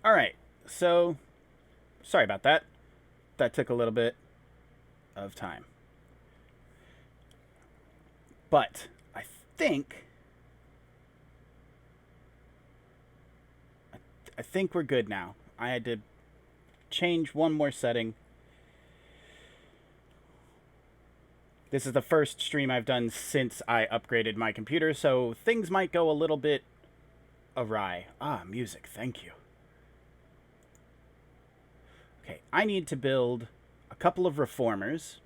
All right. So, sorry about that. That took a little bit of time. But I think I think we're good now. I had to change one more setting. This is the first stream I've done since I upgraded my computer, so things might go a little bit awry. Ah, music, thank you. Okay, I need to build a couple of reformers.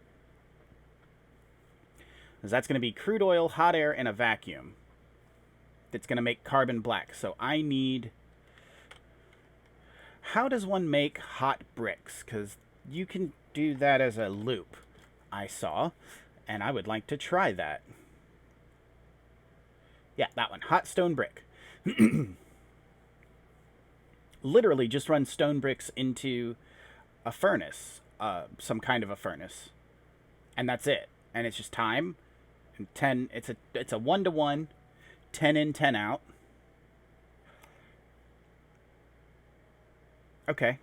That's going to be crude oil, hot air, and a vacuum. That's going to make carbon black. So I need... How does one make hot bricks? Because you can do that as a loop, I saw. And I would like to try that. Yeah, that one. Hot stone brick. Literally just run stone bricks into a furnace. Some kind of a furnace. And that's it. And it's just time. And 10... It's a 1-to-1. 10 in, 10 out. Okay.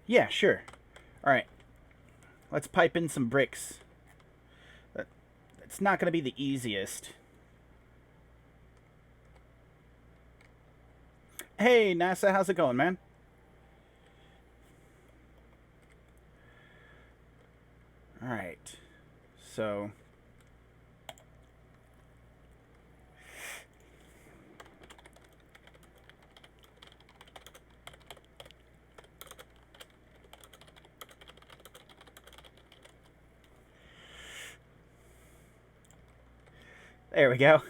Yeah, sure. Alright. Let's pipe in some bricks. It's not going to be the easiest. Hey, NASA, how's it going, man? Alright. So... There we go.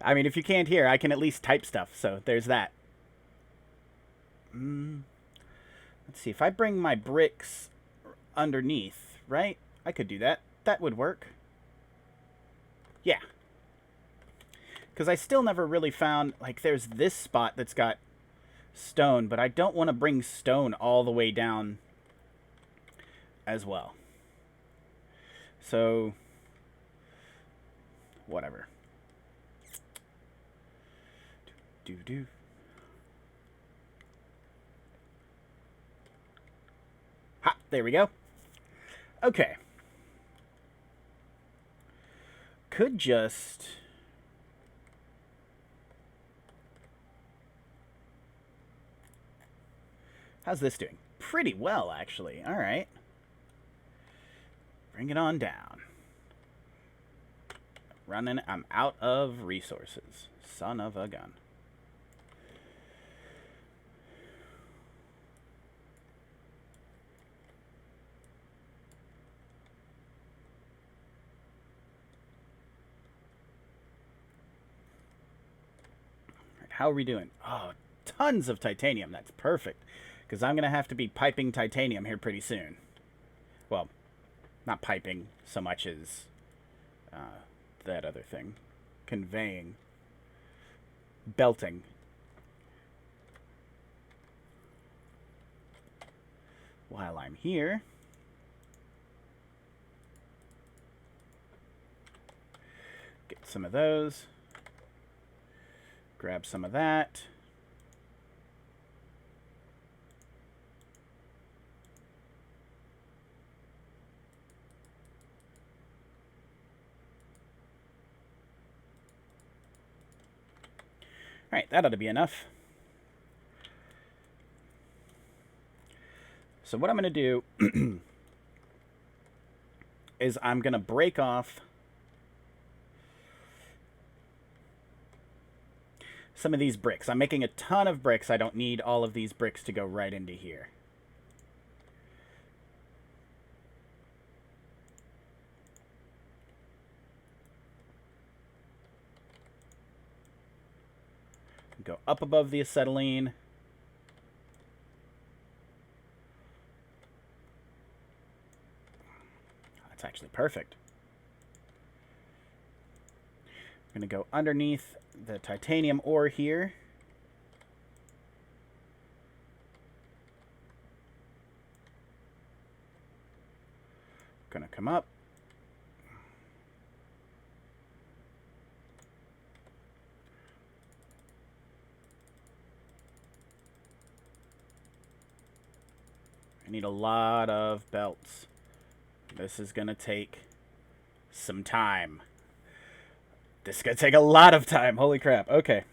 I mean, if you can't hear, I can at least type stuff, so there's that. Let's see, if I bring my bricks underneath, right? I could do that. That would work. Yeah. Because I still never really found, like, there's this spot that's got stone, but I don't want to bring stone all the way down as well. So... whatever. Do. Ha! There we go. Okay. Could just... How's this doing? Pretty well, actually. Alright. Bring it on down. Running. I'm out of resources. Son of a gun. How are we doing? Oh, tons of titanium. That's perfect. Because I'm going to have to be piping titanium here pretty soon. Well, not piping so much as that other thing. Conveying. Belting. While I'm here... get some of those. Grab some of that. Alright, that ought to be enough. So what I'm going to do is I'm going to break off some of these bricks. I'm making a ton of bricks. I don't need all of these bricks to go right into here. Go up above the acetylene. That's actually perfect. I'm going to go underneath the titanium ore here. Going to come up. I need a lot of belts. This is going to take some time. This is going to take a lot of time. Holy crap. Okay.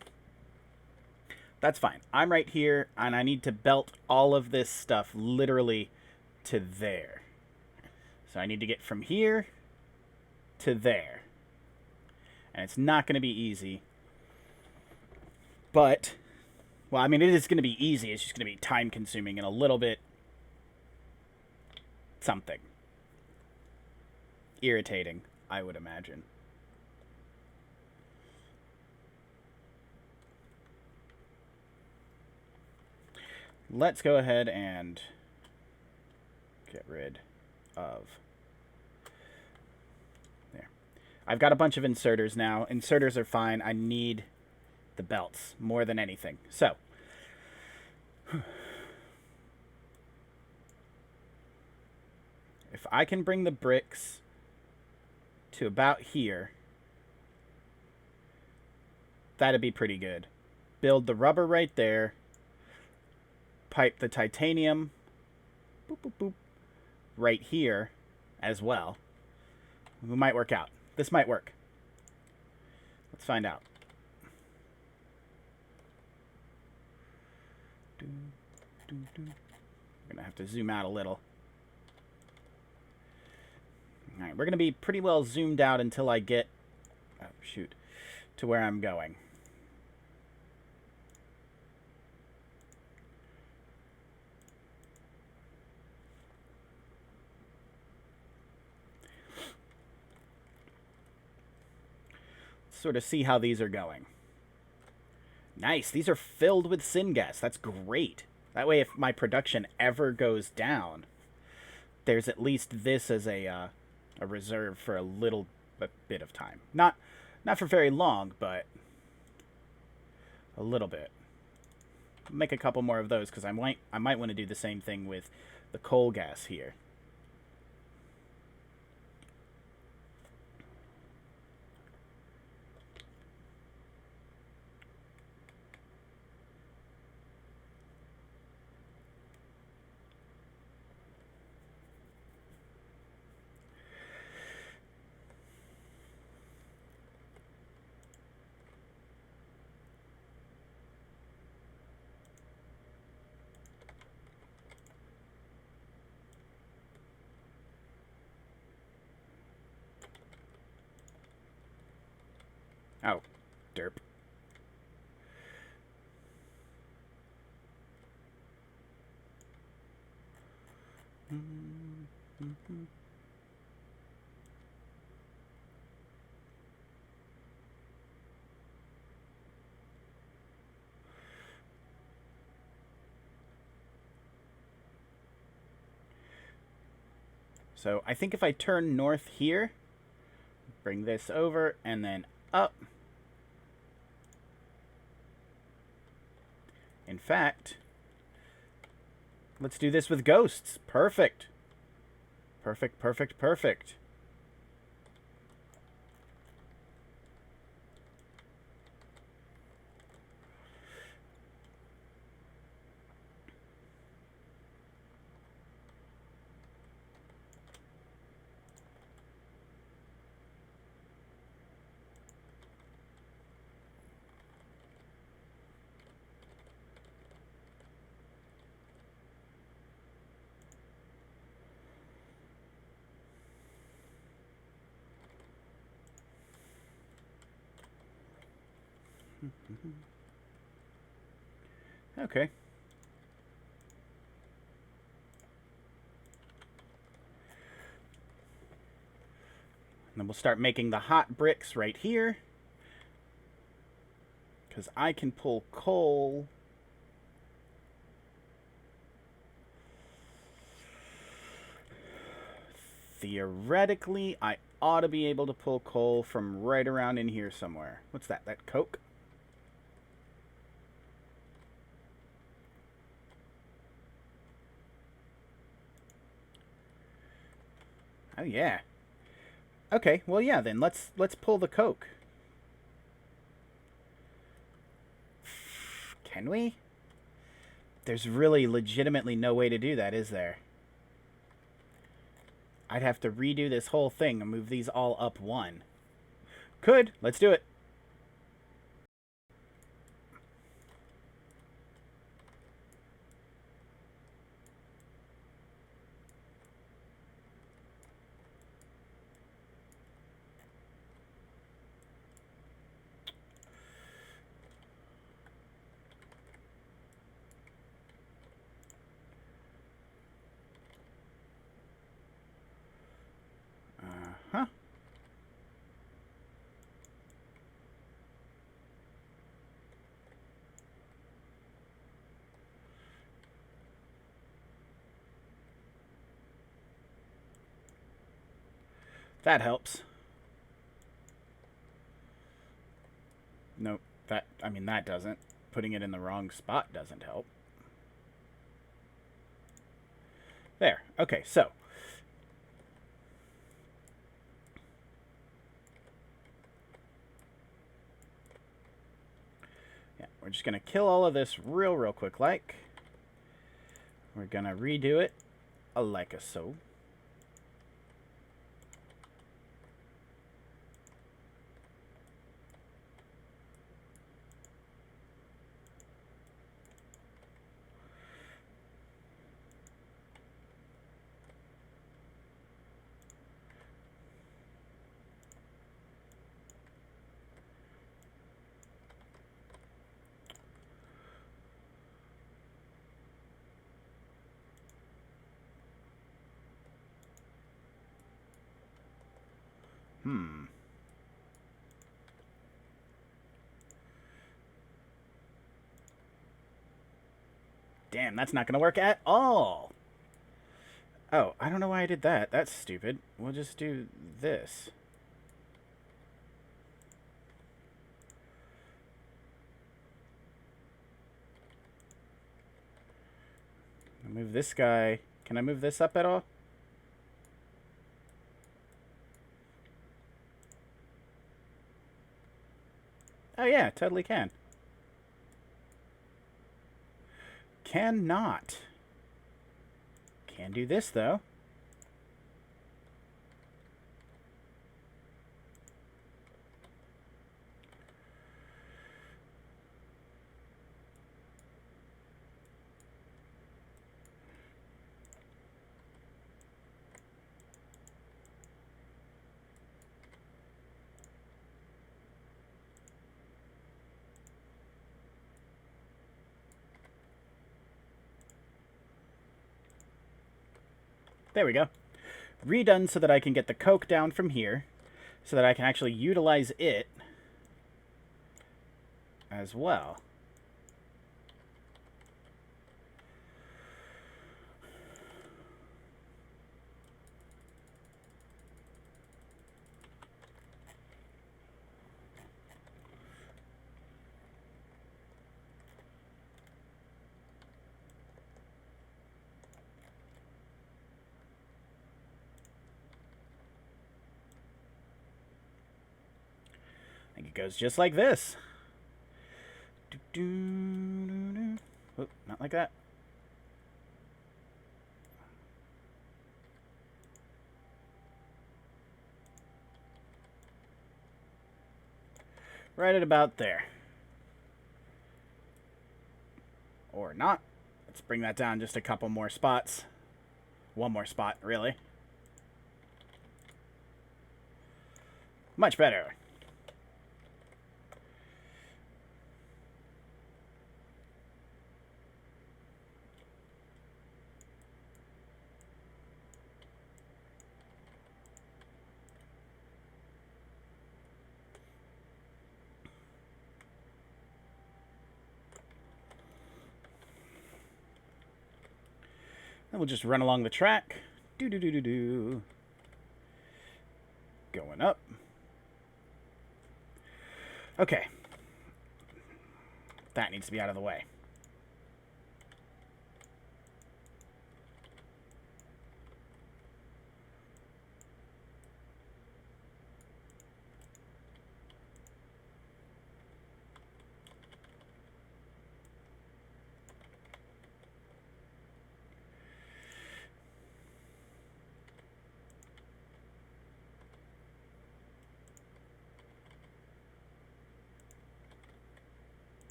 That's fine. I'm right here, and I need to belt all of this stuff literally to there. So I need to get from here to there. And it's not going to be easy. But, well, I mean, it is going to be easy. It's just going to be time-consuming and a little bit something. Irritating, I would imagine. Let's go ahead and get rid of... There. I've got a bunch of inserters now. Inserters are fine. I need the belts more than anything. So, if I can bring the bricks to about here, that'd be pretty good. Build the rubber right there. Pipe the titanium boop, boop, boop, right here as well. We might work out. This might work. Let's find out. I'm going to have to zoom out a little. Alright, we're going to be pretty well zoomed out until I get, oh shoot, to where I'm going. Sort of see how these are going. Nice. These are filled with syngas. That's great. That way, if my production ever goes down, there's at least this as a reserve for a bit of time. Not for very long, but a little bit. Make a couple more of those because I might want to do the same thing with the coal gas here. Oh, derp. So I think if I turn north here, bring this over, and then up. In fact, let's do this with ghosts. Perfect. Perfect, perfect, perfect. Okay. And then we'll start making the hot bricks right here. Because I can pull coal. Theoretically, I ought to be able to pull coal from right around in here somewhere. What's that? That coke? Oh yeah. Okay, well yeah, then let's pull the coke. Can we? there's really legitimately no way to do that, is there? I'd have to redo this whole thing and move these all up one. Could. Let's do it. Huh? That helps. Nope. That doesn't. Putting it in the wrong spot doesn't help. There. Okay, so. Yeah, we're just going to kill all of this real quick like. We're going to redo it like so. Damn, that's not going to work at all. Oh, I don't know why I did that. That's stupid. We'll just do this. I'll move this guy. Can I move this up at all? Oh yeah, totally can. Cannot. Can do this though. There we go. Redone so that I can get the coke down from here, so that I can actually utilize it as well. I think it goes just like this. Oh, not like that. Right at about there. Or not. Let's bring that down just a couple more spots. One more spot, really. Much better. And we'll just run along the track. Do. Going up. Okay. That needs to be out of the way.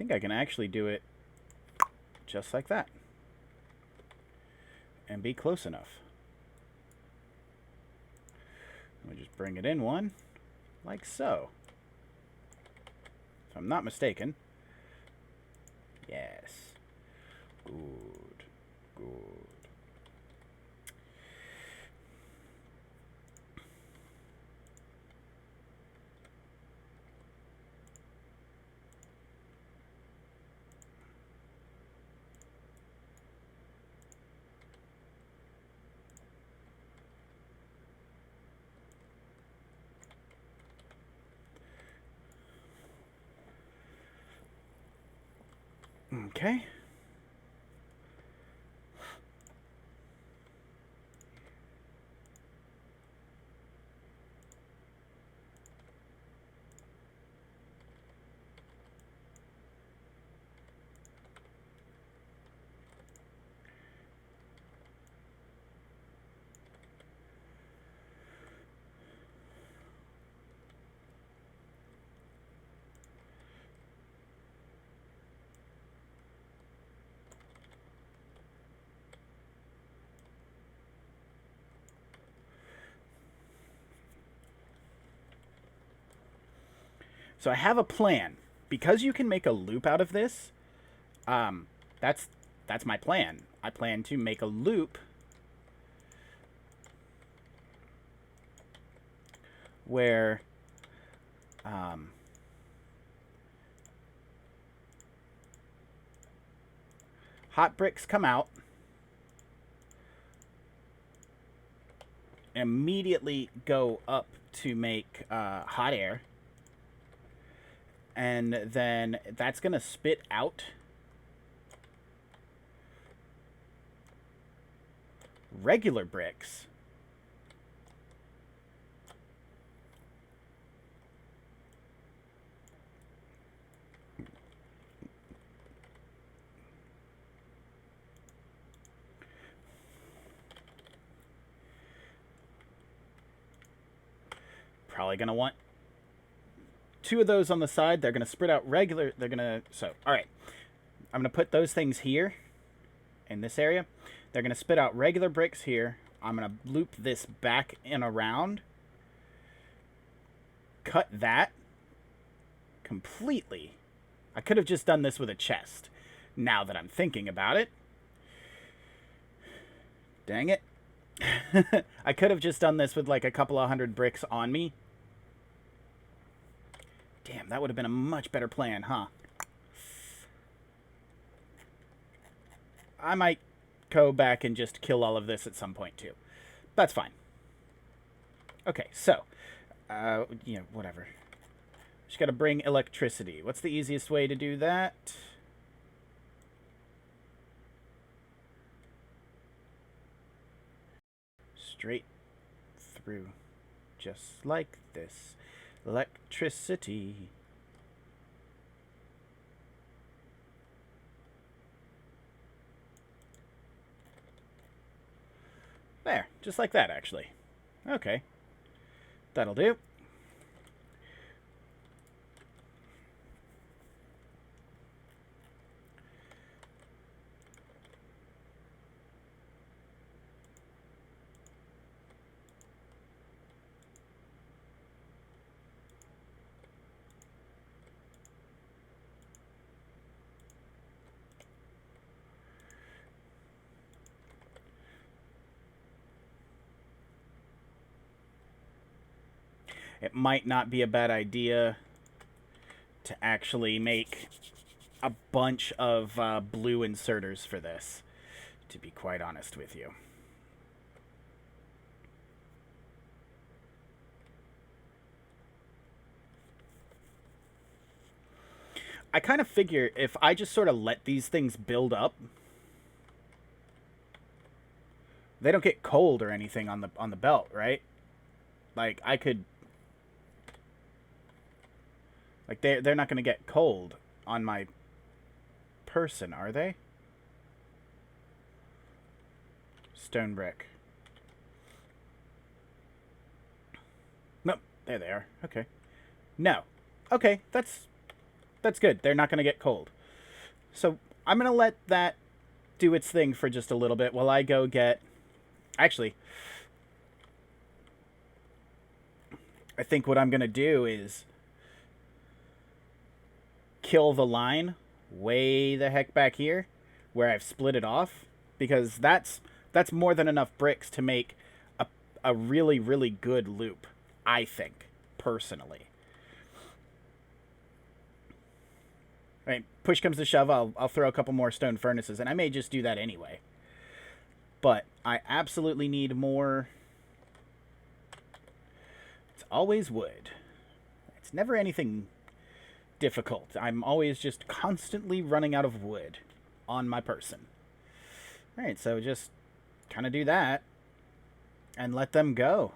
think I can actually do it just like that. And be close enough. Let me just bring it in one, like so. If I'm not mistaken. Yes. Good. Good. Okay. So I have a plan. Because you can make a loop out of this, that's my plan. I plan to make a loop where hot bricks come out, immediately go up to make hot air, and then that's going to spit out regular bricks. Probably going to want 2 of those on the side. They're going to spit out regular. They're going to... So, all right. I'm going to put those things here in this area. They're going to spit out regular bricks here. I'm going to loop this back and around. Cut that completely. I could have just done this with a chest. Now that I'm thinking about it. Dang it. I could have just done this with like a couple of 100 bricks on me. Damn, that would have been a much better plan, huh? I might go back and just kill all of this at some point, too. That's fine. Okay, so, whatever. Just gotta bring electricity. What's the easiest way to do that? Straight through. Just like this. Electricity. There, just like that, actually. Okay. That'll do. It might not be a bad idea to actually make a bunch of blue inserters for this, to be quite honest with you. I kind of figure if I just sort of let these things build up, they don't get cold or anything on the belt, right? Like I could... Like, they're not going to get cold on my person, are they? Stone brick. Nope, there they are. Okay. No. Okay, that's That's good. They're not going to get cold. So I'm going to let that do its thing for just a little bit while I go get... Actually, I think what I'm going to do is kill the line way the heck back here where I've split it off, because that's more than enough bricks to make a really, really good loop, I think, personally. Right, push comes to shove, I'll throw a couple more stone furnaces, and I may just do that anyway. But I absolutely need more. It's always wood. It's never anything difficult. I'm always just constantly running out of wood on my person. Alright, so just kind of do that and let them go.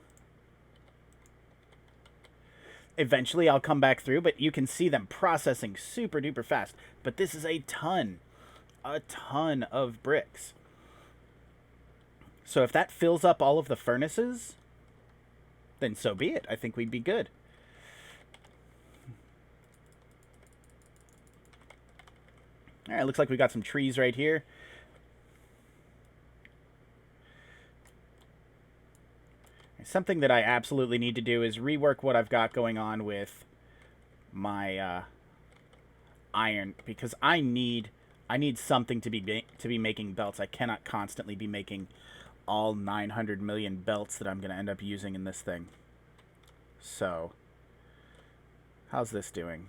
Eventually I'll come back through, but you can see them processing super duper fast. But this is a ton of bricks. So if that fills up all of the furnaces, then so be it. I think we'd be good. Alright, looks like we got some trees right here. Something that I absolutely need to do is rework what I've got going on with my iron, because I need something to be making belts. I cannot constantly be making all 900 million belts that I'm going to end up using in this thing. So, how's this doing?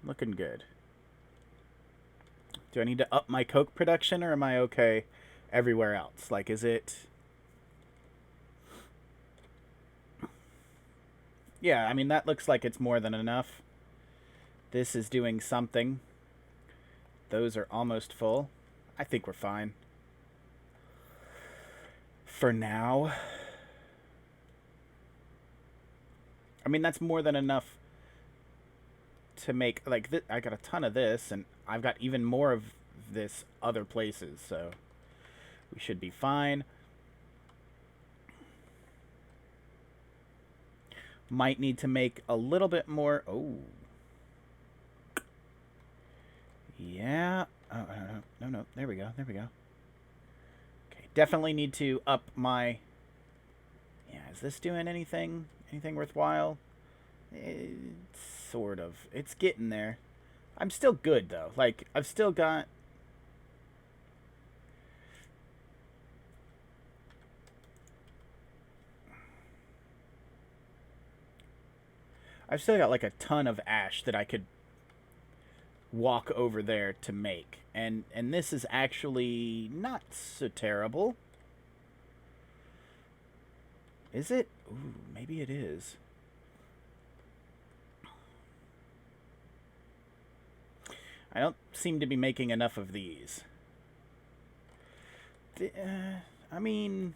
Looking good. Do I need to up my coke production, or am I okay everywhere else? Like, is it... Yeah, I mean, that looks like it's more than enough. This is doing something. Those are almost full. I think we're fine. For now. I mean, that's more than enough to make, like, I got a ton of this, and I've got even more of this other places, so we should be fine. Might need to make a little bit more. Oh. Yeah. Oh, no. There we go. Okay, definitely need to up my... Yeah, is this doing anything? Anything worthwhile? It's sort of. It's getting there. I'm still good, though. Like, I've still got... I've still got, like, a ton of ash that I could walk over there to make. And this is actually not so terrible. Is it? Ooh, maybe it is. I don't seem to be making enough of these. I mean...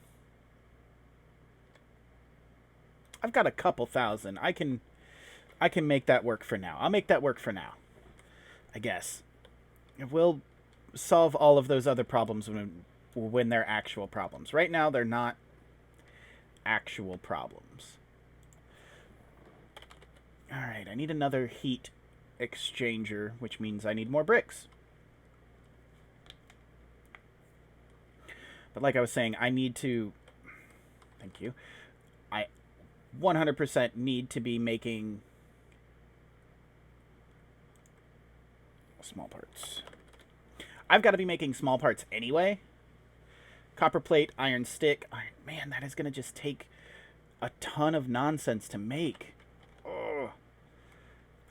I've got a couple thousand. I can make that work for now. I'll make that work for now, I guess. We'll solve all of those other problems when they're actual problems. Right now, they're not actual problems. Alright, I need another heat exchanger, which means I need more bricks. But like I was saying, I need to... Thank you. I 100% need to be making... small parts. I've got to be making small parts anyway. Copper plate, iron stick. Man, that is going to just take a ton of nonsense to make. Ugh.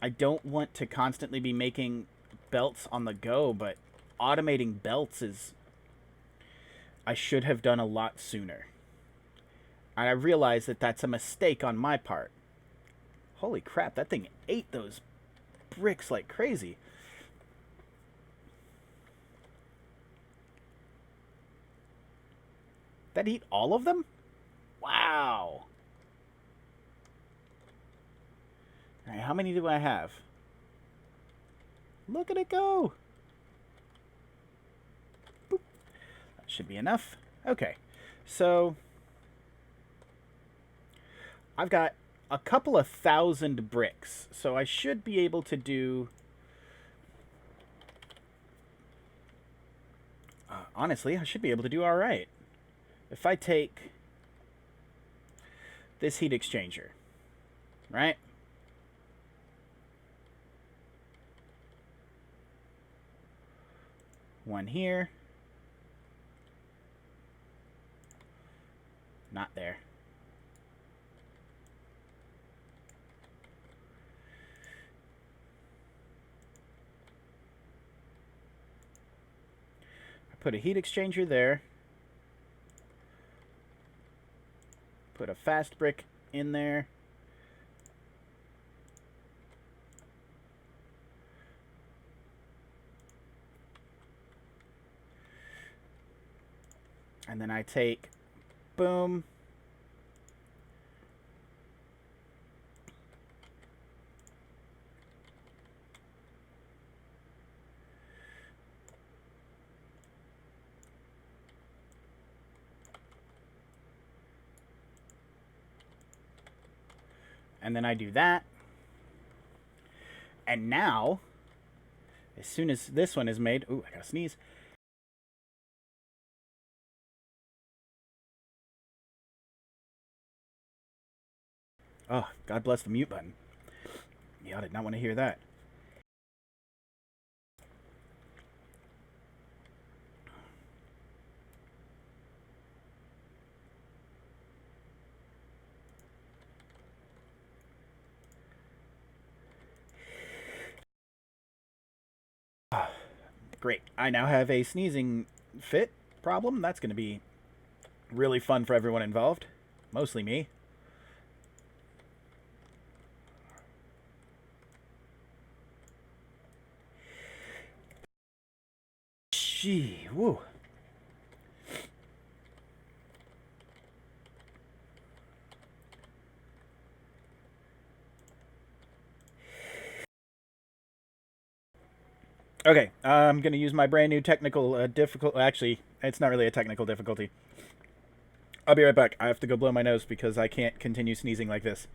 I don't want to constantly be making belts on the go, but automating belts is... I should have done a lot sooner. And I realize that that's a mistake on my part. Holy crap, that thing ate those bricks like crazy. That eat all of them? Wow. Alright, how many do I have? Look at it go. Boop. That should be enough. Okay. So, I've got a couple of thousand bricks. So I should be able to do... honestly, I should be able to do all right. If I take this heat exchanger, right? One here. Not there. I put a heat exchanger there. Put a fast brick in there. And then I take, boom. And then I do that. And now, as soon as this one is made... ooh, I gotta sneeze. Oh, God bless the mute button. Yeah, I did not want to hear that. Great. I now have a sneezing fit problem. That's going to be really fun for everyone involved. Mostly me. Gee, woo. Okay, I'm going to use my brand new technical difficulty. Actually, it's not really a technical difficulty. I'll be right back. I have to go blow my nose because I can't continue sneezing like this.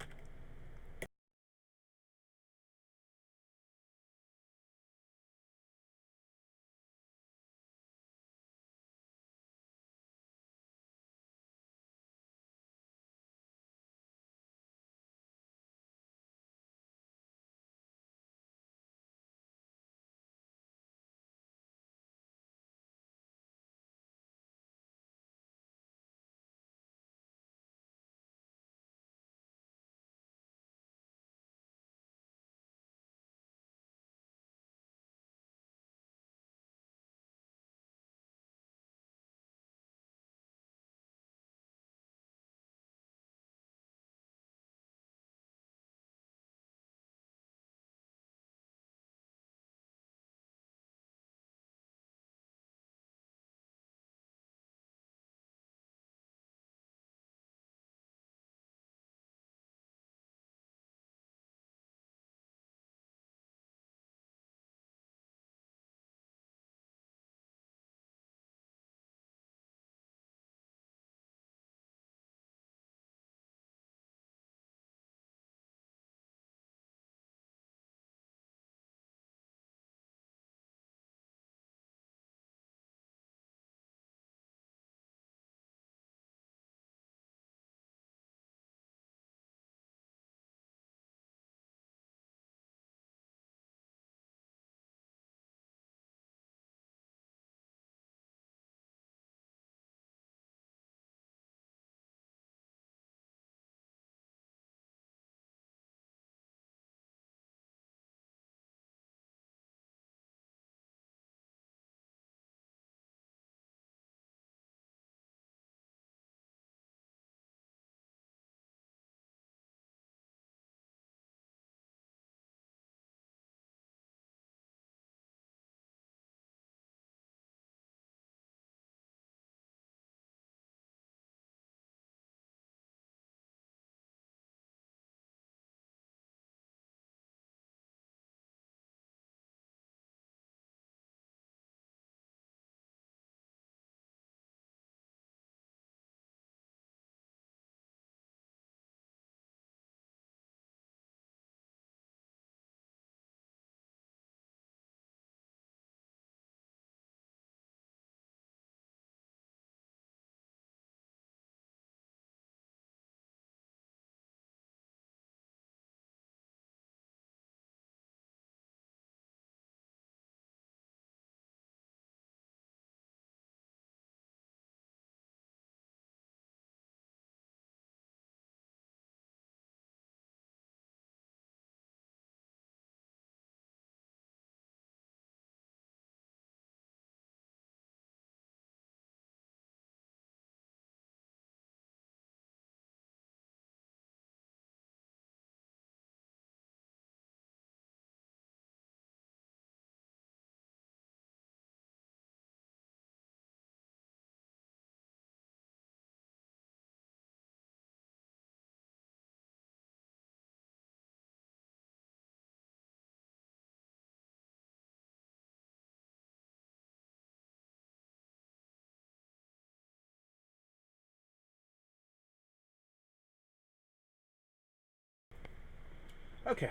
Okay.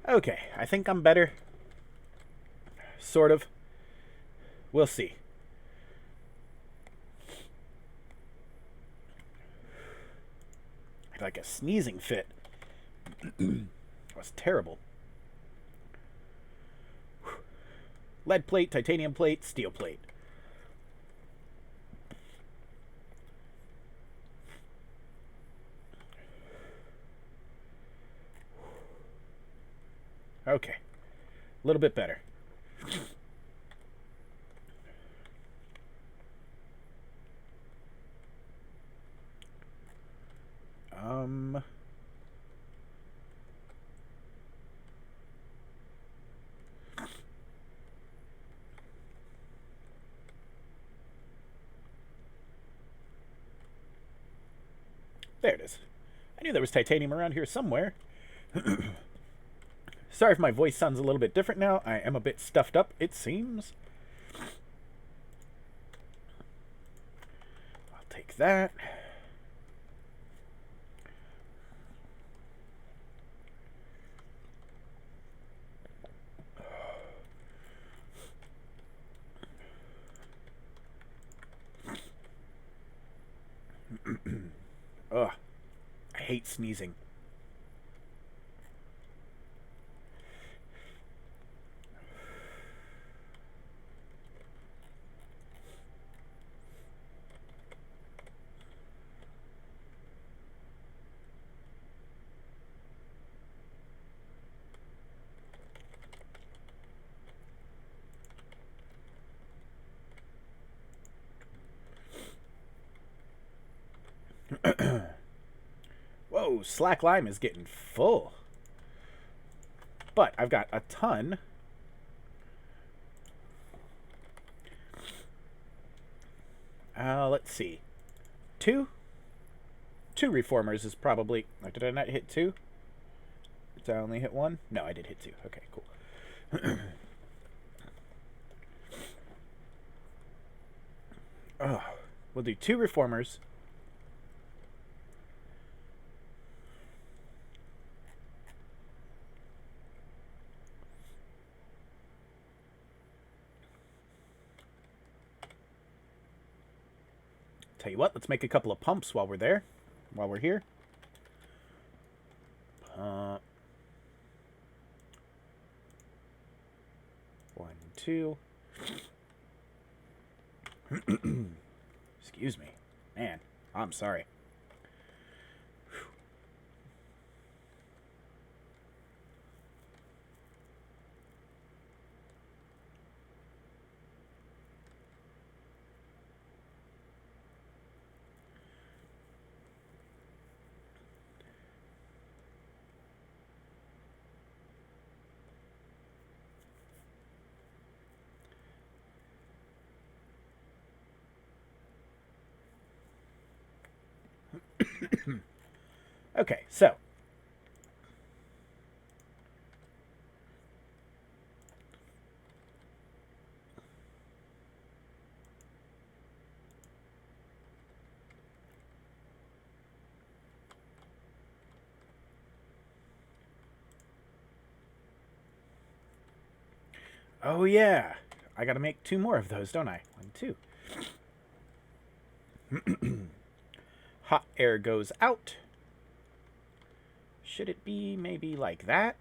Okay, I think I'm better. Sort of. We'll see. I had like a sneezing fit. That was terrible. Lead plate, titanium plate, steel plate. Okay. A little bit better. There it is. I knew there was titanium around here somewhere. Sorry if my voice sounds a little bit different now. I am a bit stuffed up, it seems. I'll take that. Ugh. I hate sneezing. Whoa, slack lime is getting full. But I've got a ton. Let's see. Two reformers is probably... Did I not hit two? Did I only hit one? No, I did hit two. Okay, cool. Oh, we'll do two reformers. Tell you what, let's make a couple of pumps while we're there. While we're here. 1, 2. Excuse me. Man, I'm sorry. Okay, so oh yeah, I gotta make 2 more of those, don't I? 1, 2. Hot air goes out. Should it be maybe like that?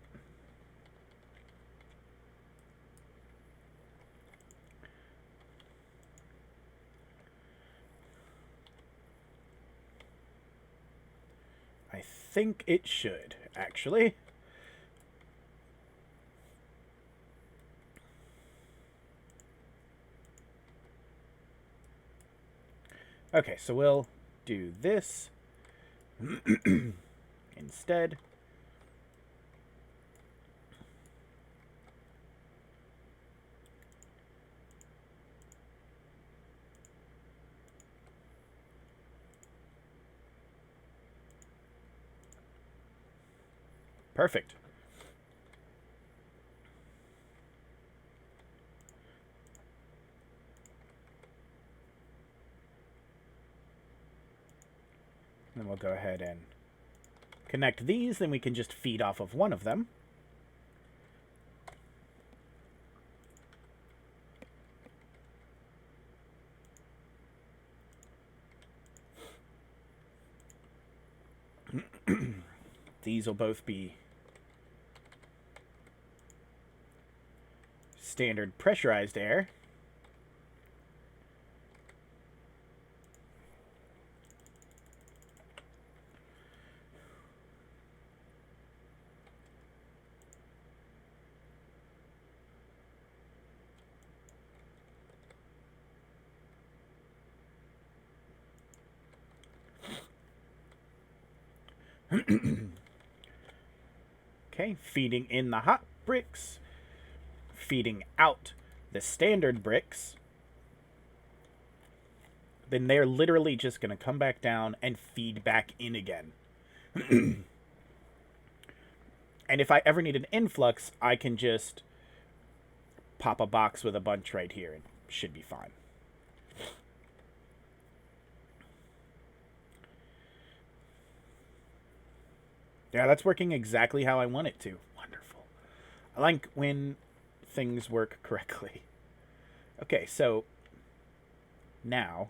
I think it should, actually. Okay, so we'll do this instead. Perfect. Then we'll go ahead and connect these, then we can just feed off of one of them. These will both be standard pressurized air. Okay, feeding in the hot bricks, feeding out the standard bricks. Then they're literally just going to come back down and feed back in again. And if I ever need an influx, I can just pop a box with a bunch right here and should be fine. Yeah, that's working exactly how I want it to. Wonderful. I like when things work correctly. Okay, so now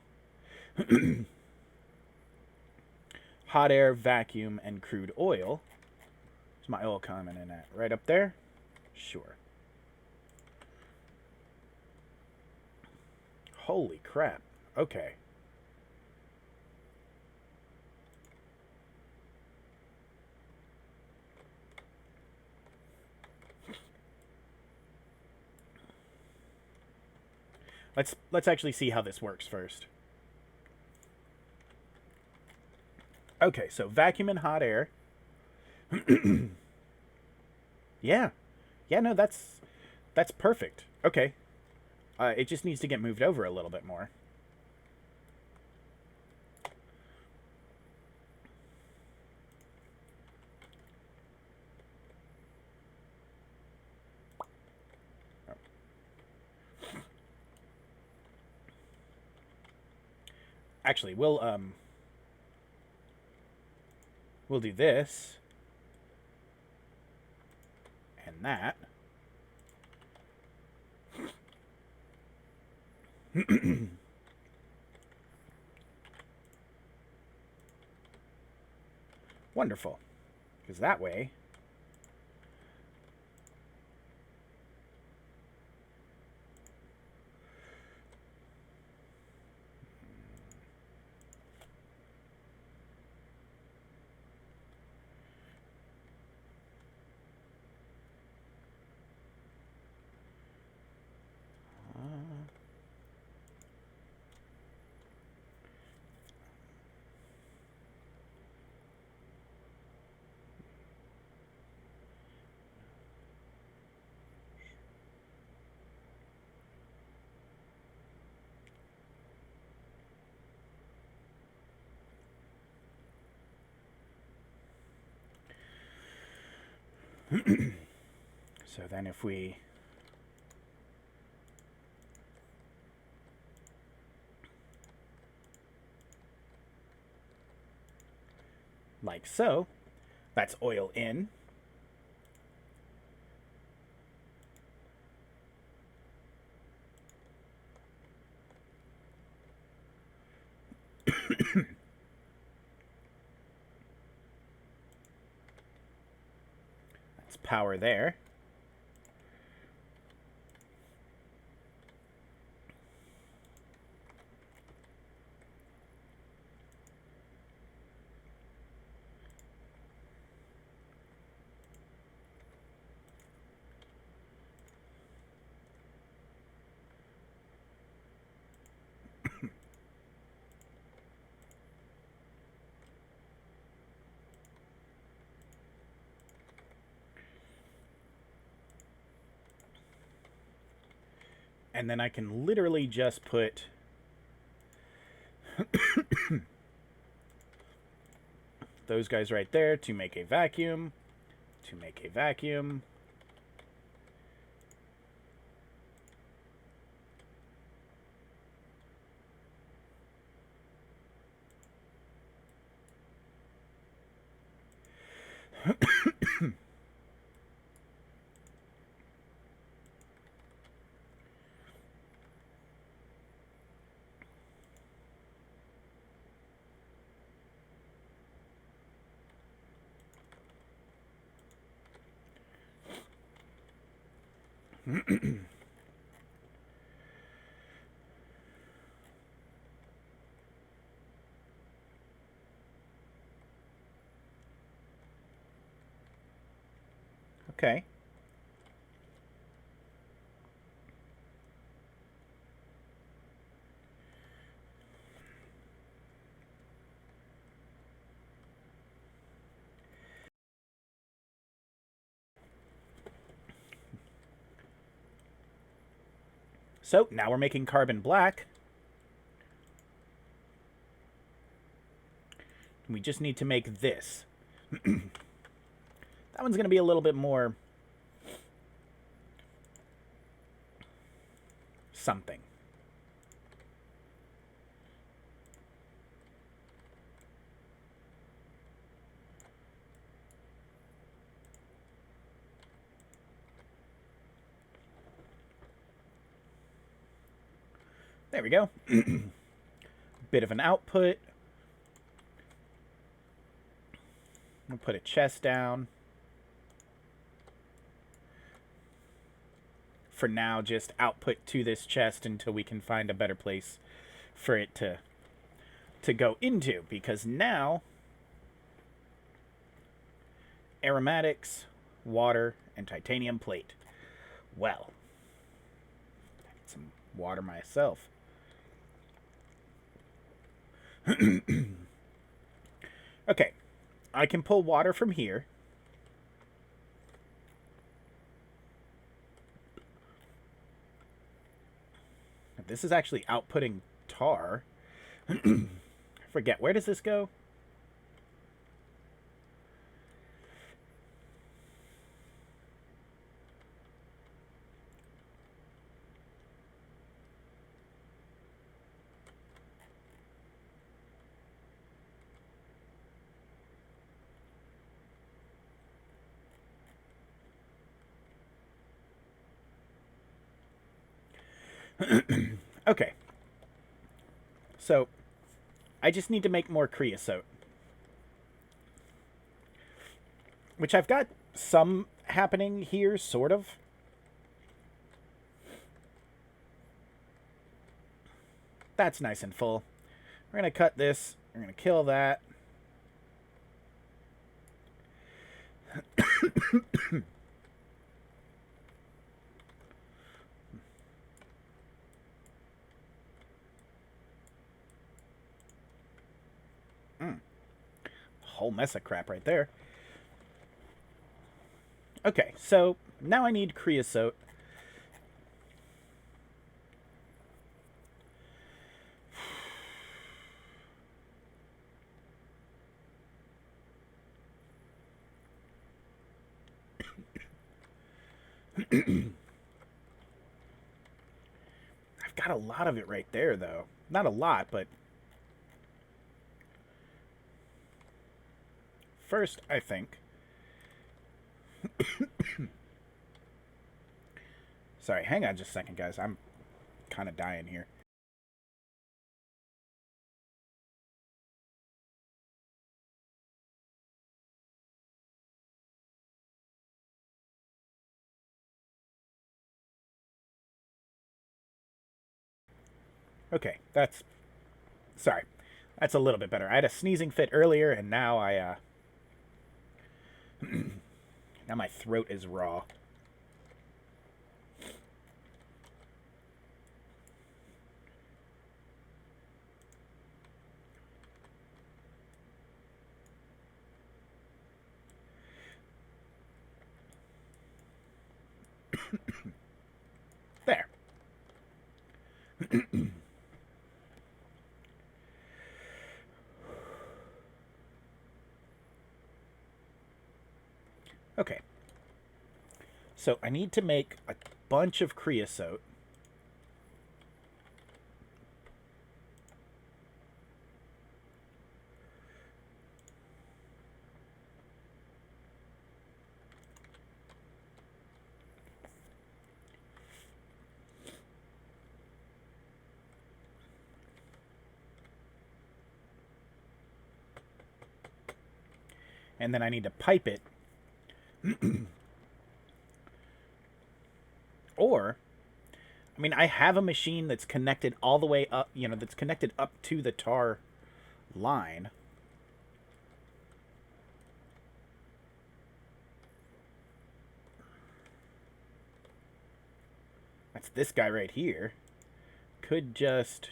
hot air, vacuum, and crude oil. Is my oil coming in at? Right up there? Sure. Holy crap. Okay. Let's actually see how this works first. Okay, so vacuum and hot air. Yeah. Yeah, no, that's perfect. Okay. It just needs to get moved over a little bit more. Actually, we'll do this and that. Wonderful. Because that way so then if we like so, that's oil in. That's power there. And then I can literally just put those guys right there to make a vacuum, to make a vacuum. Okay. So now we're making carbon black. We just need to make this. That one's going to be a little bit more something. There we go. Bit of an output. We'll put a chest down. For now, just output to this chest until we can find a better place for it to go into. Because now, aromatics, water, and titanium plate. Well, I need some water myself. Okay, I can pull water from here. This is actually outputting tar. I forget, where does this go? Okay. So, I just need to make more creosote. Which I've got some happening here, sort of. That's nice and full. We're going to cut this. We're going to kill that. Whole mess of crap right there. Okay, so now I need creosote. I've got a lot of it right there, though. Not a lot, but first, I think. Sorry, hang on just a second, guys. I'm kind of dying here. Okay, that's... Sorry. That's a little bit better. I had a sneezing fit earlier, and now now my throat is raw. There. Okay. So I need to make a bunch of creosote. And then I need to pipe it Or, I mean, I have a machine that's connected all the way up, that's connected up to the tar line. That's this guy right here. Could just...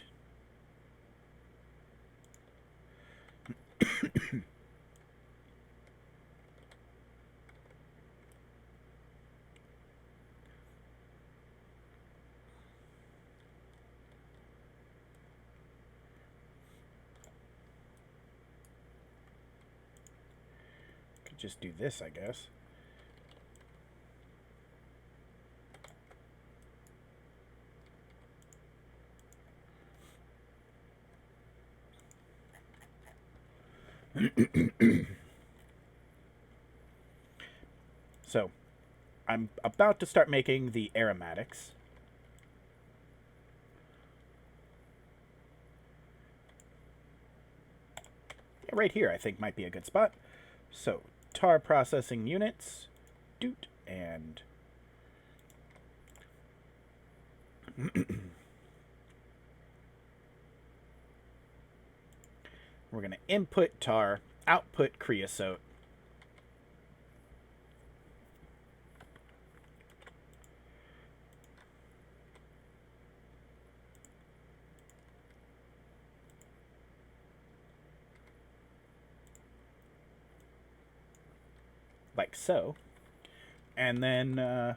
could just do this, I guess. So, I'm about to start making the aromatics. Yeah, right here, I think, might be a good spot. So, tar processing units, doot, and we're going to input tar, output creosote. Like so. And then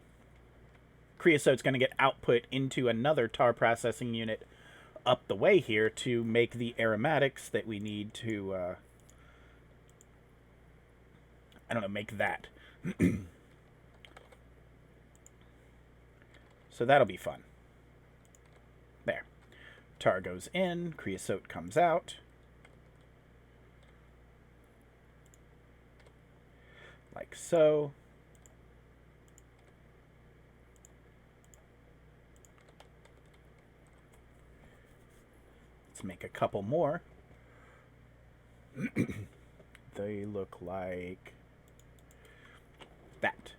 creosote's going to get output into another tar processing unit up the way here to make the aromatics that we need to, I don't know, make that. So that'll be fun. There. Tar goes in, creosote comes out. Like so. Let's make a couple more. They look like that.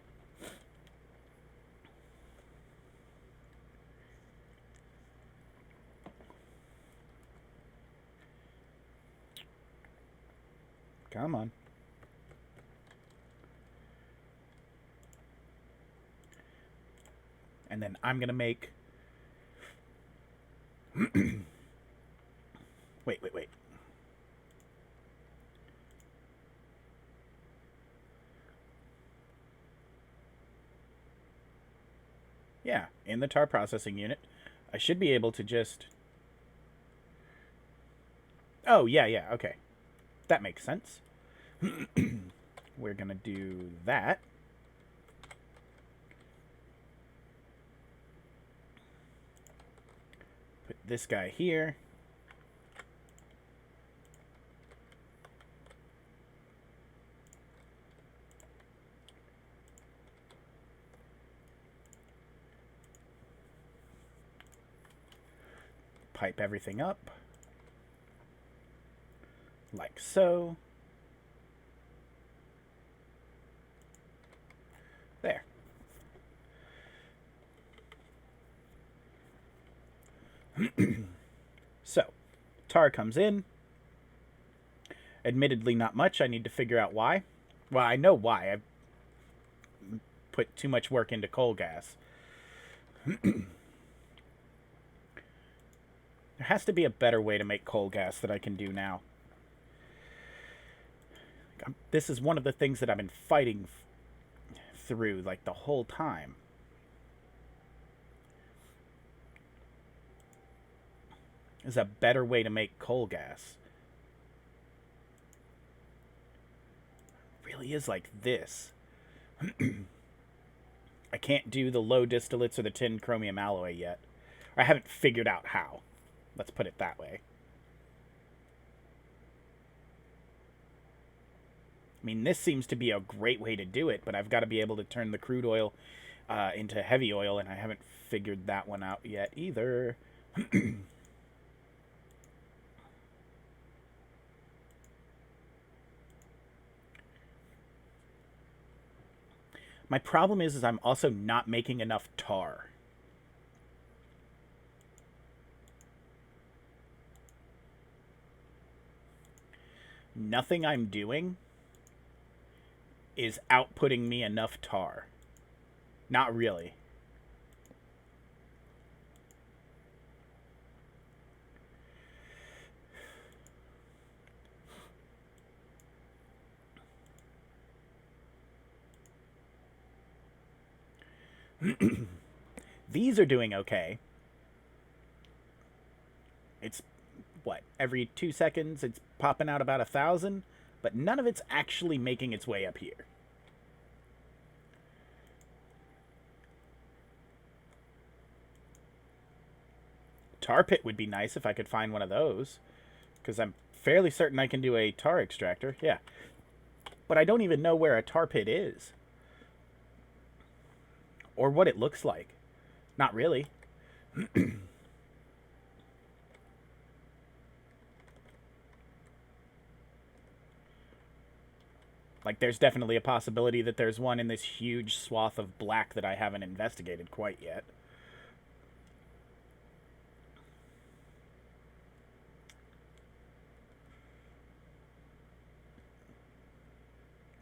Come on. And then I'm going to make... Wait. Yeah, in the tar processing unit, I should be able to just... Oh, yeah, okay. That makes sense. We're going to do that. Put this guy here. Pipe everything up. Like so. There. So, tar comes in. Admittedly, not much. I need to figure out why. Well, I know why. I've put too much work into coal gas. There has to be a better way to make coal gas that I can do now. This is one of the things that I've been fighting through, like, the whole time. Is a better way to make coal gas. It really is like this. I can't do the low distillates or the tin chromium alloy yet. I haven't figured out how. Let's put it that way. I mean, this seems to be a great way to do it, but I've got to be able to turn the crude oil into heavy oil, and I haven't figured that one out yet either. My problem is I'm also not making enough tar. nothing I'm doing is outputting me enough tar. Not really. These are doing okay. It's, what, every 2 seconds it's popping out about 1,000, but none of it's actually making its way up here. Tar pit would be nice if I could find one of those, because I'm fairly certain I can do a tar extractor. Yeah. But I don't even know where a tar pit is. Or what it looks like. Not really. Like, there's definitely a possibility that there's one in this huge swath of black that I haven't investigated quite yet.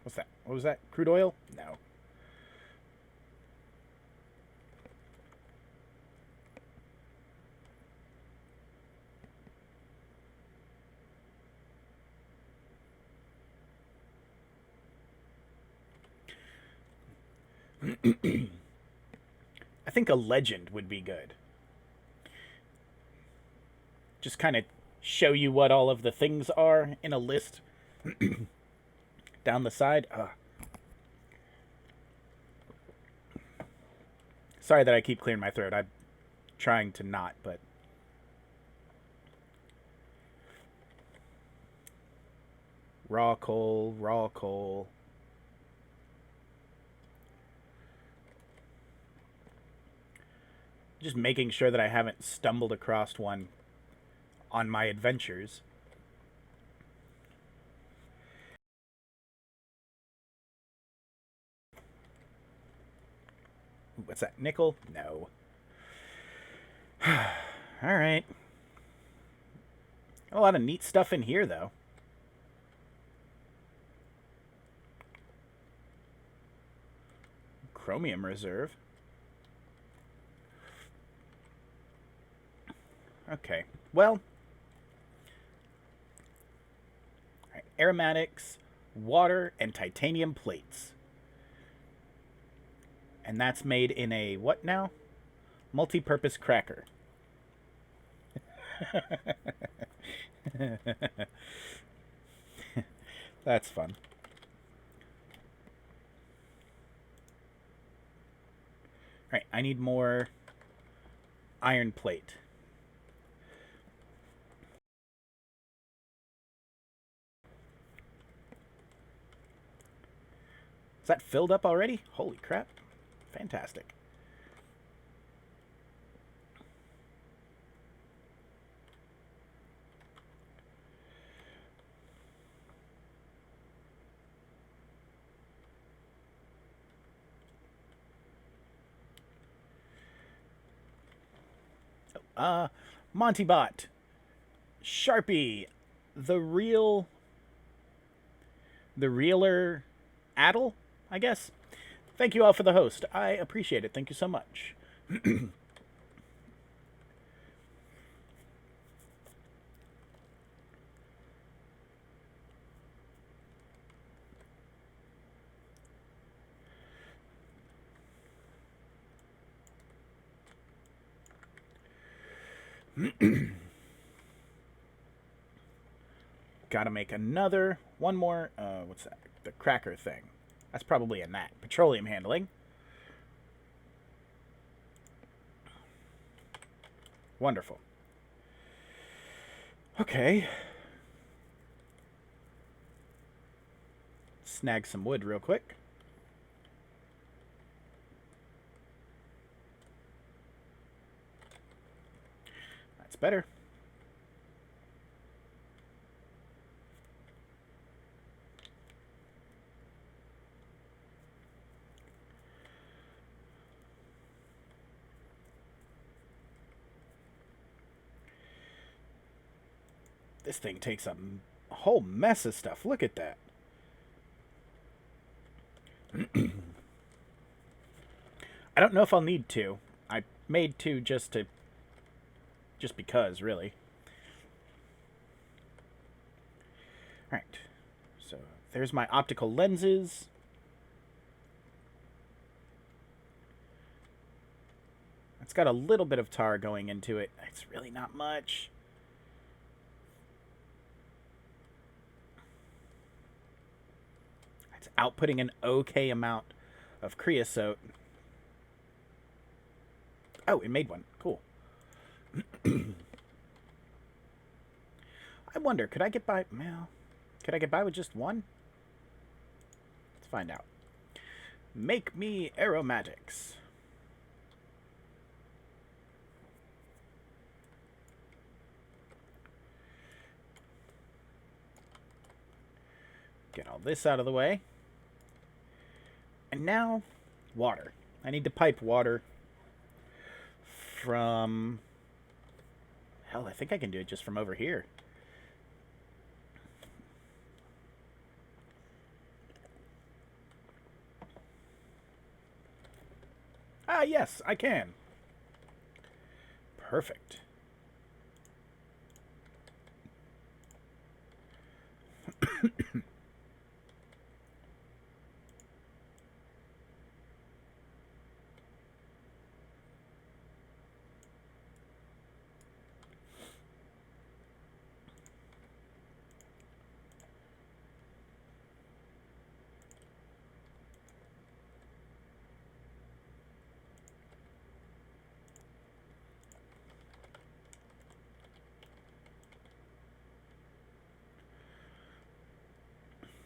What's that? What was that? Crude oil? No. I think a legend would be good. Just kind of show you what all of the things are in a list down the side. Sorry that I keep clearing my throat. I'm trying to not, but... Raw coal, raw coal. Just making sure that I haven't stumbled across one on my adventures. What's that? Nickel? No. Alright. A lot of neat stuff in here, though. Chromium reserve. Okay. Well. Right. Aromatics, water, and titanium plates. And that's made in a what now? Multi-purpose cracker. That's fun. Alright, I need more iron plate. Is that filled up already? Holy crap. Fantastic. Montybot. Sharpie. The realer Addle, I guess. Thank you all for the host. I appreciate it. Thank you so much. Gotta make one more, what's that? The cracker thing. That's probably in that. Petroleum handling. Wonderful. Okay. Snag some wood real quick. That's better. This thing takes a whole mess of stuff. Look at that. I don't know if I'll need two. I made two just because, really. Alright. So, there's my optical lenses. It's got a little bit of tar going into it. It's really not much. It's outputting an okay amount of creosote. Oh, it made one. Cool. I wonder, could I get by... Well, could I get by with just one? Let's find out. Make me aromatics. Get all this out of the way. And now, water. I need to pipe water from... Hell, I think I can do it just from over here. Ah, yes, I can. Perfect.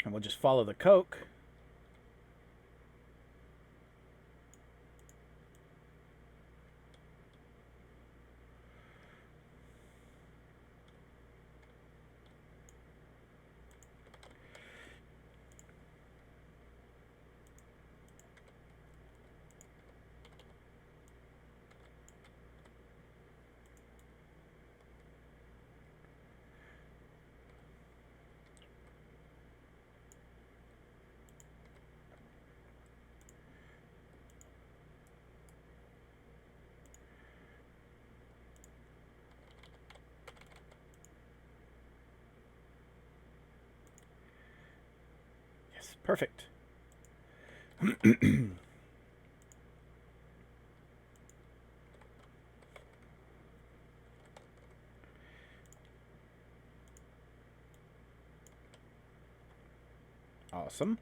And we'll just follow the Coke. Yes, perfect. Awesome.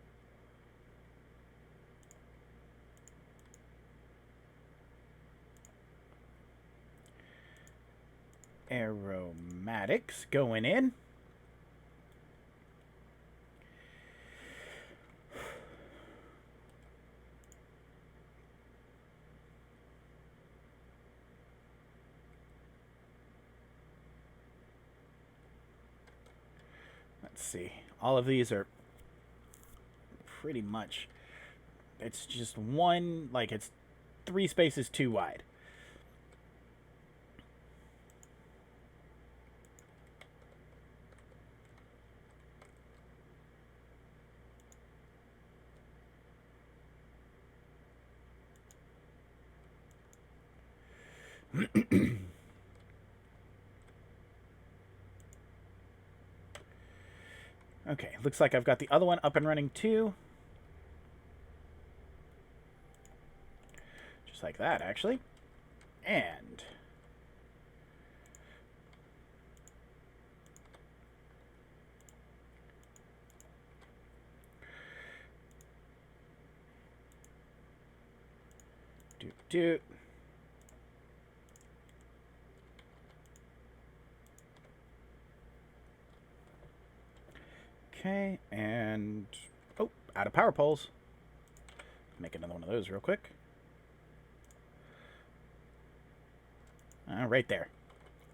Aromatics going in. Let's see. All of these are pretty much... It's just one... Like, it's 3 spaces too wide. Okay, looks like I've got the other one up and running too. Just like that, actually. And... Doot. Okay, and... Oh, out of power poles. Make another one of those real quick. Right there.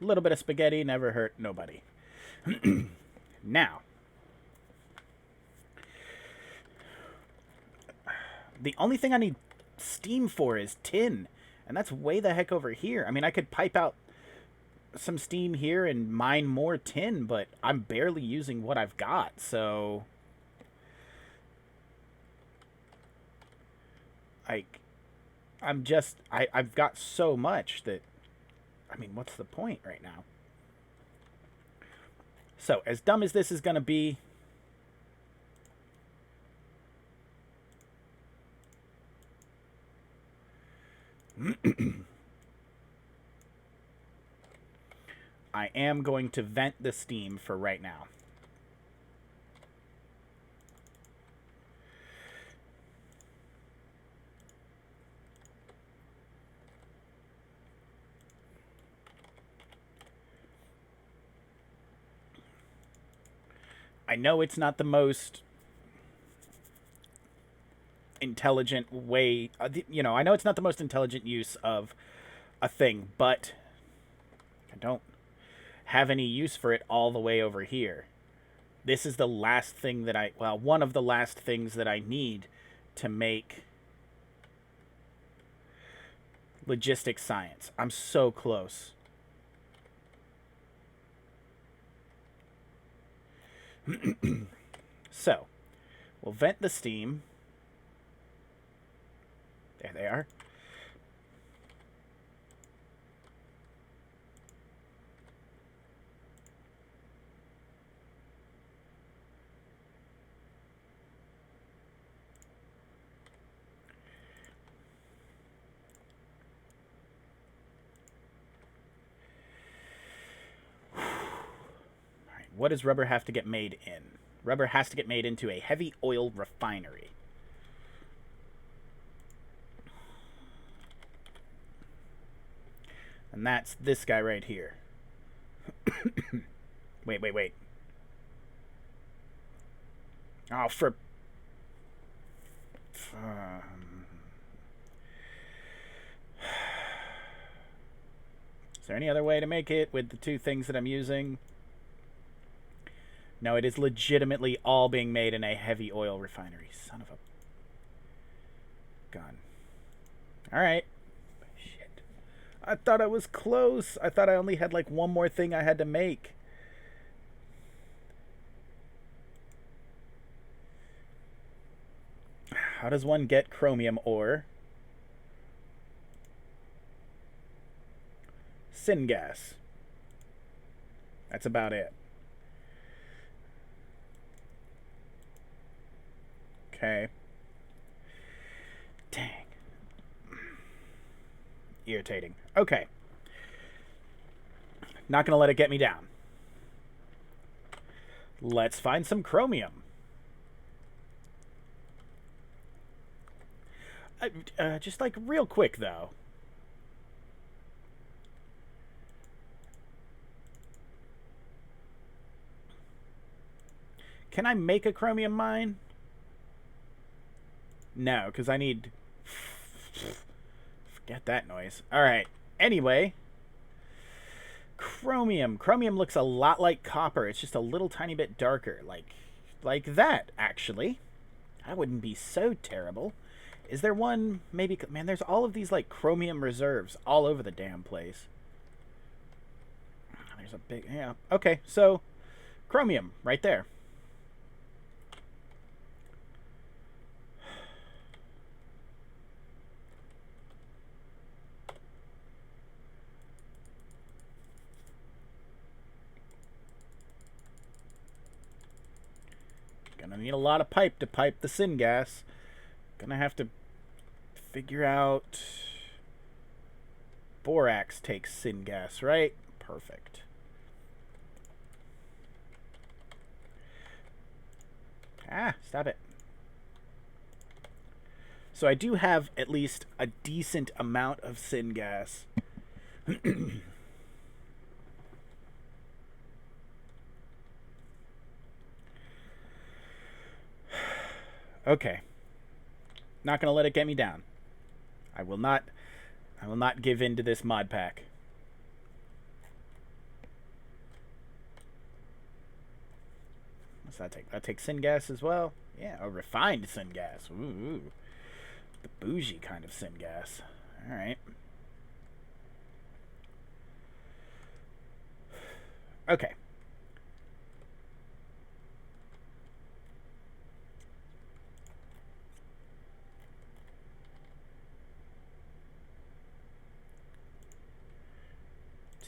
A little bit of spaghetti, never hurt nobody. Now. The only thing I need steam for is tin. And that's way the heck over here. I mean, I could pipe out some steam here and mine more tin, but I'm barely using what I've got, so like I've got so much that, I mean, what's the point right now? So, as dumb as this is going to be, I am going to vent the steam for right now. I know it's not the most intelligent way, you know, I know it's not the most intelligent use of a thing, but I don't have any use for it all the way over here. This is the last thing that one of the last things that I need to make logistics science. I'm so close. So, we'll vent the steam. There they are. What does rubber have to get made in? Rubber has to get made into a heavy oil refinery. And that's this guy right here. Wait. Oh, for... Is there any other way to make it with the two things that I'm using? No, it is legitimately all being made in a heavy oil refinery. Son of a gun. Alright. Shit. I thought I was close. I thought I only had like one more thing I had to make. How does one get chromium ore? Syngas. That's about it. Okay. Dang. Irritating. Okay. Not gonna let it get me down. Let's find some chromium. Just like real quick though. Can I make a chromium mine? No, because I need... Forget that noise. Alright. Anyway. Chromium. Chromium looks a lot like copper. It's just a little tiny bit darker. Like that, actually. That wouldn't be so terrible. Is there one, maybe... Man, there's all of these, like, chromium reserves all over the damn place. There's a big... Yeah. Okay, so... Chromium, right there. Gonna need a lot of pipe to pipe the syngas. Gonna have to figure out... Borax takes syngas, right? Perfect. Ah, stop it. So I do have at least a decent amount of syngas. Okay. Not gonna let it get me down. I will not give in to this mod pack. What's that take? That takes syngas as well? Yeah, a refined syngas. Ooh. The bougie kind of syngas. Alright. Okay.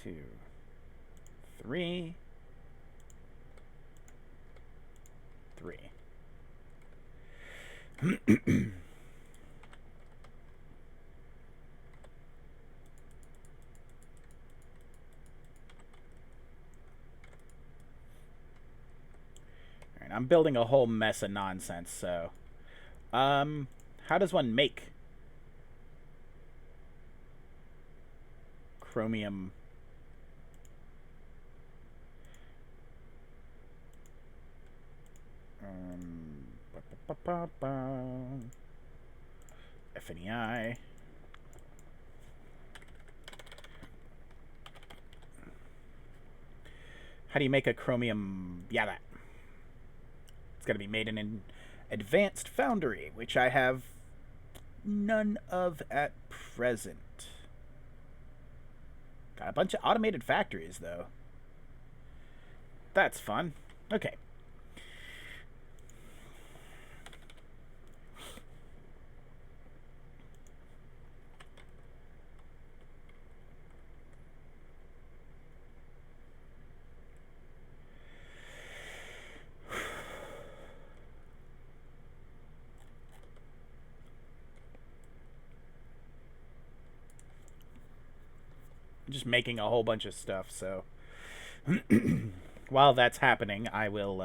Two, three, three. Alright, I'm building a whole mess of nonsense, so... how does one make chromium... FNEI. How do you make a chromium... Yeah, that. It's got to be made in an advanced foundry, which I have none of at present. Got a bunch of automated factories, though. That's fun. Okay. Just making a whole bunch of stuff, so while that's happening, I will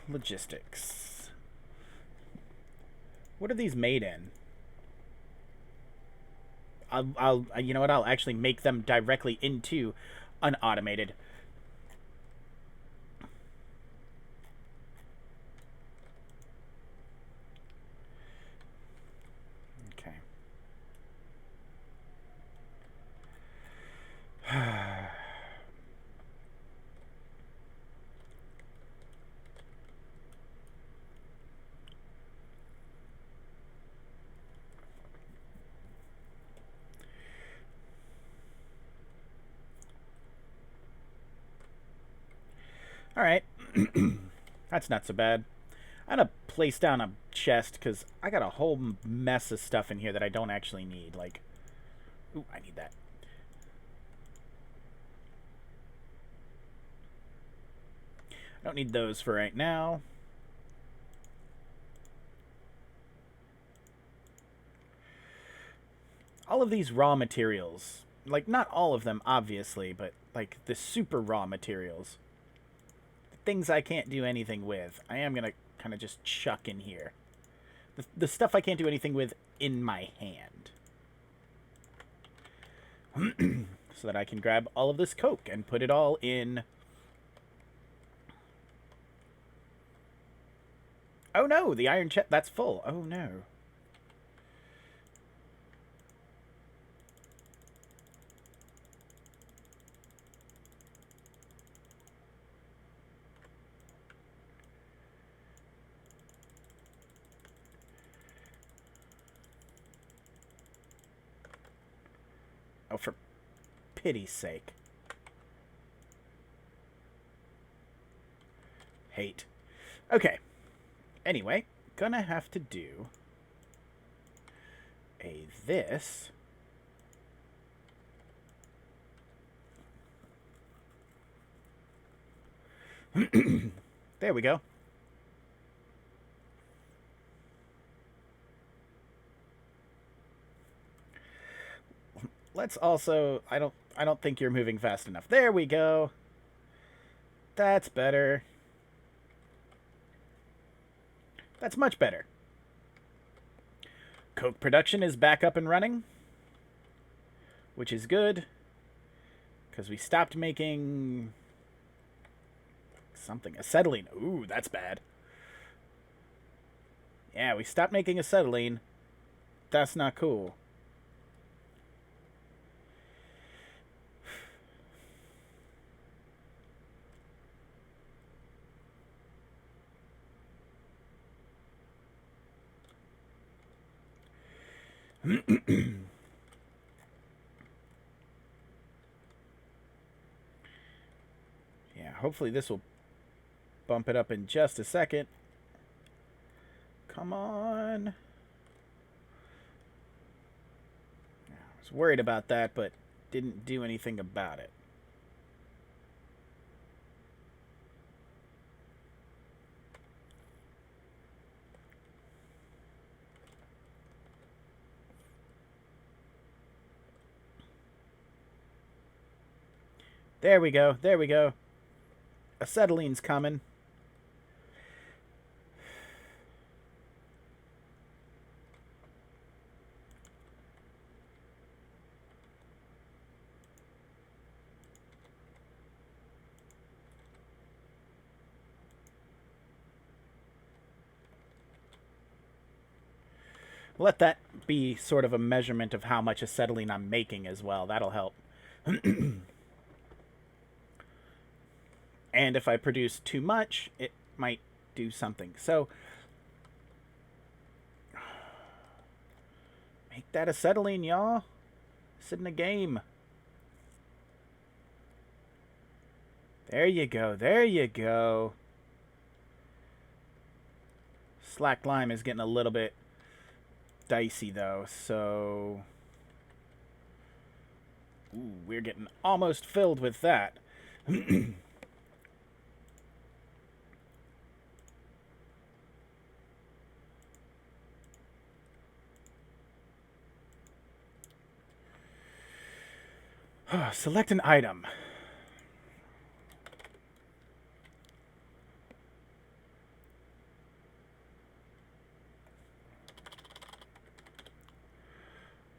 logistics. What are these made in? I'll you know what? I'll actually make them directly into an automated. Okay. All right. That's not so bad. I'm gonna place down a chest because I got a whole mess of stuff in here that I don't actually need. Like, ooh, I need that. I don't need those for right now. All of these raw materials, like not all of them obviously, but like the super raw materials, the things I can't do anything with, I am gonna kind of just chuck in here. The stuff I can't do anything with in my hand. So that I can grab all of this coke and put it all in. Oh no, the iron chest, that's full. Oh no. Oh, for pity's sake. Hate. Okay. Anyway, gonna have to do a this. There we go. Let's also, I don't think you're moving fast enough. There we go. That's better. That's much better. Coke production is back up and running, which is good because we stopped making something, acetylene. Ooh, that's bad. Yeah, we stopped making acetylene. That's not cool. Yeah, hopefully this will bump it up in just a second. Come on. I was worried about that, but didn't do anything about it. There we go. There we go. Acetylene's coming. Let that be sort of a measurement of how much acetylene I'm making as well. That'll help. And if I produce too much, it might do something. So, make that acetylene, y'all. Sit in a game. There you go. There you go. Slack lime is getting a little bit dicey, though. So, ooh, we're getting almost filled with that. Select an item.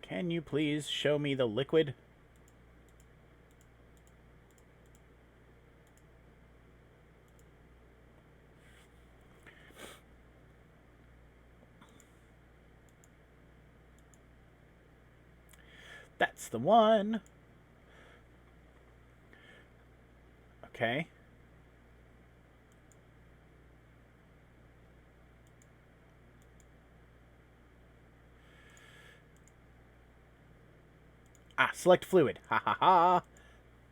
Can you please show me the liquid? That's the one. Okay. Ah, select fluid. Ha ha ha.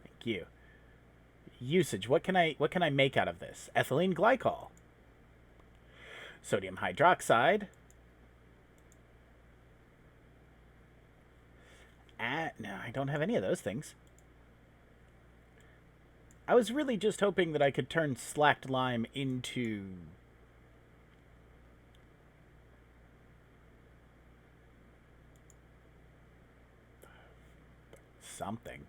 Thank you. Usage. What can I make out of this? Ethylene glycol. Sodium hydroxide. No, I don't have any of those things. I was really just hoping that I could turn slacked lime into something.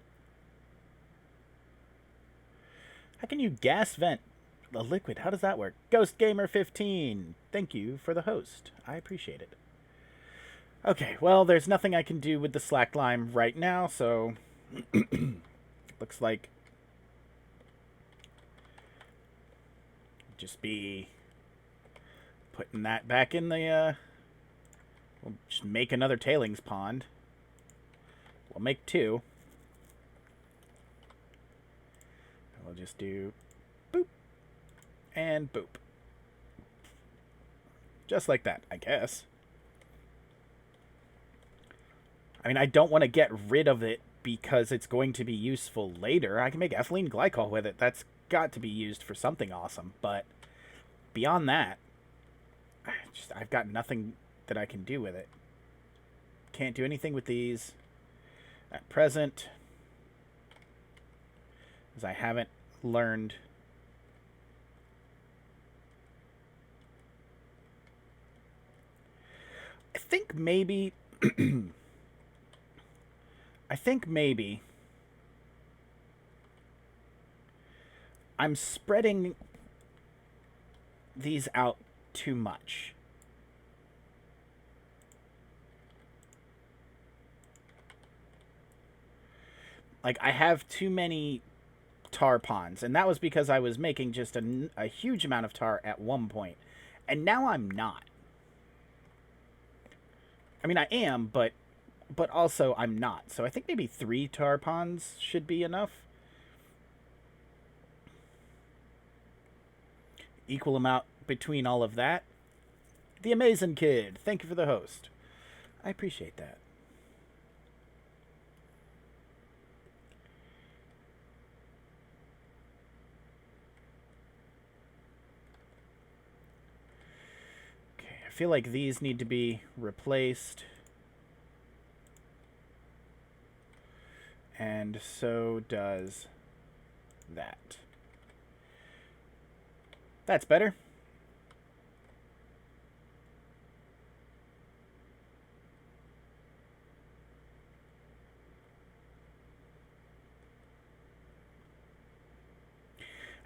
How can you gas vent a liquid? How does that work? Ghost Gamer 15. Thank you for the host. I appreciate it. Okay, well, there's nothing I can do with the slack lime right now, so looks like just be putting that back in the we'll just make another tailings pond. We'll make two. We'll just do boop and boop. Just like that, I guess. I mean, I don't want to get rid of it because it's going to be useful later. I can make ethylene glycol with it. That's got to be used for something awesome. But beyond that, I've got nothing that I can do with it. Can't do anything with these at present, as I haven't learned. I think maybe I'm spreading these out too much. Like, I have too many tar ponds, and that was because I was making just a huge amount of tar at one point, and now I'm not. I mean, I am, but also I'm not. So I think maybe 3 tar ponds should be enough. Equal amount between all of that. The Amazing Kid, thank you for the host. I appreciate that. Okay, I feel like these need to be replaced. And so does that. That's better.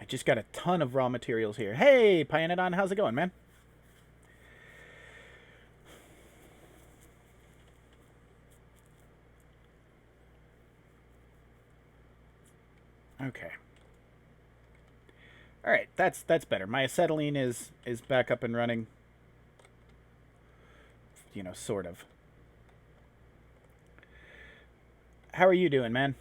I just got a ton of raw materials here. Hey, Pyanodon, how's it going, man? Okay. All right, that's better. My acetylene is back up and running. You know, sort of. How are you doing, man?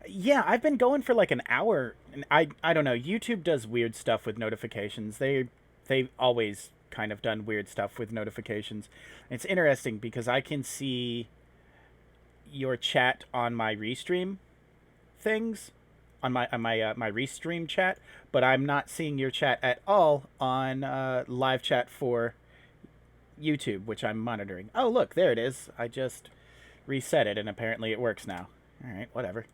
Yeah, I've been going for like an hour, and I don't know. YouTube does weird stuff with notifications. They've always kind of done weird stuff with notifications. It's interesting because I can see your chat on my restream things, on my restream chat, but I'm not seeing your chat at all on live chat for YouTube, which I'm monitoring. Oh, look, there it is. I just reset it, and apparently it works now. All right, whatever.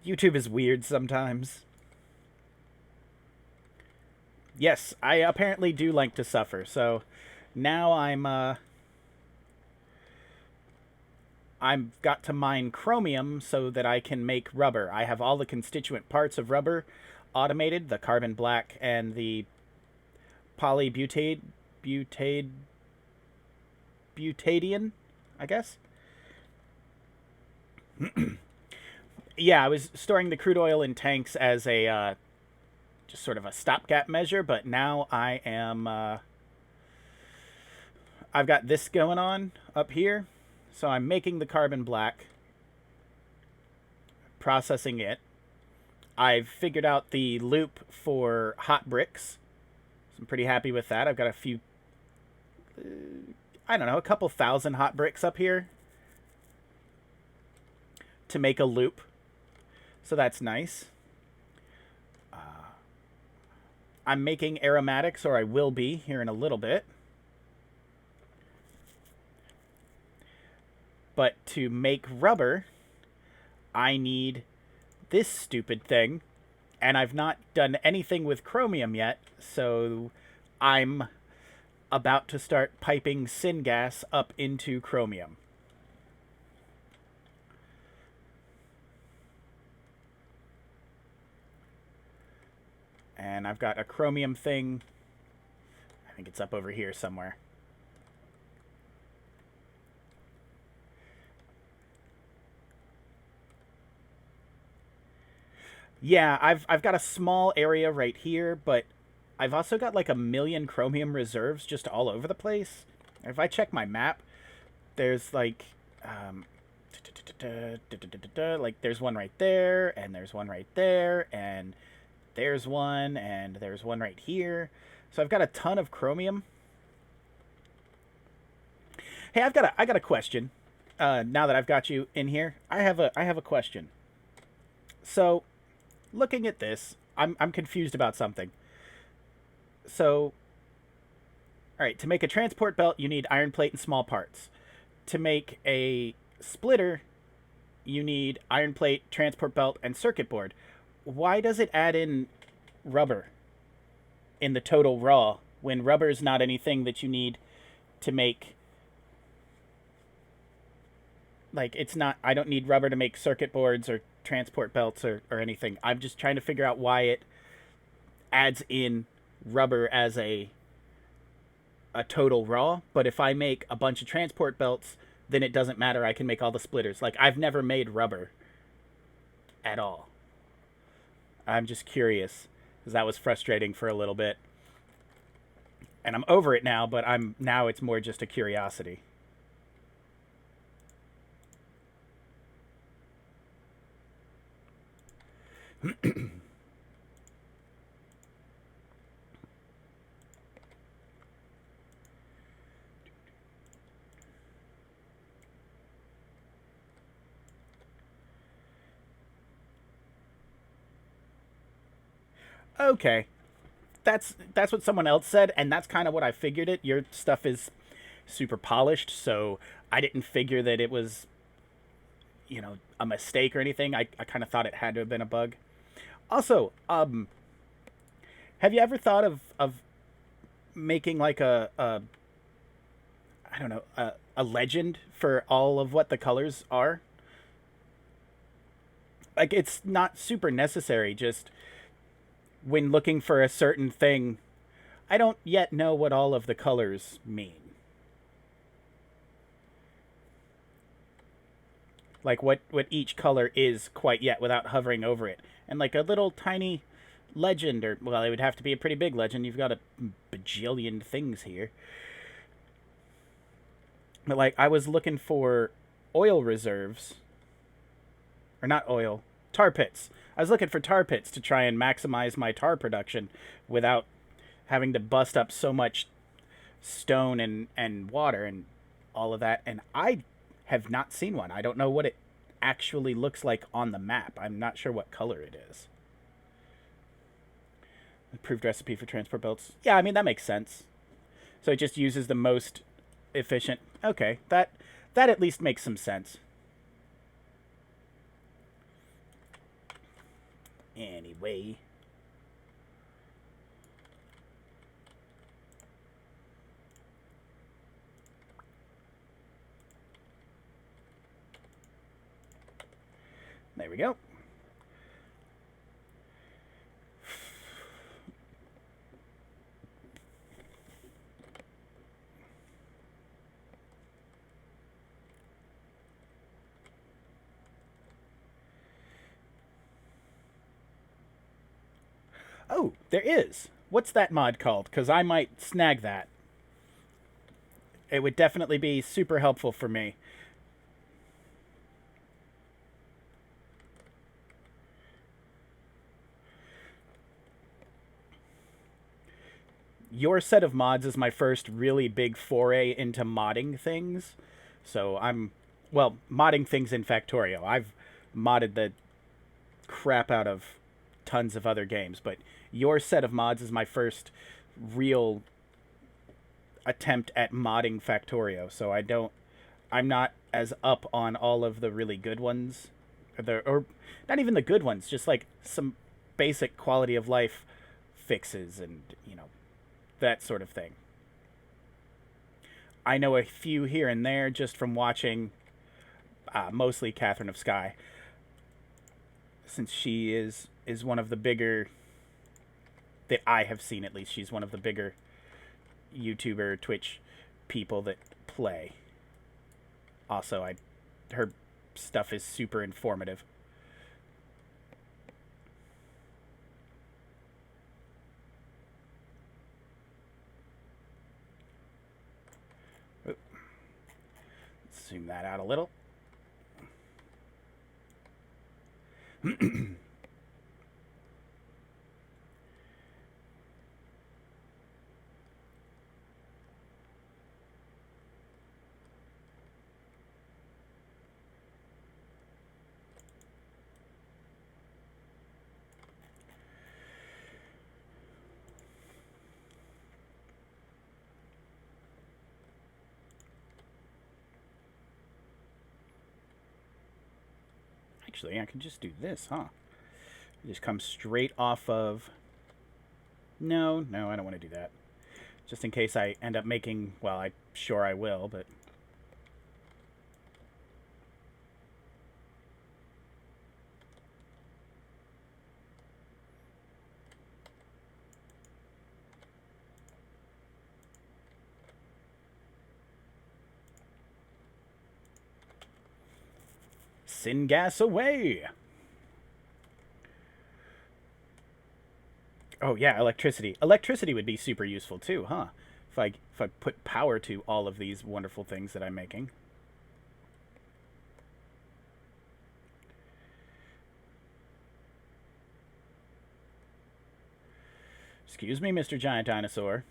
YouTube is weird sometimes. Yes, I apparently do like to suffer. So now I've got to mine chromium so that I can make rubber. I have all the constituent parts of rubber automated, the carbon black and the butadiene, I guess. Yeah, I was storing the crude oil in tanks as a just sort of a stopgap measure, but now I am I've got this going on up here. So I'm making the carbon black, processing it. I've figured out the loop for hot bricks. So I'm pretty happy with that. I've got a few, I don't know, a couple thousand hot bricks up here to make a loop. So that's nice. I'm making aromatics, or I will be here in a little bit. But to make rubber, I need this stupid thing. And I've not done anything with chromium yet, so I'm about to start piping syngas up into chromium. And I've got a chromium thing. I think it's up over here somewhere. Yeah, I've got a small area right here, but I've also got like 1,000,000 chromium reserves just all over the place. If I check my map, there's like like there's one right there, and there's one right there, and there's one, and there's one right here. So I've got a ton of chromium. Hey, I got a question. Now that I've got you in here, I have a question. So, looking at this, I'm confused about something. So, all right, to make a transport belt, you need iron plate and small parts. To make a splitter, you need iron plate, transport belt, and circuit board. Why does it add in rubber in the total raw when rubber is not anything that you need to make? Like, it's not, I don't need rubber to make circuit boards or transport belts or anything. I'm just trying to figure out why it adds in rubber as a total raw. But if I make a bunch of transport belts, then it doesn't matter. I can make all the splitters. Like, I've never made rubber at all. I'm just curious, because that was frustrating for a little bit. And I'm over it now, but now it's more just a curiosity. Okay. That's what someone else said, and that's kind of what I figured it. Your stuff is super polished, so I didn't figure that it was, a mistake or anything. I kind of thought it had to have been a bug. Also, have you ever thought of making like a I don't know, a legend for all of what the colors are? Like, it's not super necessary, just when looking for a certain thing, I don't yet know what all of the colors mean. Like what each color is quite yet without hovering over it. And like a little tiny legend, or, well, it would have to be a pretty big legend. You've got a bajillion things here. But like, I was looking for oil reserves, or not oil, tar pits. I was looking for tar pits to try and maximize my tar production without having to bust up so much stone and water and all of that. And I have not seen one. I don't know what it actually looks like on the map. I'm not sure what color it is. Approved recipe for transport belts. Yeah, I mean, that makes sense. So it just uses the most efficient. Okay, that at least makes some sense. Anyway. There we go. Oh, there is. What's that mod called? Because I might snag that. It would definitely be super helpful for me. Your set of mods is my first really big foray into modding things. So well, modding things in Factorio. I've modded the crap out of tons of other games, but your set of mods is my first real attempt at modding Factorio. So I'm not as up on all of the really good ones, or not even the good ones, just like some basic quality of life fixes and, that sort of thing. I know a few here and there just from watching mostly Catherine of Sky, since she is one of the bigger, that I have seen at least. She's one of the bigger YouTuber, Twitch people that play. Also, her stuff is super informative. Zoom that out a little. Actually, I can just do this, huh? Just come straight off of... No, I don't want to do that. Just in case I end up making... Well, I'm sure I will, but... Syngas away! Oh yeah, electricity. Electricity would be super useful too, huh? If I put power to all of these wonderful things that I'm making. Excuse me, Mr. Giant Dinosaur.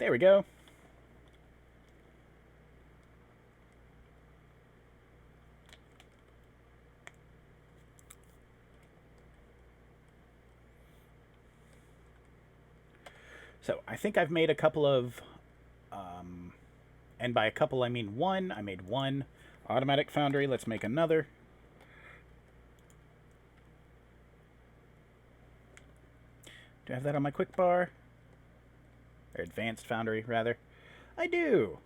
There we go. So I think I've made a couple of, and by a couple I mean one. I made one automatic foundry. Let's make another. Do I have that on my quick bar? Or advanced foundry, rather. I do.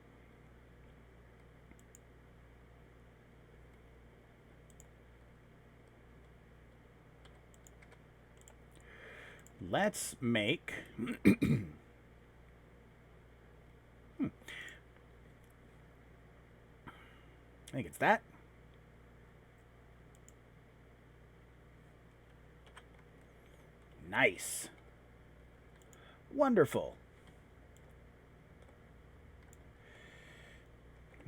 Let's make... I think it's that. Nice. Wonderful.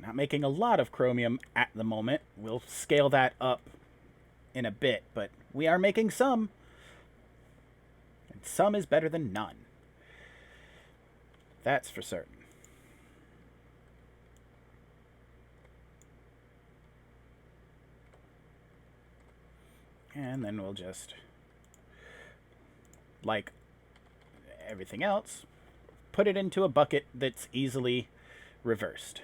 Not making a lot of chromium at the moment. We'll scale that up in a bit, but we are making some. And some is better than none. That's for certain. And then we'll just, like everything else, put it into a bucket that's easily reversed.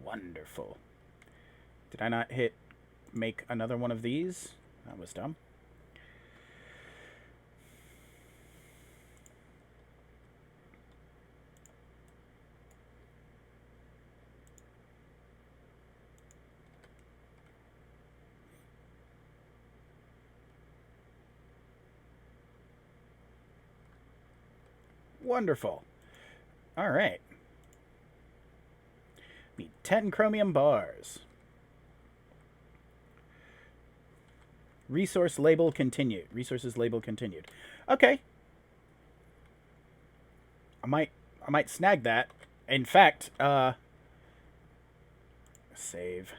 Wonderful. Did I not hit make another one of these? That was dumb. Wonderful. All right. Need 10 chromium bars. Resource label continued. Resources label continued. Okay. I might snag that. In fact, save.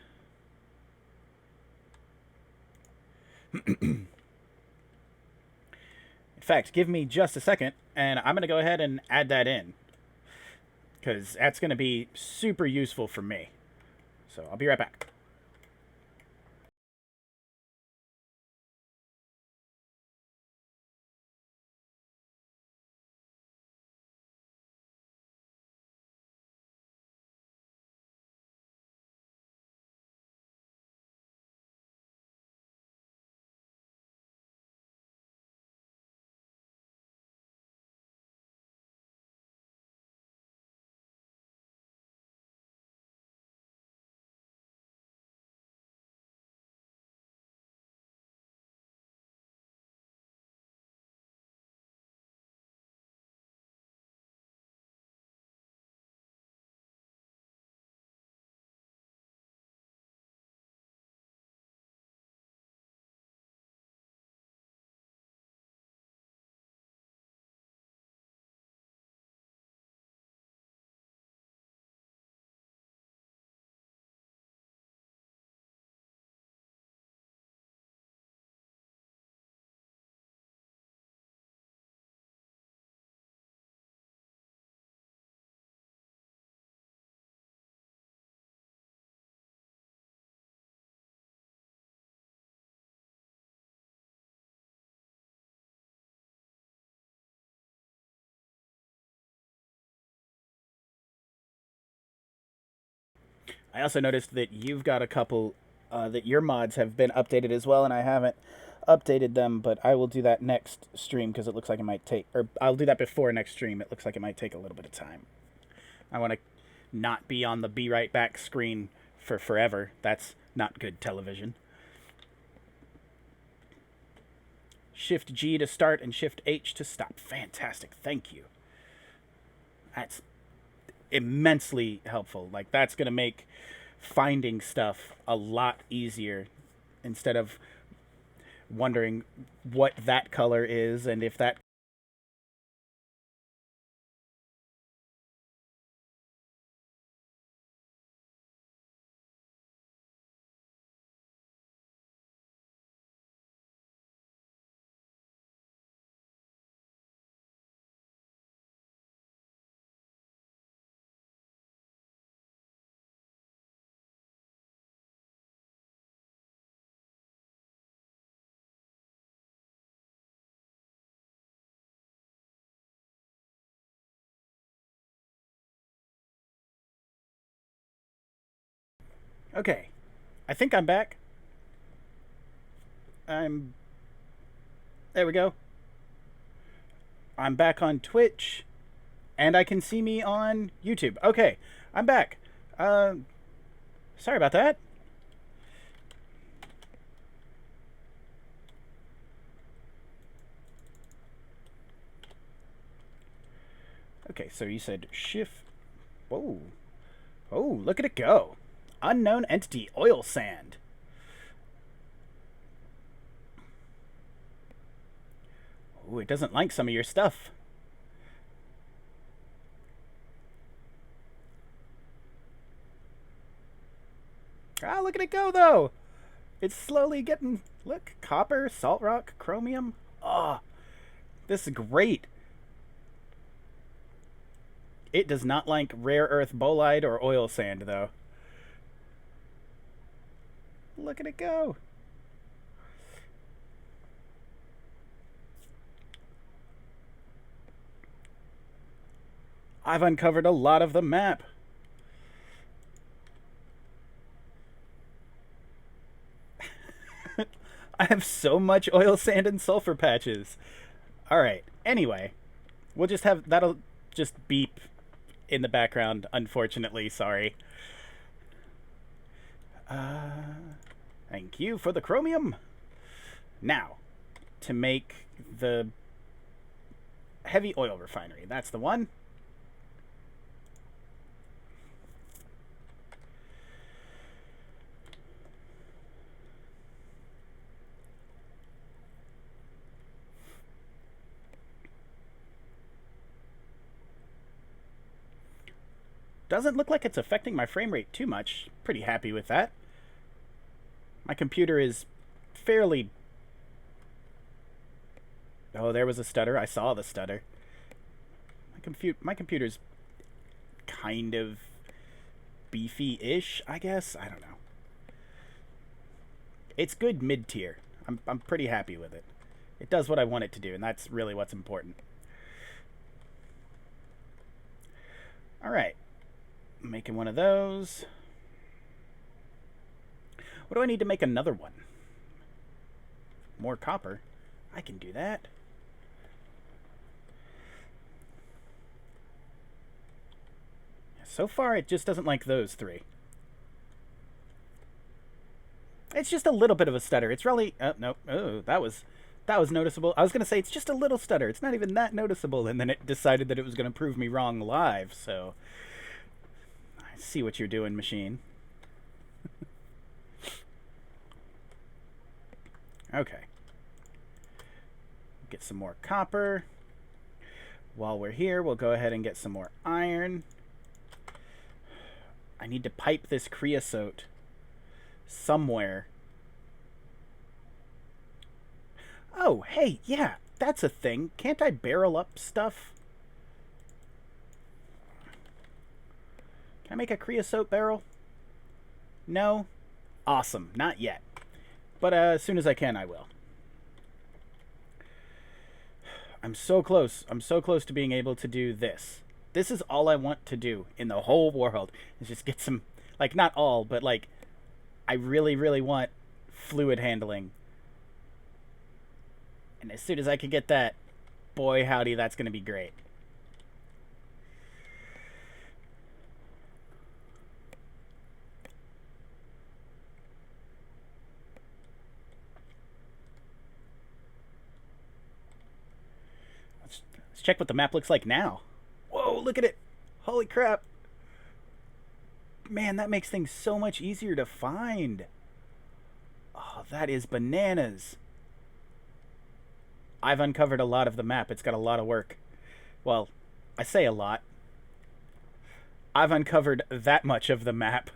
In fact, give me just a second, and I'm going to go ahead and add that in, because that's going to be super useful for me. So I'll be right back. I also noticed that you've got a couple that your mods have been updated as well, and I haven't updated them, but I will do that next stream because it looks like it might take, or I'll do that before next stream. It looks like it might take a little bit of time. I want to not be on the be right back screen for forever. That's not good television. Shift G to start and Shift H to stop. Fantastic. Thank you. That's immensely helpful. Like, that's going to make finding stuff a lot easier instead of wondering what that color is and if that. Okay, I think I'm back. I'm. There we go. I'm back on Twitch, and I can see me on YouTube. Okay, I'm back. Sorry about that. Okay, so you said shift. Whoa. Oh, look at it go. Unknown entity oil sand. Oh, it doesn't like some of your stuff. Ah, look at it go, though. It's slowly getting... Look, copper, salt rock, chromium. Oh, this is great. It does not like rare earth bolide or oil sand, though. Look at it go. I've uncovered a lot of the map. I have so much oil sand and sulfur patches. Alright, anyway. We'll just have... That'll just beep in the background, unfortunately. Sorry. Thank you for the chromium. Now, to make the heavy oil refinery. That's the one. Doesn't look like it's affecting my frame rate too much. Pretty happy with that. My computer is fairly... Oh, there was a stutter. I saw the stutter. My computer's kind of beefy-ish, I guess. I don't know. It's good mid-tier. I'm pretty happy with it. It does what I want it to do, and that's really what's important. Alright. Making one of those. What do I need to make another one? More copper. I can do that. So far, it just doesn't like those three. It's just a little bit of a stutter. It's really... Oh, no. Oh, that was noticeable. I was going to say, it's just a little stutter. It's not even that noticeable. And then it decided that it was going to prove me wrong live, so... I see what you're doing, machine. Okay. Get some more copper. While we're here, we'll go ahead and get some more iron. I need to pipe this creosote somewhere. Oh, hey, yeah, that's a thing. Can't I barrel up stuff? Can I make a creosote barrel? No? Awesome, not yet. But as soon as I can, I will. I'm so close. I'm so close to being able to do this. This is all I want to do in the whole world. Is just get some... Like, not all, but, like... I really, really want fluid handling. And as soon as I can get that, boy howdy, that's going to be great. Let's check what the map looks like now. Whoa, look at it. Holy crap. Man, that makes things so much easier to find. Oh, that is bananas. I've uncovered a lot of the map. It's got a lot of work. Well, I say a lot. I've uncovered that much of the map.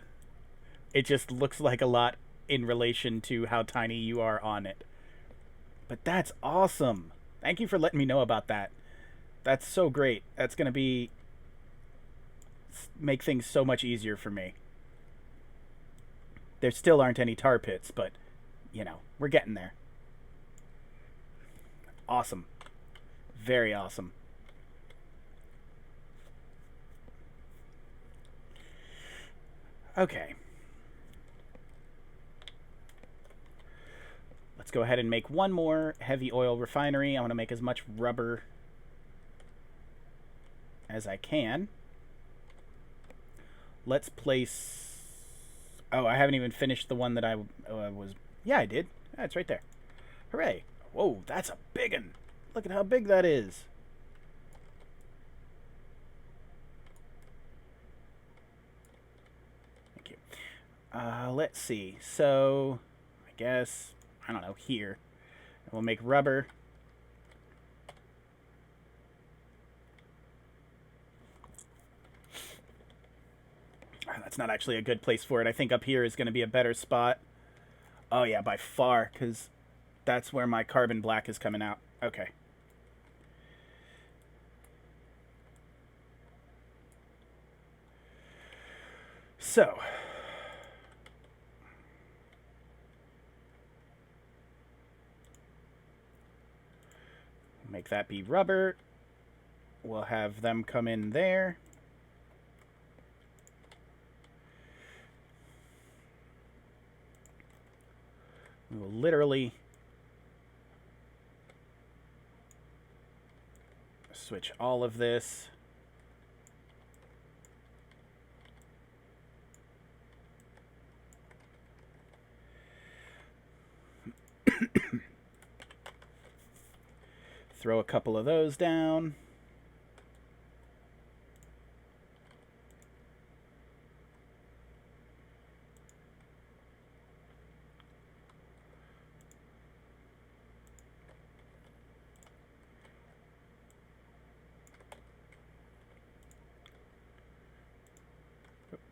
It just looks like a lot in relation to how tiny you are on it. But that's awesome. Thank you for letting me know about that. That's so great. That's going to make things so much easier for me. There still aren't any tar pits, but, you know, we're getting there. Awesome. Very awesome. Okay. Let's go ahead and make one more heavy oil refinery. I want to make as much rubber as I can. Let's place... Oh, I haven't even finished the one that I was... Yeah, I did. Yeah, it's right there. Hooray. Whoa, that's a big one. Look at how big that is. Thank you. Let's see. So, I guess, I don't know, here. And we'll make rubber. That's not actually a good place for it. I think up here is going to be a better spot. Oh, yeah, by far, because that's where my carbon black is coming out. Okay. So. Make that be rubber. We'll have them come in there. We will literally switch all of this. Throw a couple of those down.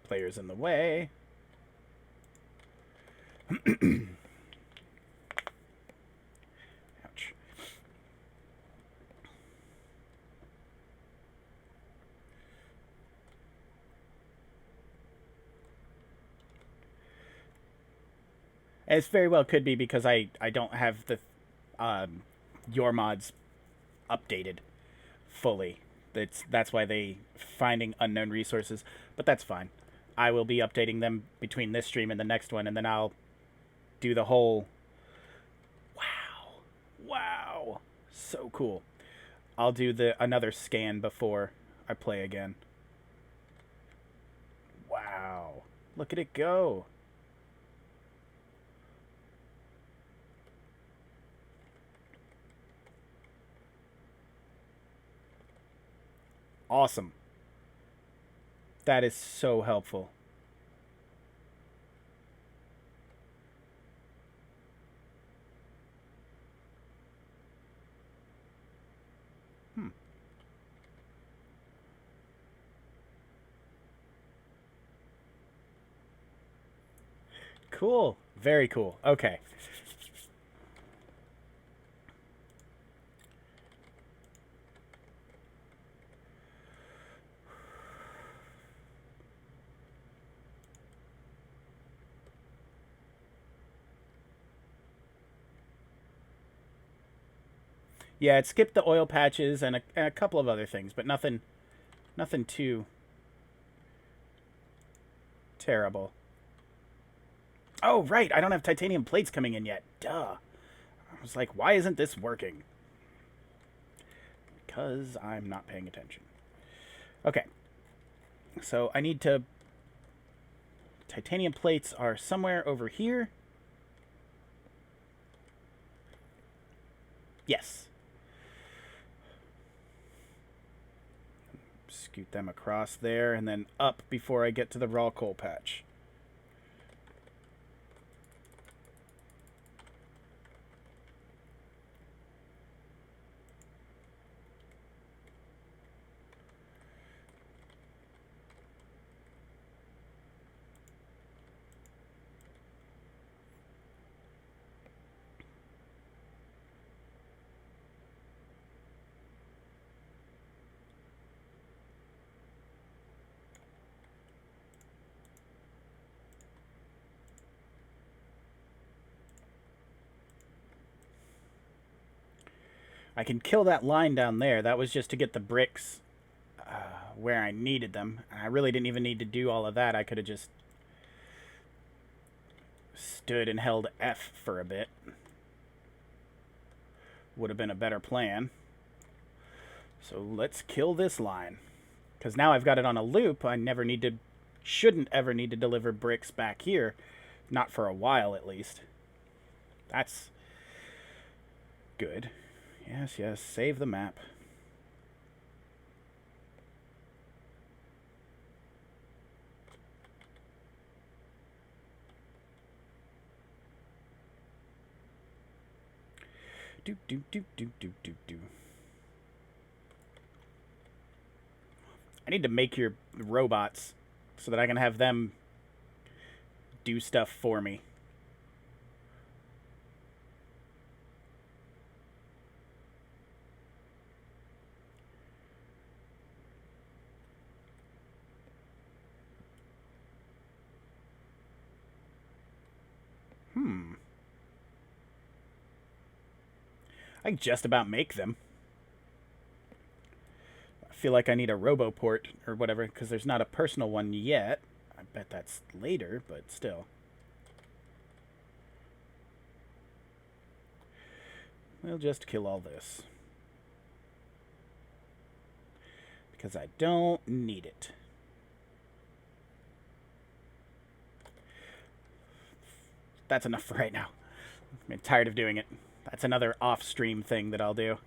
Players in the way. Ouch. It very well could be because I don't have the your mods updated fully. That's why they finding unknown resources, but that's fine. I will be updating them between this stream and the next one, and then I'll do the whole... Wow. So cool. I'll do another scan before I play again. Wow. Look at it go. Awesome. That is so helpful. Cool. Very cool. Okay. Yeah, it skipped the oil patches and a couple of other things, but nothing too terrible. Oh, right, I don't have titanium plates coming in yet. Duh. I was like, why isn't this working? Because I'm not paying attention. Okay. So I need to... Titanium plates are somewhere over here. Yes. scoot them across there and then up before I get to the raw coal patch. I can kill that line down there. That was just to get the bricks where I needed them. I really didn't even need to do all of that. I could have just stood and held F for a bit. Would have been a better plan. So let's kill this line. Because now I've got it on a loop. I never need to, shouldn't ever need to deliver bricks back here. Not for a while, at least. That's good. Yes, yes, save the map. Do, do, do, do, do, do, do. I need to make your robots so that I can have them do stuff for me. I can just about make them. I feel like I need a RoboPort or whatever, because there's not a personal one yet. I bet that's later, but still. We'll just kill all this. Because I don't need it. That's enough for right now. I'm tired of doing it. That's another off-stream thing that I'll do.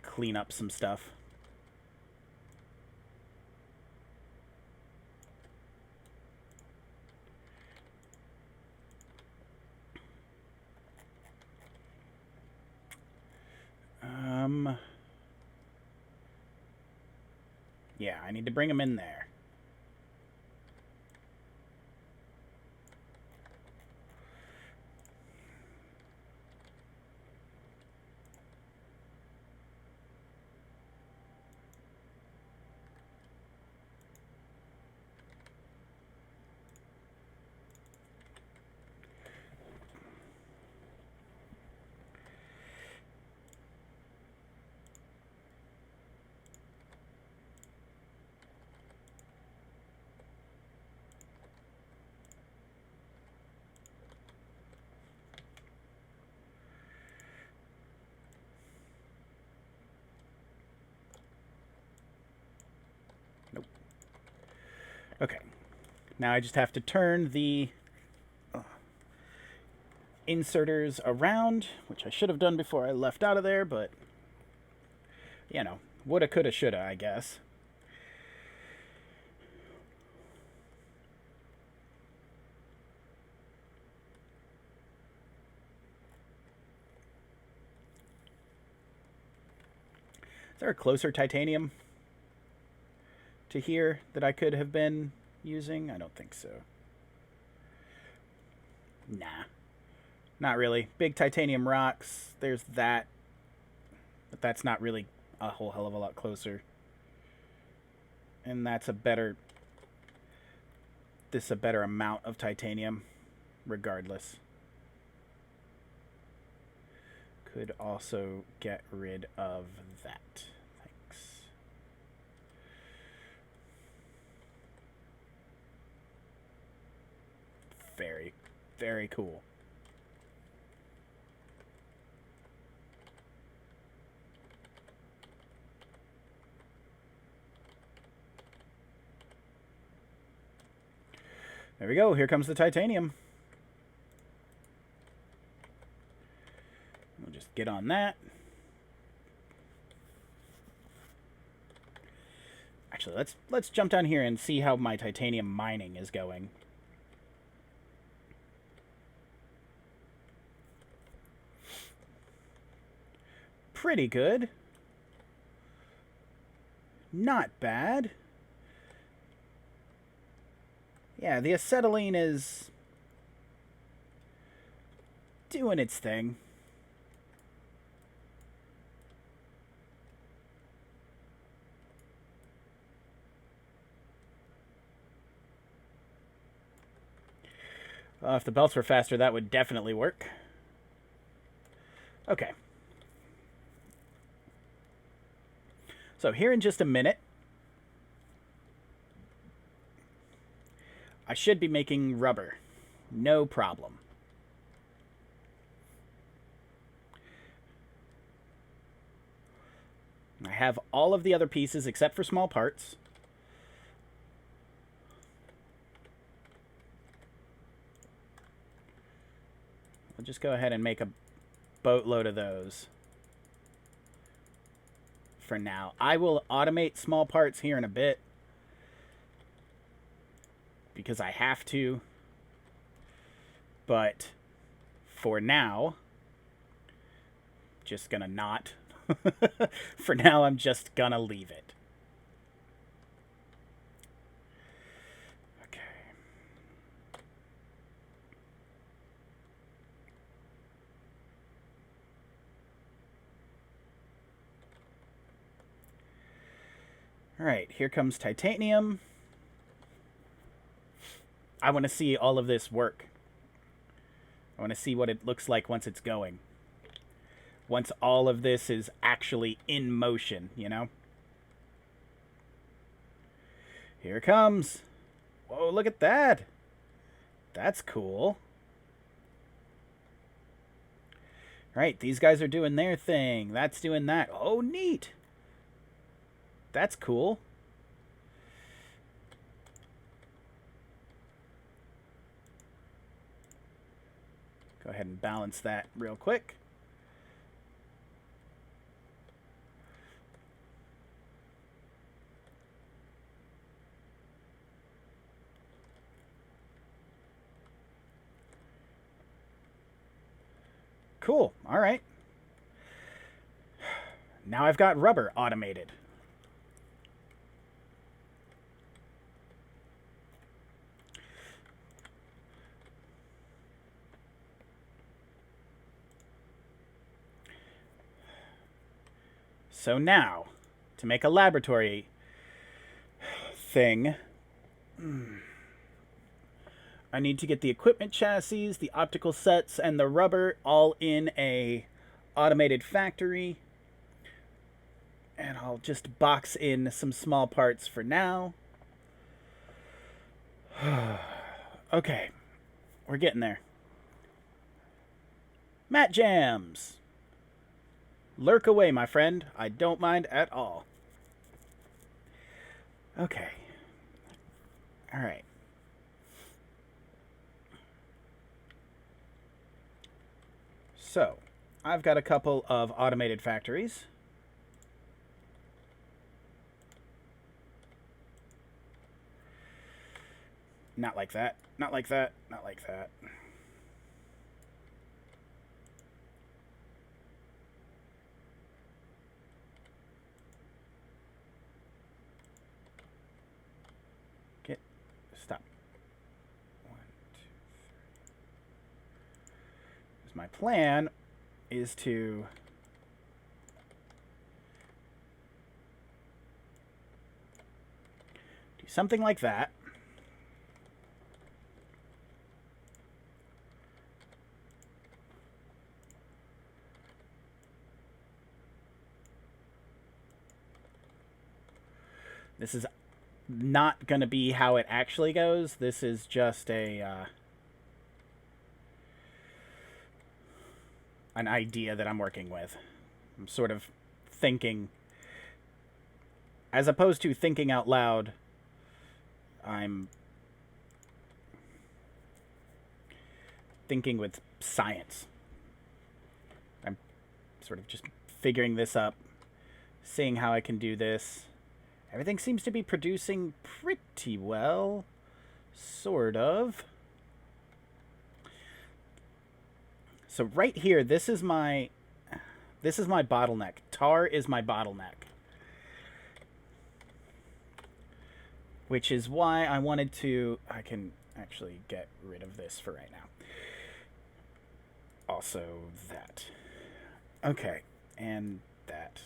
Clean up some stuff. Yeah, I need to bring them in there. Okay, now I just have to turn the inserters around, which I should have done before I left out of there, but, you know, woulda, coulda, shoulda, I guess. Is there a closer titanium to here that I could have been using? I don't think so. Nah. Not really. Big titanium rocks. There's that. But that's not really a whole hell of a lot closer. And that's a better... This is a better amount of titanium, regardless. Could also get rid of that. Thanks. Very, very cool. There we go. Here comes the titanium. We'll just get on that. Actually, let's jump down here and see how my titanium mining is going. Pretty good. Not bad. Yeah, the acetylene is doing its thing. If the belts were faster, that would definitely work. Okay. So here in just a minute, I should be making rubber. No problem. I have all of the other pieces except for small parts. I'll just go ahead and make a boatload of those for now. I will automate small parts here in a bit because I have to. But for now, just gonna not. For now, I'm just gonna leave it. Okay. All right, here comes titanium. I want to see all of this work. I want to see what it looks like once it's going. Once all of this is actually in motion, you know? Here it comes. Whoa, look at that. That's cool. Right, these guys are doing their thing. That's doing that. Oh, neat. That's cool. Go ahead and balance that real quick. Cool. All right. Now I've got rubber automated. So now, to make a laboratory thing, I need to get the equipment chassis, the optical sets, and the rubber all in a automated factory. And I'll just box in some small parts for now. Okay, we're getting there. Matte jams. Lurk away, my friend. I don't mind at all. Okay. All right. So, I've got a couple of automated factories. Not like that. Not like that. Not like that. Stop. 1, 2, 3. My plan is to do something like that. This is not going to be how it actually goes. This is just a an idea that I'm working with. I'm sort of thinking, as opposed to thinking out loud, I'm thinking with science. I'm sort of just figuring this up, seeing how I can do this, Everything seems to be producing pretty well. Sort of. So right here, this is my bottleneck. Tar is my bottleneck. Which is why I wanted to... I can actually get rid of this for right now. Also that. Okay, and that.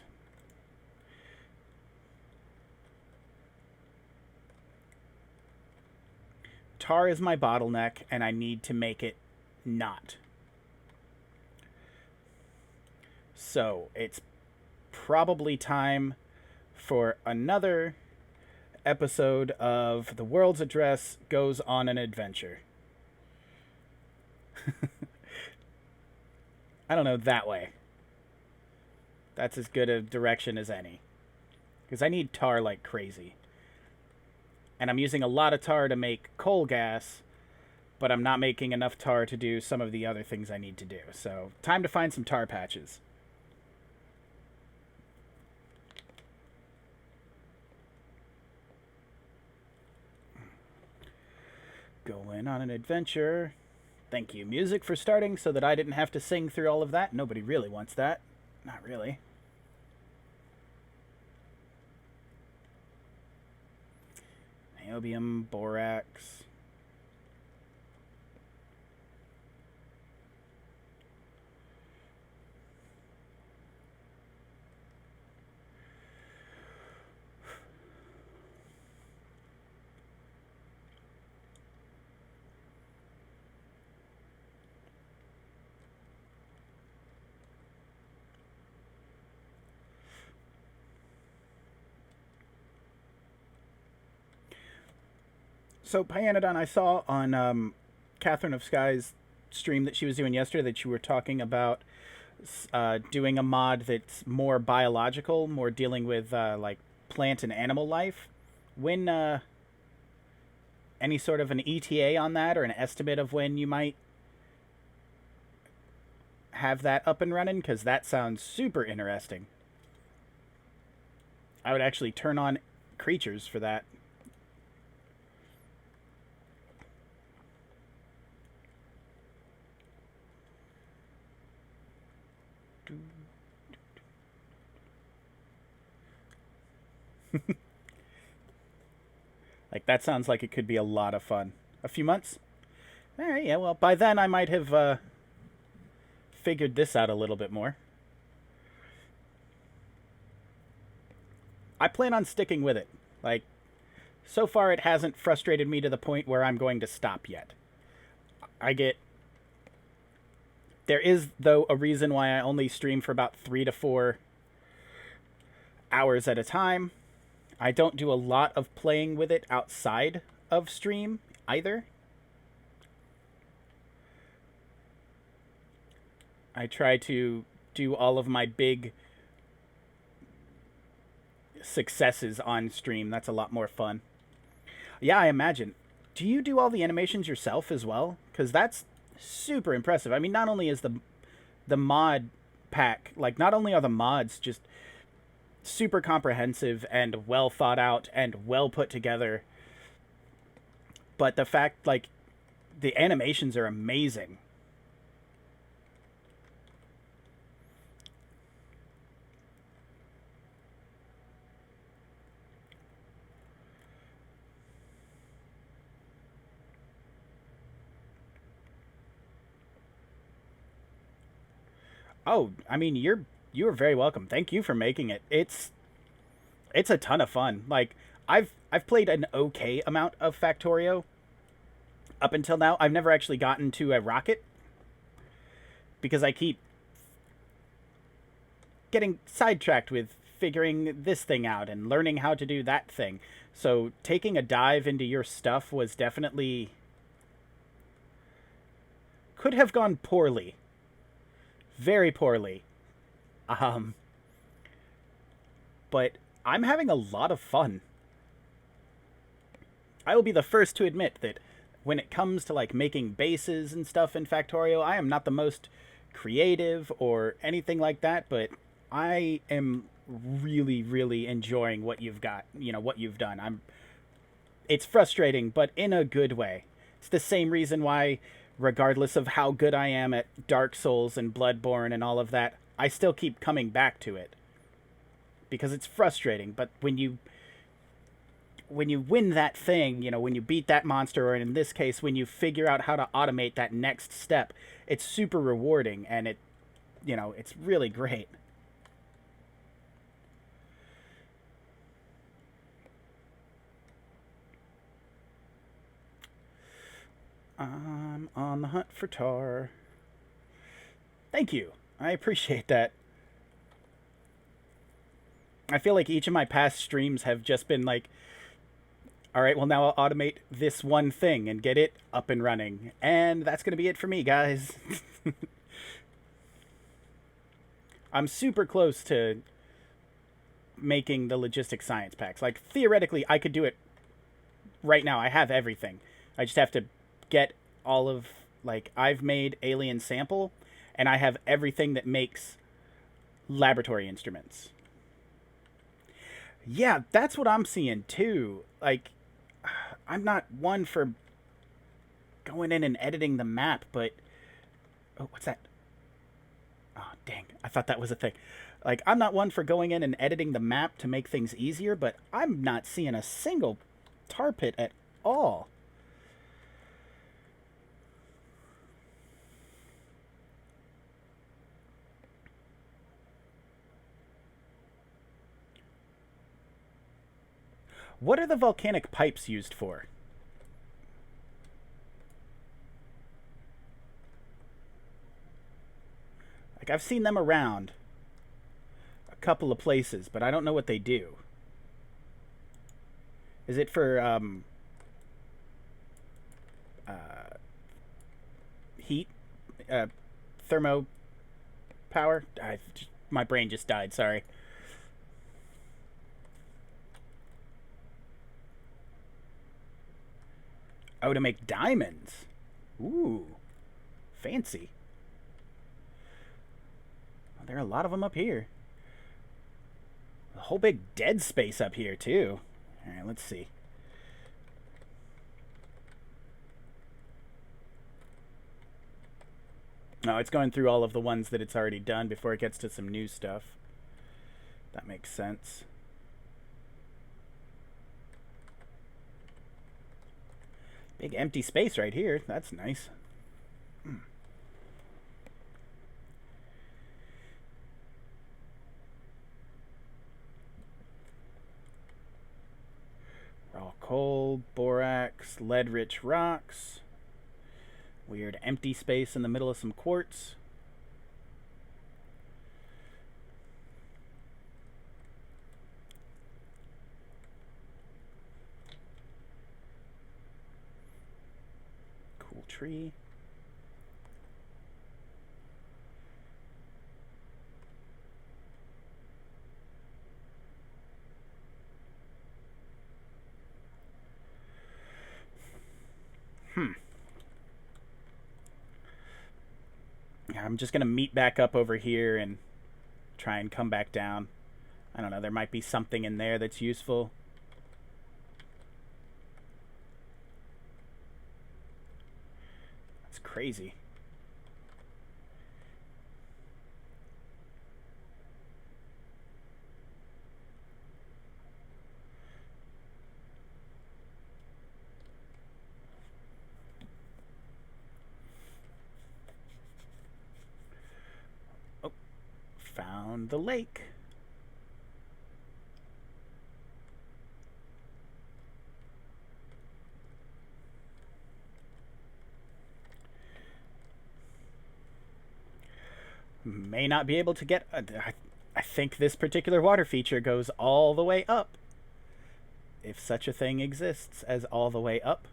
Tar is my bottleneck, and I need to make it not. So, it's probably time for another episode of The World's Address Goes on an Adventure. I don't know, that way. That's as good a direction as any. Because I need tar like crazy. And I'm using a lot of tar to make coal gas, but I'm not making enough tar to do some of the other things I need to do. So, time to find some tar patches. Going on an adventure. Thank you, music, for starting so that I didn't have to sing through all of that. Nobody really wants that. Not really. Niobium, borax. So, Pyanodon, I saw on Catherine of Sky's stream that she was doing yesterday that you were talking about doing a mod that's more biological, more dealing with like plant and animal life. When any sort of an ETA on that, or an estimate of when you might have that up and running? Because that sounds super interesting. I would actually turn on creatures for that. Like, that sounds like it could be a lot of fun. A few months? Alright, yeah, well, by then I might have figured this out a little bit more. I plan on sticking with it. Like, so far it hasn't frustrated me to the point where I'm going to stop yet. There is, though, a reason why I only stream for about 3 to 4 hours at a time. I don't do a lot of playing with it outside of stream either. I try to do all of my big successes on stream. That's a lot more fun. Yeah, I imagine. Do you do all the animations yourself as well? Because that's super impressive. I mean, not only is the mod pack, like, not only are the mods just super comprehensive and well thought out and well put together, but the fact, like, the animations are amazing. Oh, I mean, you're very welcome. Thank you for making it. It's a ton of fun. Like, I've played an okay amount of Factorio up until now. I've never actually gotten to a rocket because I keep getting sidetracked with figuring this thing out and learning how to do that thing. So taking a dive into your stuff was definitely... could have gone poorly. Very poorly. But I'm having a lot of fun. I will be the first to admit that when it comes to, like, making bases and stuff in Factorio, I am not the most creative or anything like that, but I am really, really enjoying what you've got, what you've done. It's frustrating, but in a good way. It's the same reason why, regardless of how good I am at Dark Souls and Bloodborne and all of that, I still keep coming back to it. Because it's frustrating, but when you win that thing, when you beat that monster, or in this case, when you figure out how to automate that next step, it's super rewarding, and it's really great. I'm on the hunt for tar. Thank you. I appreciate that. I feel like each of my past streams have just been like, all right, well, now I'll automate this one thing and get it up and running. And that's going to be it for me, guys. I'm super close to making the logistic science packs. Like, theoretically, I could do it right now. I have everything. I just have to get all of, like, I've made alien sample, and I have everything that makes laboratory instruments. Yeah, that's what I'm seeing, too. Like, I'm not one for going in and editing the map, but... Oh, what's that? Oh, dang. I thought that was a thing. Like, I'm not one for going in and editing the map to make things easier, but I'm not seeing a single tar pit at all. What are the volcanic pipes used for? Like, I've seen them around a couple of places, but I don't know what they do. Is it for, heat? Thermo power? My brain just died, sorry. Oh, to make diamonds. Ooh, fancy. Well, there are a lot of them up here. A whole big dead space up here, too. All right, let's see. No, it's going through all of the ones that it's already done before it gets to some new stuff. That makes sense. Big empty space right here. That's nice. Raw coal, borax, lead-rich rocks. Weird empty space in the middle of some quartz. Cool tree. I'm just going to meet back up over here and try and come back down. I don't know, there might be something in there that's useful. That's crazy. Oh, found the lake. May not be able to get... I think this particular water feature goes all the way up. If such a thing exists as all the way up.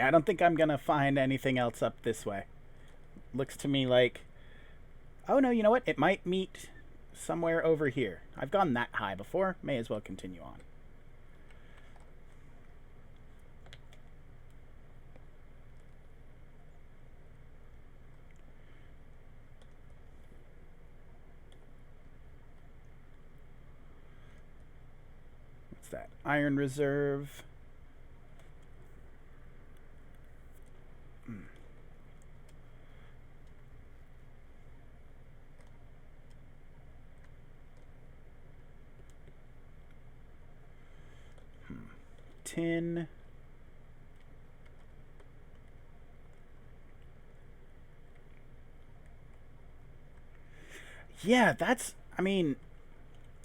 Yeah, I don't think I'm gonna find anything else up this way. Looks to me like... Oh, no, you know what? It might meet somewhere over here. I've gone that high before. May as well continue on. What's that? Iron reserve. Tin. Yeah, that's... I mean,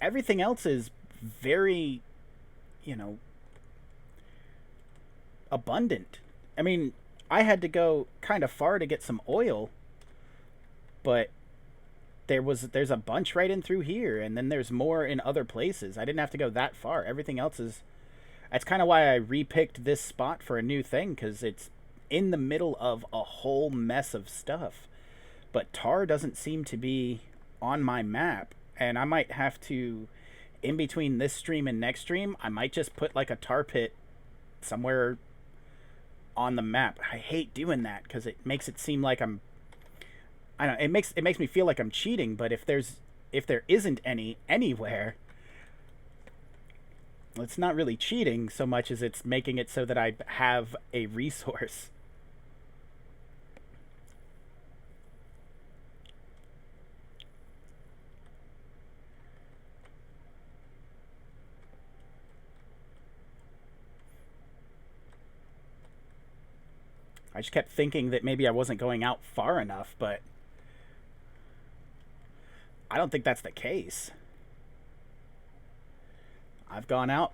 everything else is very, you know, abundant. I mean, I had to go kind of far to get some oil, but there's a bunch right in through here, and then there's more in other places. I didn't have to go that far. Everything else is... That's kind of why I repicked this spot for a new thing, because it's in the middle of a whole mess of stuff. But tar doesn't seem to be on my map, and I might have to, in between this stream and next stream, I might just put like a tar pit somewhere on the map. I hate doing that because it makes it seem like I don't know, it makes me feel like I'm cheating, but if there isn't any anywhere, well, it's not really cheating so much as it's making it so that I have a resource. I just kept thinking that maybe I wasn't going out far enough, but I don't think that's the case. I've gone out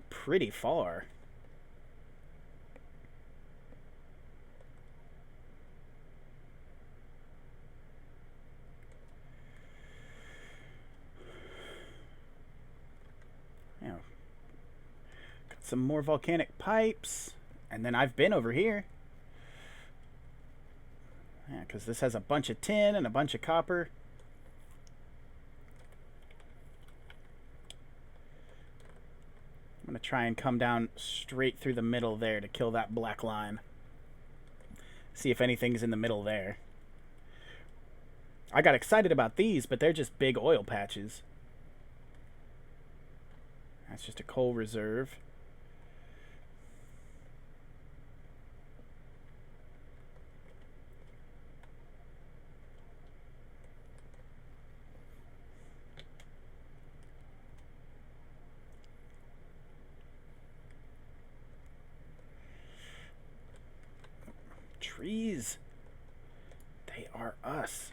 pretty far. You know, got some more volcanic pipes, and then I've been over here. Yeah, because this has a bunch of tin and a bunch of copper. I'm going to try and come down straight through the middle there to kill that black line. See if anything's in the middle there. I got excited about these, but they're just big oil patches. That's just a coal reserve. Trees. They are us.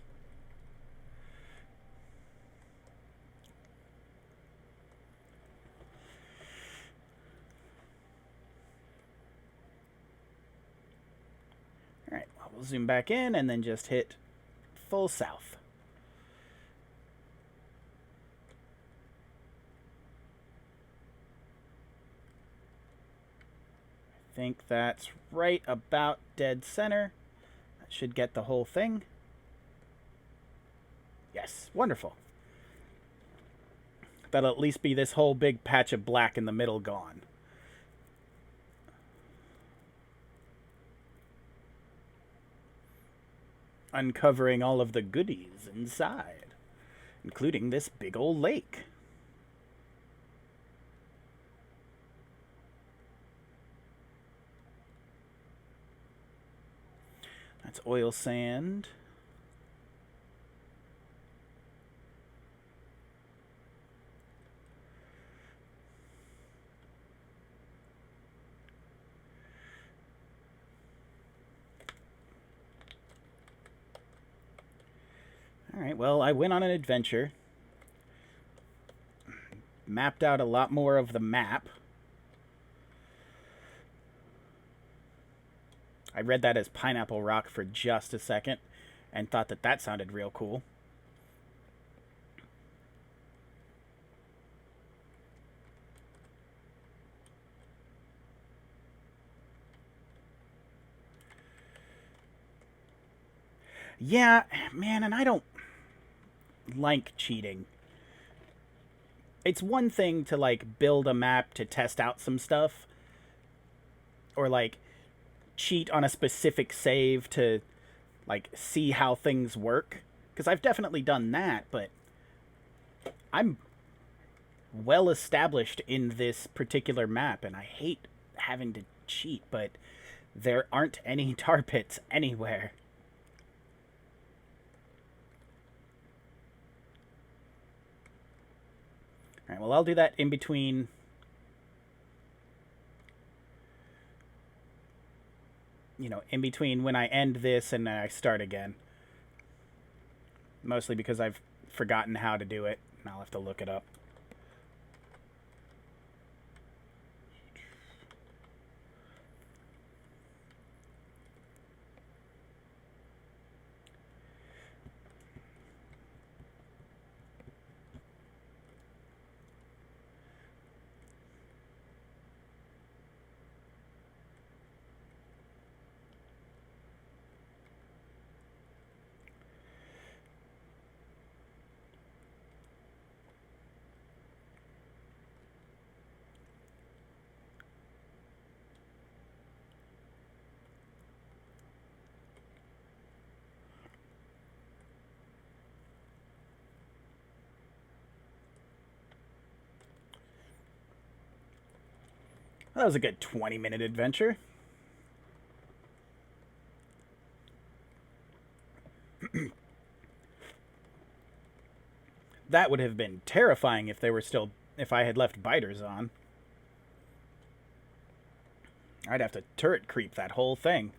Alright, well, we'll zoom back in and then just hit full south. I think that's right about dead center. That should get the whole thing. Yes, wonderful. That'll at least be this whole big patch of black in the middle gone. Uncovering all of the goodies inside, including this big old lake. That's oil sand. Alright, well, I went on an adventure. Mapped out a lot more of the map. I read that as Pineapple Rock for just a second and thought that that sounded real cool. Yeah, man, and I don't like cheating. It's one thing to, like, build a map to test out some stuff, or, like, cheat on a specific save to, like, see how things work. Because I've definitely done that, but I'm well established in this particular map, and I hate having to cheat, but there aren't any tar pits anywhere. Alright, well, I'll do that in between. You know, in between when I end this and then I start again. Mostly because I've forgotten how to do it, and I'll have to look it up. That was a good 20-minute adventure. That would have been terrifying if I had left biters on. I'd have to turret creep that whole thing.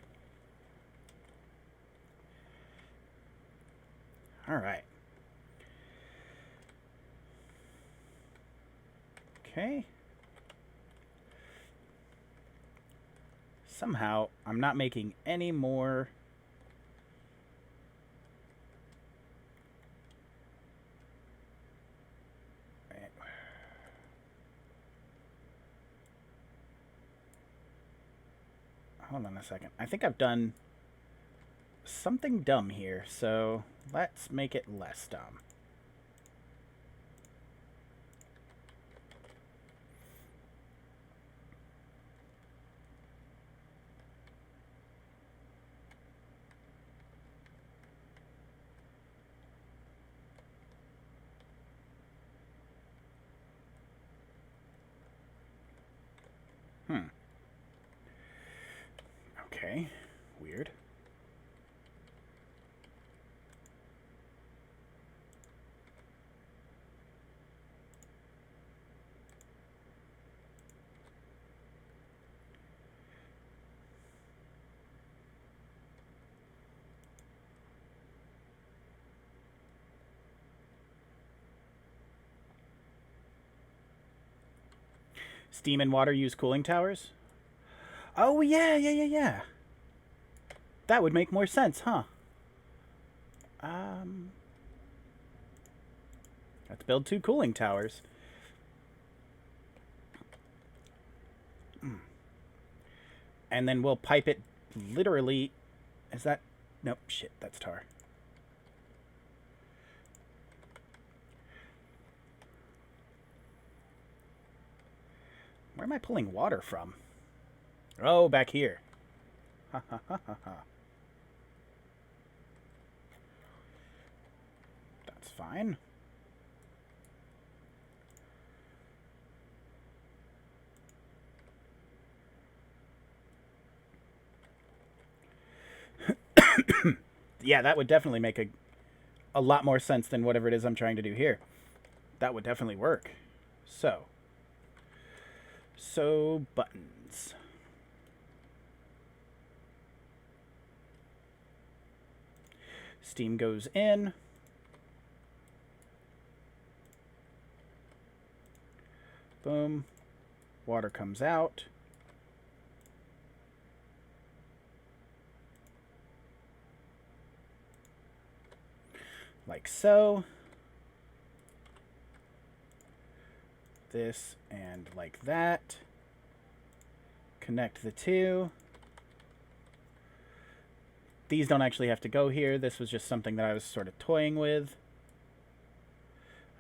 Alright. Okay. Somehow, I'm not making any more... Hold on a second. I think I've done something dumb here, so let's make it less dumb. Okay, weird. Steam and water use cooling towers? Oh, yeah. That would make more sense, huh? Let's build 2 cooling towers. And then we'll pipe it literally... Is that... Nope, shit, that's tar. Where am I pulling water from? Oh, back here. Ha ha ha ha ha. That's fine. Yeah, that would definitely make a lot more sense than whatever it is I'm trying to do here. That would definitely work. So buttons. Steam goes in. Boom. Water comes out. Like so. This and like that. Connect the two. these don't actually have to go here. This was just something that I was sort of toying with.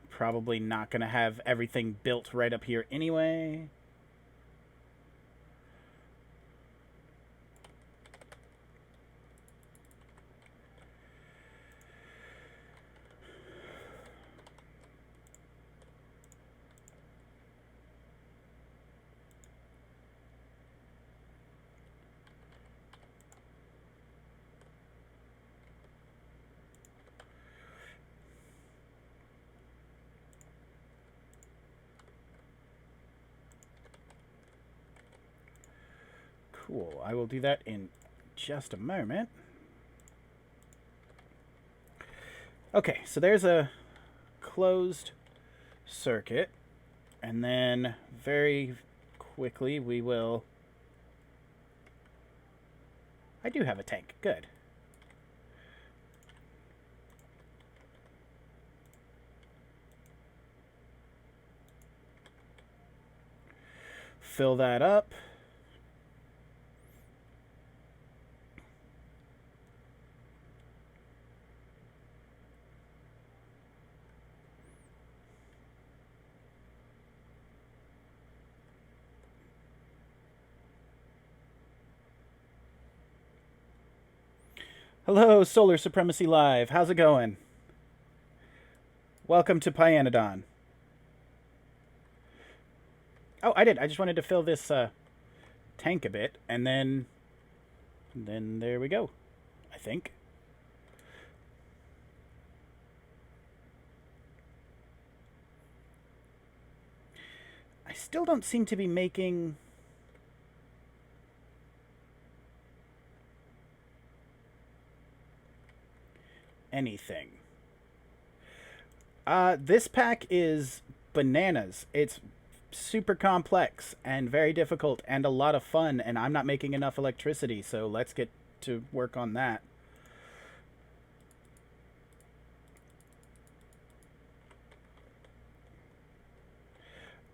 Probably not going to have everything built right up here anyway. Cool. I will do that in just a moment. Okay, so there's a closed circuit. And then very quickly we will... I do have a tank. Good. Fill that up. Hello, Solar Supremacy Live. How's it going? Welcome to Pyanodon. Oh, I did. I just wanted to fill this tank a bit, and then there we go, I think. I still don't seem to be making... anything. This pack is bananas. It's super complex and very difficult and a lot of fun, and I'm not making enough electricity, so let's get to work on that.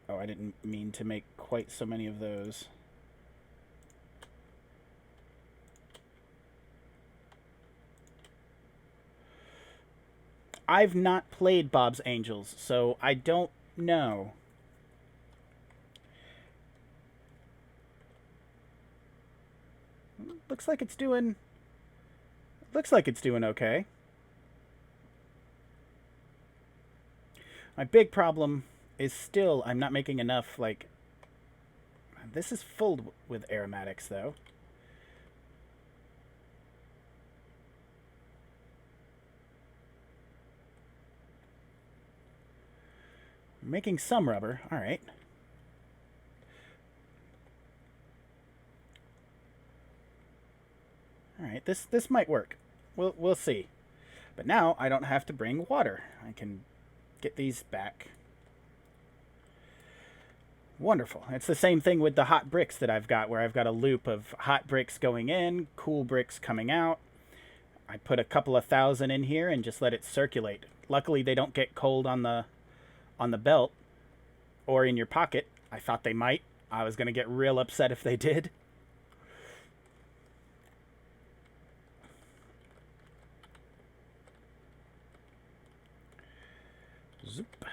Oh, I didn't mean to make quite so many of those. I've not played Bob's Angels, so I don't know. Looks like it's doing okay. My big problem is still I'm not making enough, like... This is full with aromatics, though. Making some rubber. All right. All right. This might work. We'll see. But now I don't have to bring water. I can get these back. Wonderful. It's the same thing with the hot bricks that I've got, where I've got a loop of hot bricks going in, cool bricks coming out. I put a couple of thousand in here and just let it circulate. Luckily, they don't get cold on the belt or in your pocket. I thought they might. I was going to get real upset if they did. Zoop.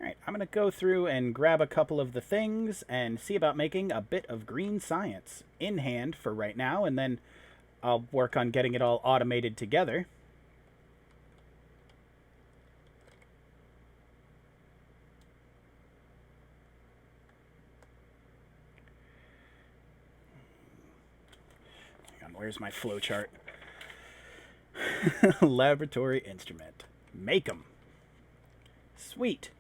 Alright, I'm going to go through and grab a couple of the things and see about making a bit of green science in hand for right now, and then I'll work on getting it all automated together. Hang on, where's my flowchart? Laboratory instrument. Make 'em. Sweet.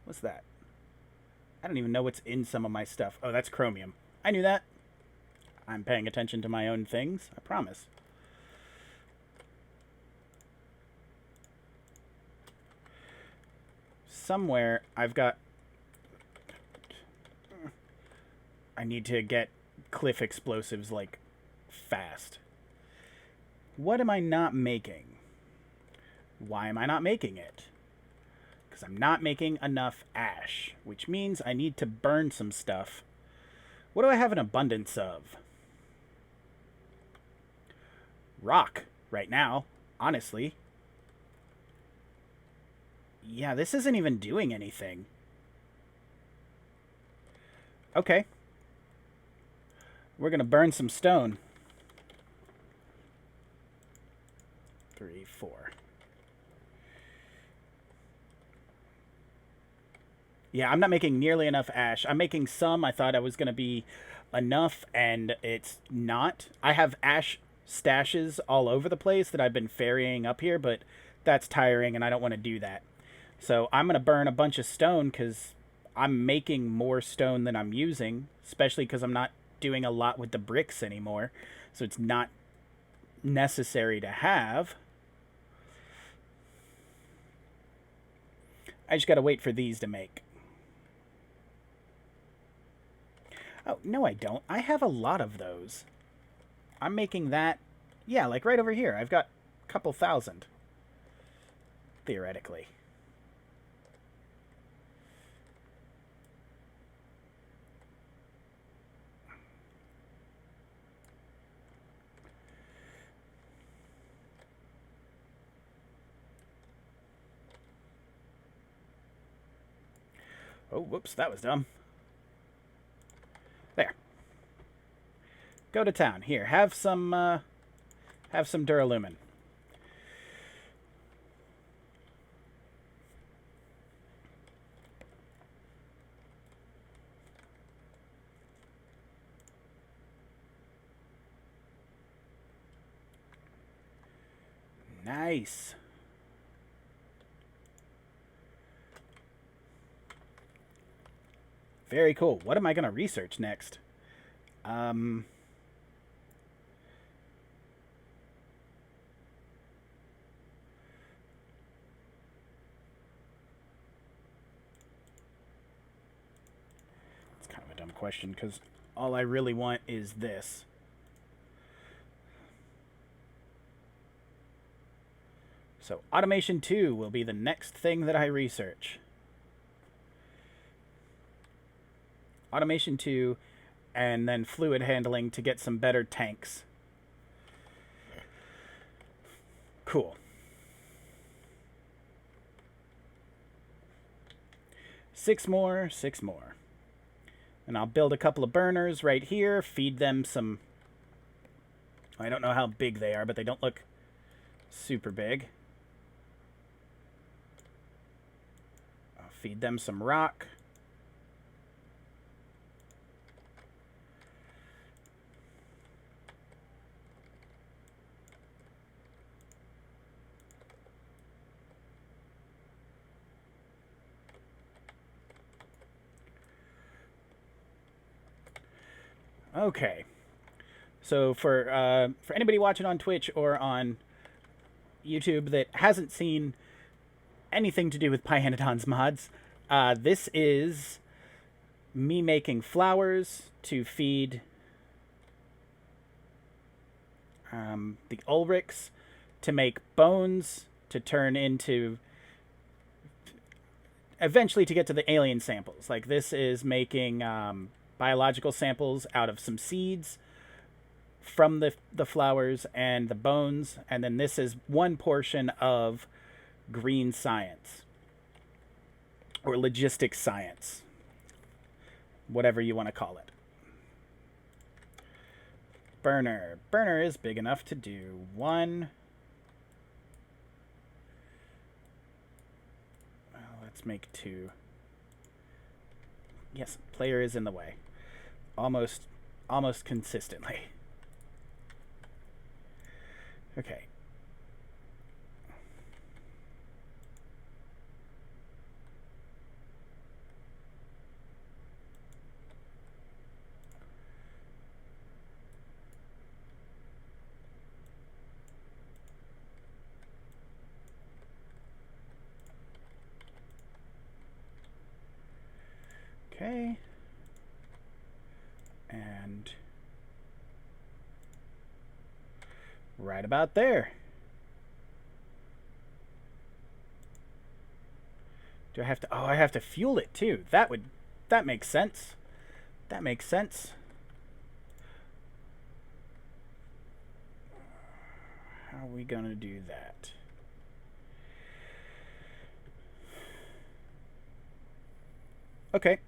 What's that? I don't even know what's in some of my stuff. Oh, that's chromium. I knew that. I'm paying attention to my own things, I promise. somewhere I've got... I need to get cliff explosives, like, fast. What am I not making? Why am I not making it? Because I'm not making enough ash, which means I need to burn some stuff. What do I have an abundance of? Rock, right now, honestly. Yeah, this isn't even doing anything. Okay. We're going to burn some stone. 3, 4. Yeah, I'm not making nearly enough ash. I'm making some. I thought I was going to be enough, and it's not. I have ash stashes all over the place that I've been ferrying up here, but that's tiring, and I don't want to do that. So I'm going to burn a bunch of stone because I'm making more stone than I'm using, especially because I'm not doing a lot with the bricks anymore. So it's not necessary to have. I just got to wait for these to make. Oh, no, I don't. I have a lot of those. I'm making that... Yeah, like right over here. I've got a couple thousand. Theoretically. Oh, whoops, that was dumb. There. Go to town. Here, have some duralumin. Nice. Very cool. What am I going to research next? It's kind of a dumb question because all I really want is this. So automation 2 will be the next thing that I research. Automation 2, and then fluid handling to get some better tanks. Cool. 6 more, 6 more. And I'll build a couple of burners right here, feed them some... I don't know how big they are, but they don't look super big. I'll feed them some rock. Okay, so for anybody watching on Twitch or on YouTube that hasn't seen anything to do with Pyanodon's mods, this is me making flowers to feed the Ulrichs, to make bones to turn into... eventually to get to the alien samples. Like this is making... biological samples out of some seeds from the flowers and the bones. And then this is one portion of green science. Or logistics science. Whatever you want to call it. Burner. Burner is big enough to do 1. Well, let's make 2. Yes, player is in the way. Almost consistently. Okay. Right about there. Do I have to... Oh, I have to fuel it, too. That makes sense. That makes sense. How are we going to do that? Okay.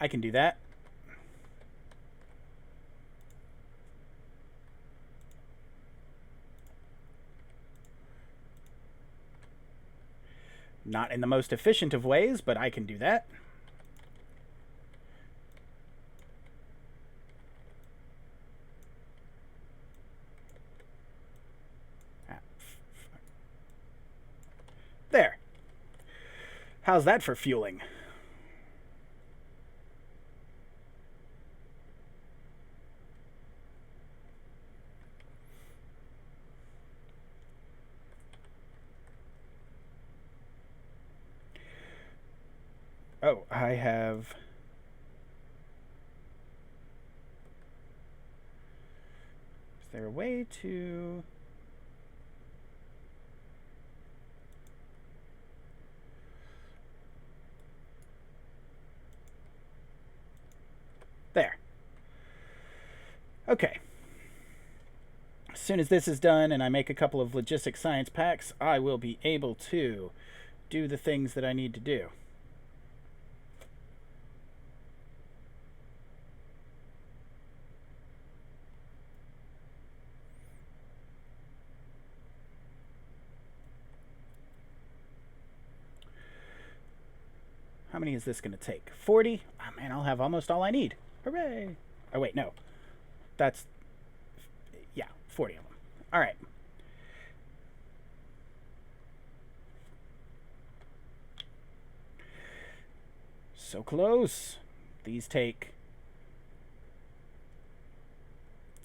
I can do that. Not in the most efficient of ways, but I can do that. There. How's that for fueling? Oh, I have... Is there a way to... There. Okay. As soon as this is done and I make a couple of logistic science packs, I will be able to do the things that I need to do. How many is this going to take? 40? Oh, man, I'll have almost all I need. Hooray! Oh, wait, no. That's... Yeah, 40 of them. All right. So close. These take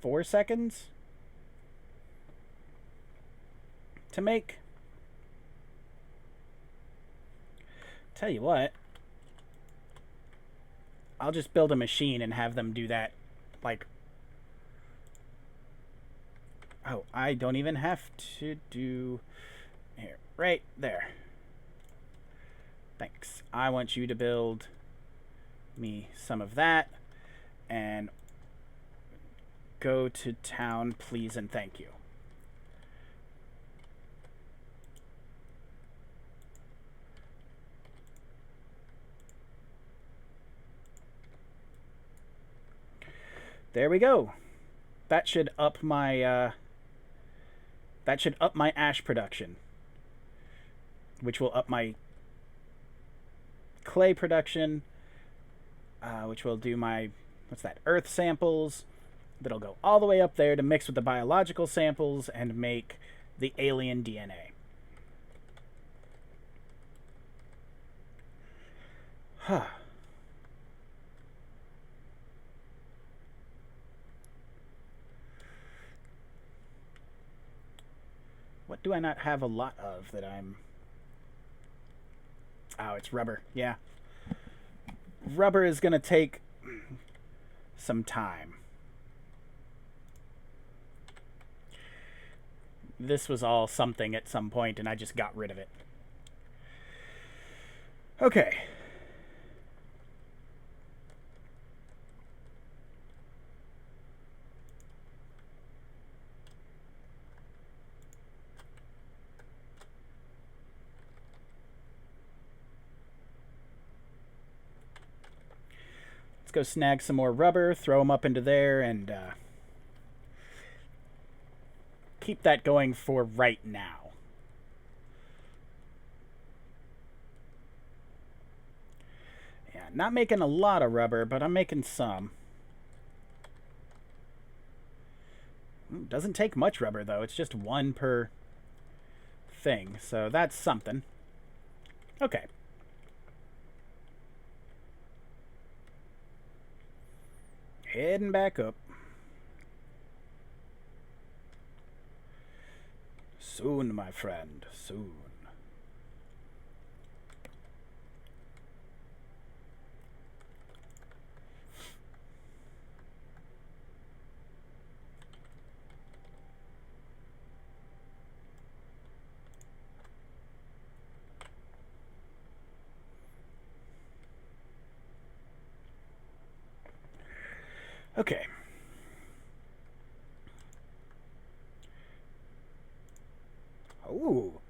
4 seconds to make. Tell you what. I'll just build a machine and have them do that, like... Oh, I don't even have to do... Here, right there. Thanks. I want you to build me some of that. And go to town, please and thank you. There we go. That should up my ash production, which will up my clay production, which will do my, what's that, earth samples. That'll go all the way up there to mix with the biological samples and make the alien DNA. Huh. What do I not have a lot of that I'm... Oh, it's rubber. Yeah. Rubber is going to take some time. This was all something at some point, and I just got rid of it. Okay. Go snag some more rubber, throw them up into there, and keep that going for right now. Yeah, not making a lot of rubber, but I'm making some. Doesn't take much rubber, though. It's just 1 per thing, so that's something. Okay. Heading back up. Soon, my friend, soon. Okay. Ooh,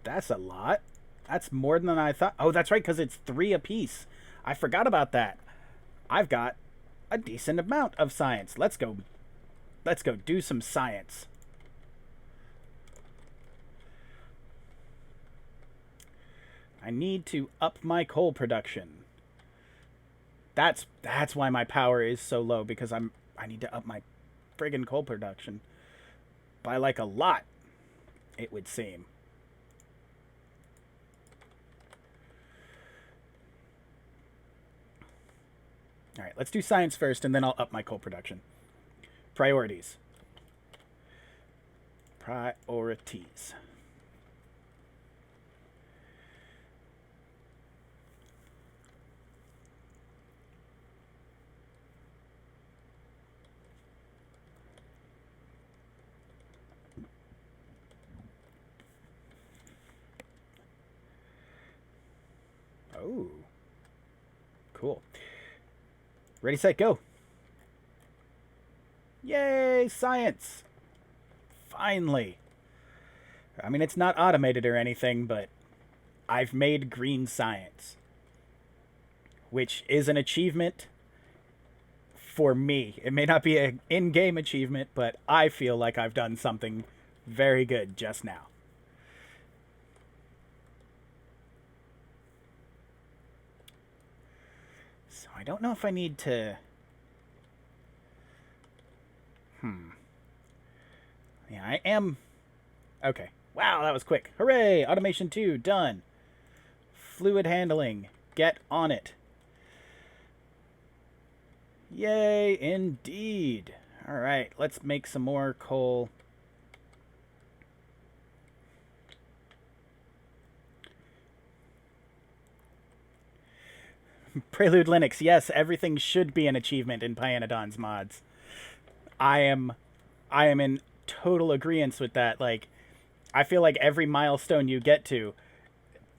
that's a lot. That's more than I thought. Oh, that's right, because it's 3 apiece. I forgot about that. I've got a decent amount of science. Let's go. Let's go do some science. I need to up my coal production. That's why my power is so low, because I need to up my friggin' coal production by like a lot, it would seem. All right, let's do science first, and then I'll up my coal production. Priorities. Priorities. Oh. Cool. Ready, set, go. Yay, science! Finally. I mean, it's not automated or anything, but I've made green science, which is an achievement for me. It may not be an in-game achievement, but I feel like I've done something very good just now. So I don't know if I need to... Yeah, I am... Okay. Wow, that was quick. Hooray! Automation 2, done. Fluid handling. Get on it. Yay, indeed. Alright, let's make some more coal. Prelude Linux, yes, everything should be an achievement in Pyanodon's mods. I am in total agreement with that. Like, I feel like every milestone you get to,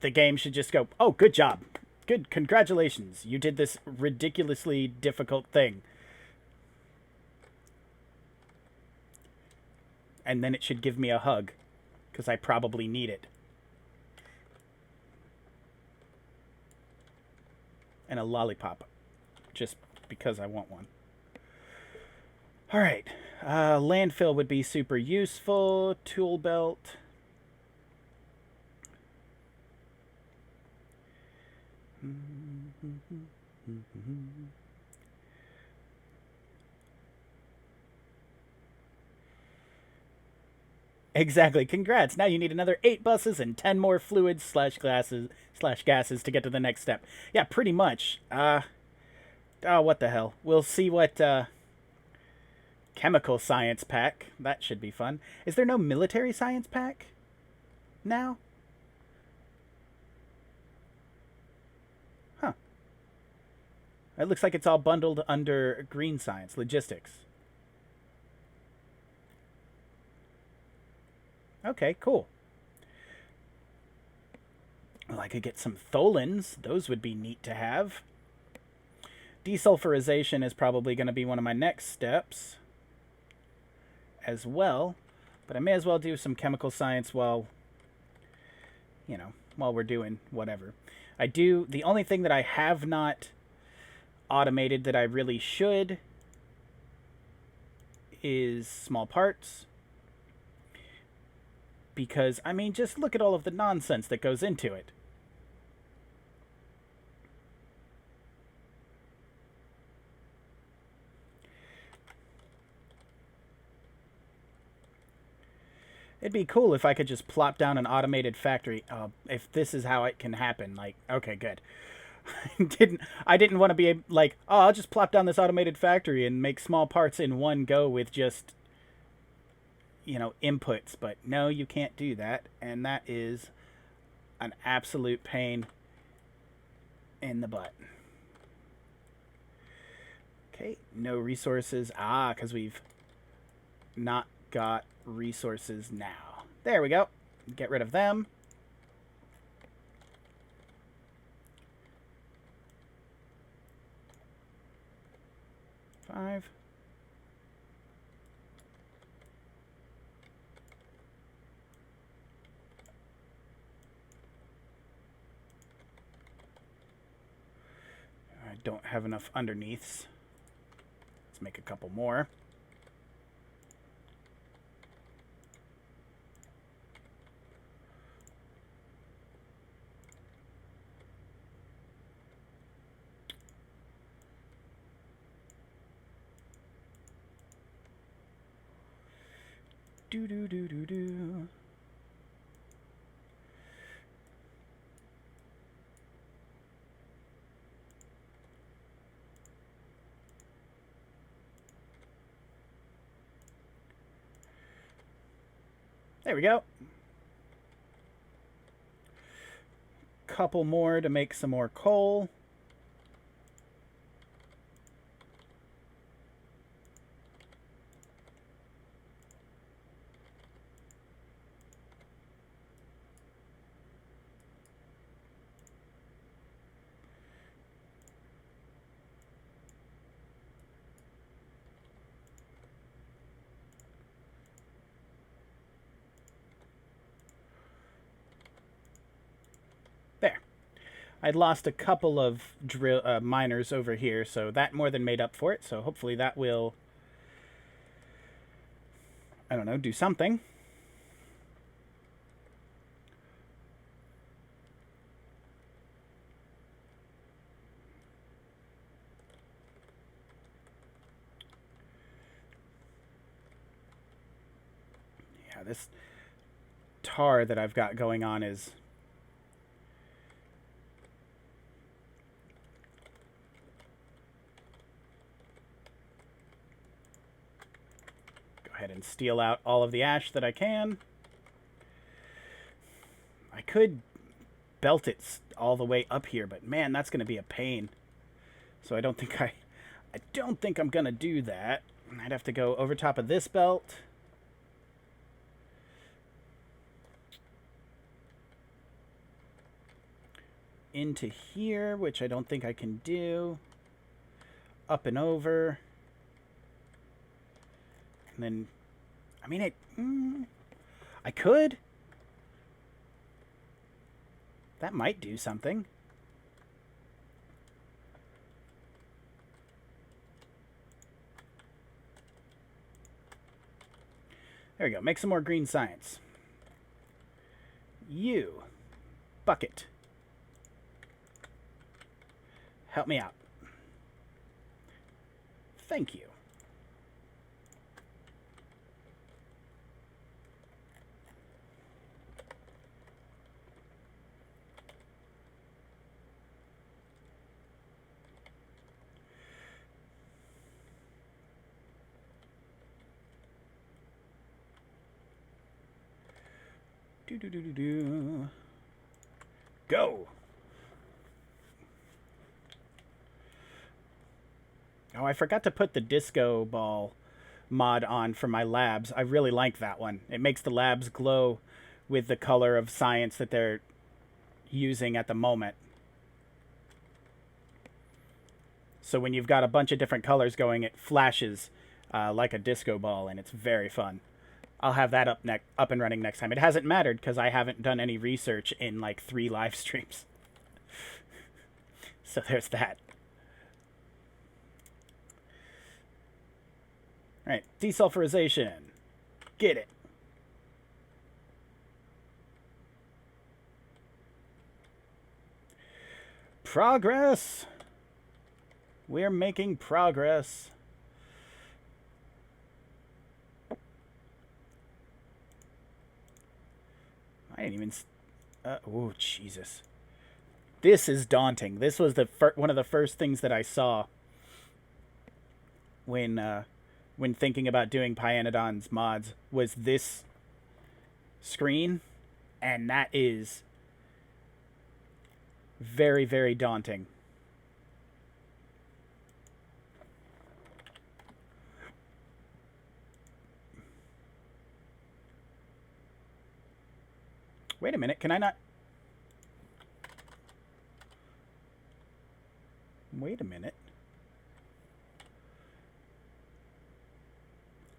the game should just go, oh, good job. Good, congratulations. You did this ridiculously difficult thing. And then it should give me a hug, because I probably need it. And a lollipop, just because I want one. Alright, landfill would be super useful. Tool belt. Exactly. Congrats. Now you need another 8 buses and 10 more fluids slash gases to get to the next step. Yeah, pretty much. Oh, what the hell. We'll see what, chemical science pack. That should be fun. Is there no military science pack now? Huh. It looks like it's all bundled under green science, logistics. Okay, cool. Well, I could get some tholins. Those would be neat to have. Desulfurization is probably going to be one of my next steps as well. But I may as well do some chemical science while, you know, while we're doing whatever. The only thing that I have not automated that I really should is small parts. Because, I mean, just look at all of the nonsense that goes into it. It'd be cool if I could just plop down an automated factory. If this is how it can happen, like, okay, good. I didn't want to be like, oh, I'll just plop down this automated factory and make small parts in one go with just, you know, inputs. But no, you can't do that. And that is an absolute pain in the butt. Okay, no resources. Because we've not got resources now. There we go. Get rid of them. 5. I don't have enough underneaths. Let's make a couple more. Do do do do do. There we go. Couple more to make some more coal. There. I'd lost a couple of miners over here, so that more than made up for it. So hopefully that will, I don't know, do something. Yeah, this tar that I've got going on is ahead and steal out all of the ash that I can. I could belt it all the way up here, but man, that's going to be a pain. So I don't think I'm going to do that. I'd have to go over top of this belt. Into here, which I don't think I can do. Up and over. And then, I mean, I could. That might do something. There we go. Make some more green science. You, bucket. Help me out. Thank you. Do. Go. Oh, I forgot to put the disco ball mod on for my labs. I really like that one. It makes the labs glow with the color of science that they're using at the moment. So when you've got a bunch of different colors going, it flashes like a disco ball, and it's very fun. I'll have that up and running next time. It hasn't mattered because I haven't done any research in like 3 live streams. So there's that. All right, desulfurization. Get it. Progress. We're making progress. I didn't even... oh, Jesus. This is daunting. This was the one of the first things that I saw when thinking about doing Pyanodon's mods, was this screen, and that is very, very daunting. Wait a minute, can I not... Wait a minute.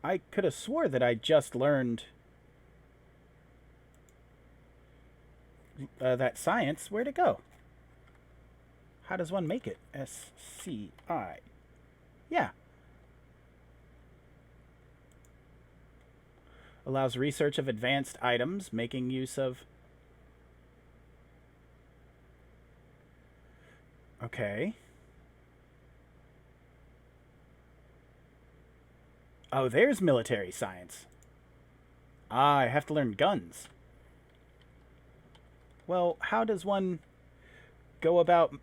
I could have swore that I just learned that science. Where'd it go? How does one make it? SCI. Yeah. Allows research of advanced items, making use of... Okay. Oh, there's military science. Ah, I have to learn guns. Well, how does one go about...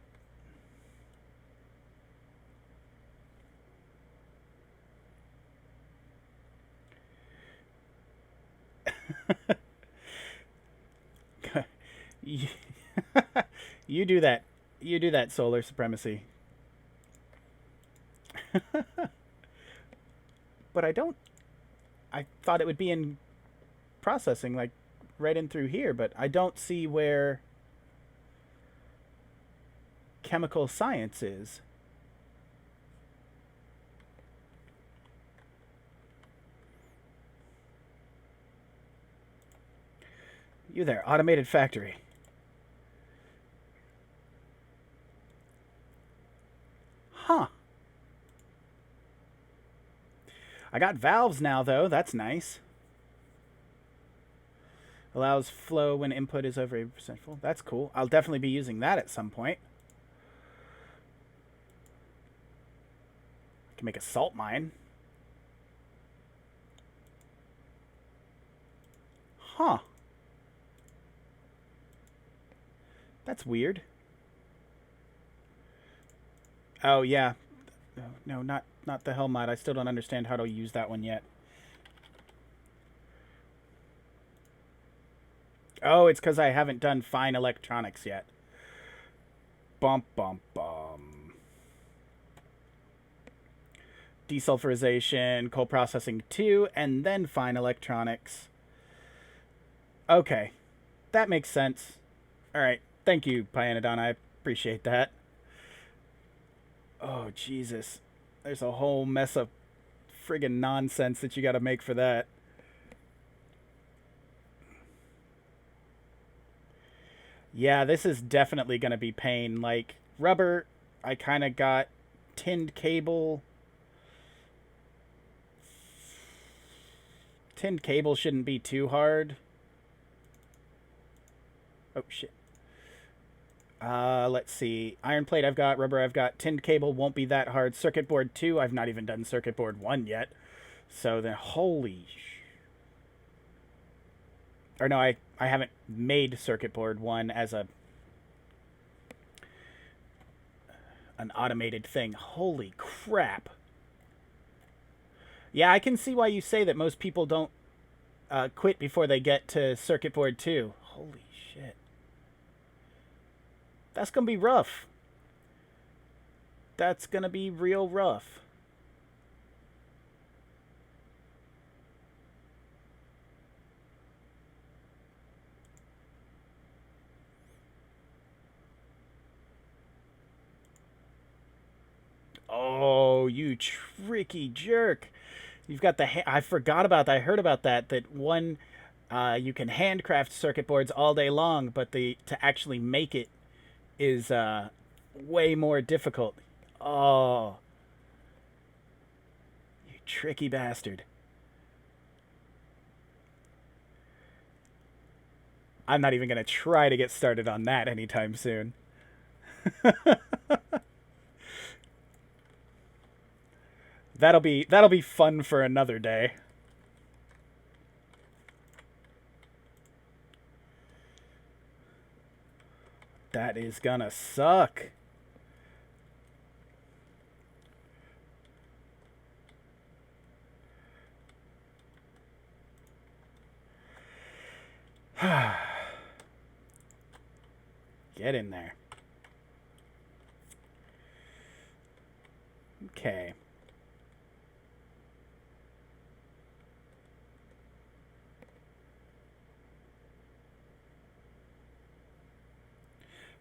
you, you do that. You do that, solar supremacy. But I don't... I thought it would be in processing, like, right in through here, but I don't see where chemical science is. You there, automated factory. Huh. I got valves now, though. That's nice. Allows flow when input is over 80% full. That's cool. I'll definitely be using that at some point. I can make a salt mine. Huh. That's weird. Oh, yeah. No, not the Helmut. I still don't understand how to use that one yet. Oh, it's because I haven't done fine electronics yet. Bump, bump, bum. Desulfurization, coal processing 2, and then fine electronics. Okay. That makes sense. Alright. Thank you, Pyanodon. I appreciate that. Oh, Jesus. There's a whole mess of friggin' nonsense that you gotta make for that. Yeah, this is definitely gonna be pain. Like, rubber, I kinda got tinned cable. Tinned cable shouldn't be too hard. Oh, shit. Let's see. Iron plate I've got, rubber I've got, tinned cable won't be that hard. Circuit board 2, I've not even done circuit board 1 yet. So then, holy... Or no, I haven't made circuit board 1 as an automated thing. Holy crap. Yeah, I can see why you say that most people don't quit before they get to circuit board 2. Holy shit. That's going to be rough. That's going to be real rough. Oh, you tricky jerk. You've got the... I forgot about that. I heard about that. That one... you can handcraft circuit boards all day long, but to actually make it is way more difficult. Oh. You tricky bastard. I'm not even going to try to get started on that anytime soon. That'll be fun for another day. That is gonna suck. Get in there. Okay.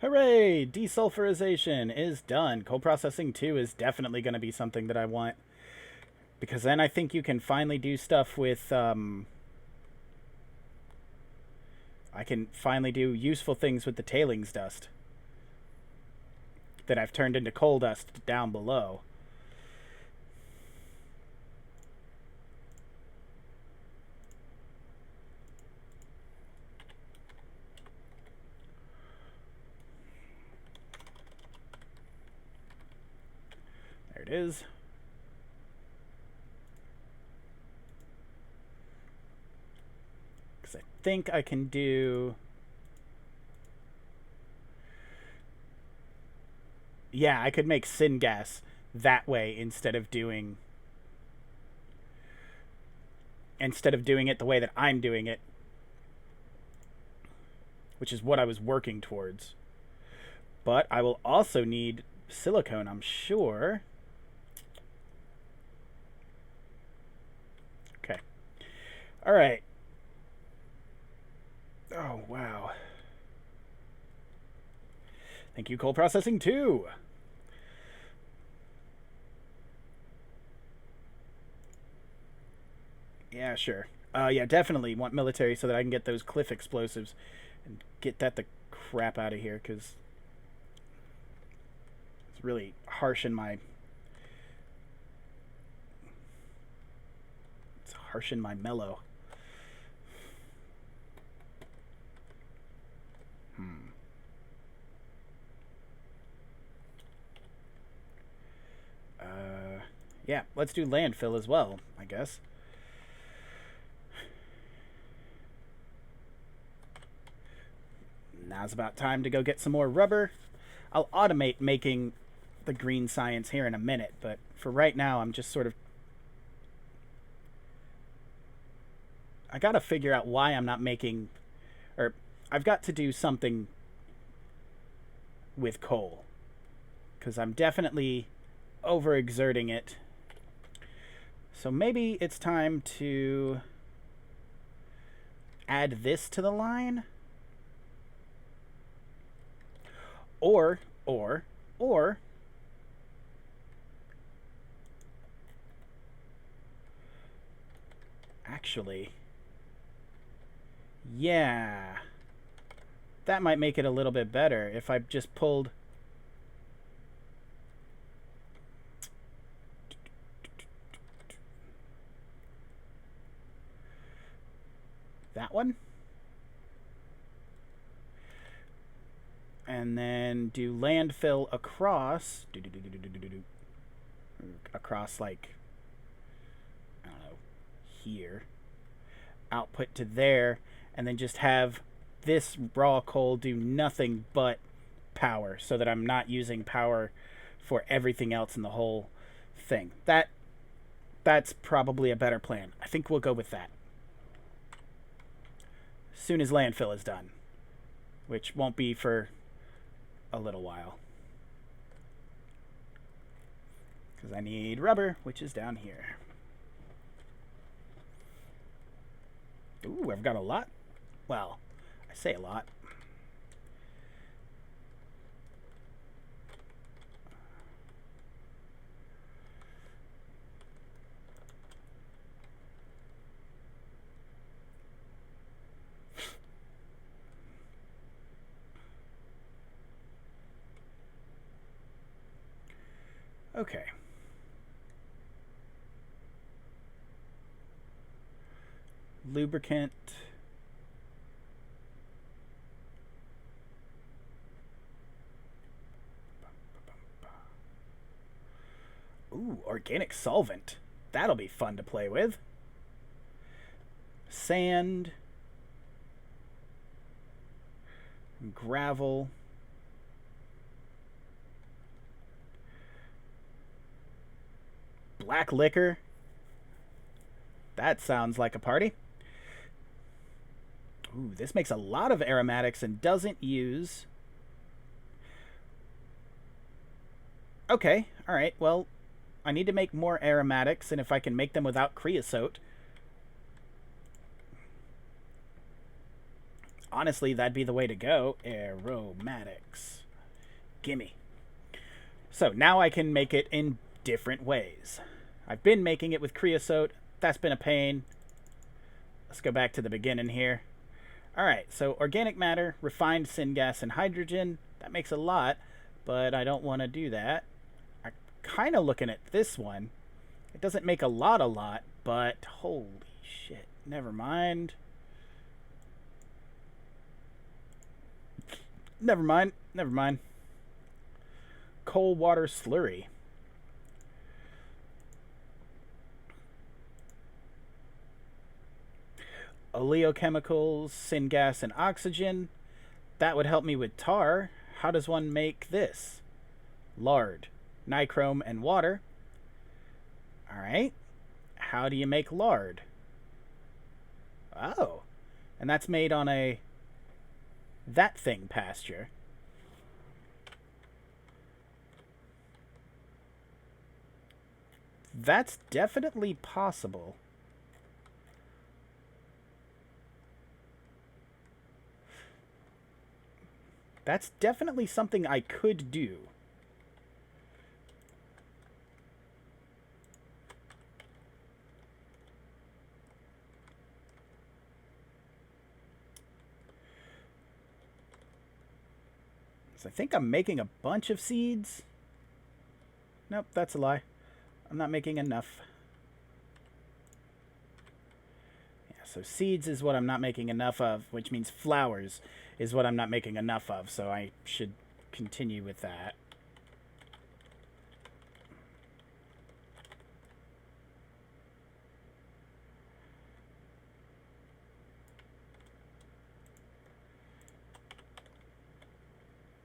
Hooray! Desulfurization is done. Coal processing 2 is definitely going to be something that I want. Because then I think you can finally do stuff with, I can finally do useful things with the tailings dust that I've turned into coal dust down below. There it is. Because I think I can do... Yeah, I could make syngas that way instead of doing it the way that I'm doing it, which is what I was working towards. But I will also need silicone, I'm sure. Okay. All right. Oh, wow. Thank you, coal processing 2. Yeah, sure. Yeah, definitely want military so that I can get those cliff explosives and get that the crap out of here, because it's really harshing my... It's harshing my mellow. Yeah, let's do landfill as well, I guess. Now's about time to go get some more rubber. I'll automate making the green science here in a minute, but for right now, I'm just sort of... I gotta figure out why I'm not making... Or, I've got to do something with coal. Because I'm definitely overexerting it. So maybe it's time to add this to the line. Or, actually, yeah, that might make it a little bit better if I just pulled... that one, and then do landfill across, across, like, I don't know, here, output to there, and then just have this raw coal do nothing but power, so that I'm not using power for everything else in the whole thing. That's probably a better plan. I think we'll go with that. Soon as landfill is done, which won't be for a little while, because I need rubber, which is down here. Ooh, I've got a lot. Well, I say a lot. Okay. Lubricant. Ooh, organic solvent. That'll be fun to play with. Sand. Gravel. Black liquor. That sounds like a party. Ooh, this makes a lot of aromatics and doesn't use... Okay, alright, well, I need to make more aromatics, and if I can make them without creosote... Honestly, that'd be the way to go. Aromatics. Gimme. So, now I can make it in different ways. I've been making it with creosote. That's been a pain. Let's go back to the beginning here. Alright, so organic matter, refined syngas, and hydrogen. That makes a lot, but I don't want to do that. I'm kind of looking at this one. It doesn't make a lot, but holy shit. Never mind. Never mind. Coal water slurry. Oleochemicals, syngas, and oxygen. That would help me with tar. How does one make this? Lard, nichrome, and water. Alright. How do you make lard? Oh. And that's made on a that thing pasture. That's definitely possible. That's definitely something I could do. So I think I'm making a bunch of seeds. Nope, that's a lie. I'm not making enough. Yeah, so seeds is what I'm not making enough of, which means flowers is what I'm not making enough of, so I should continue with that.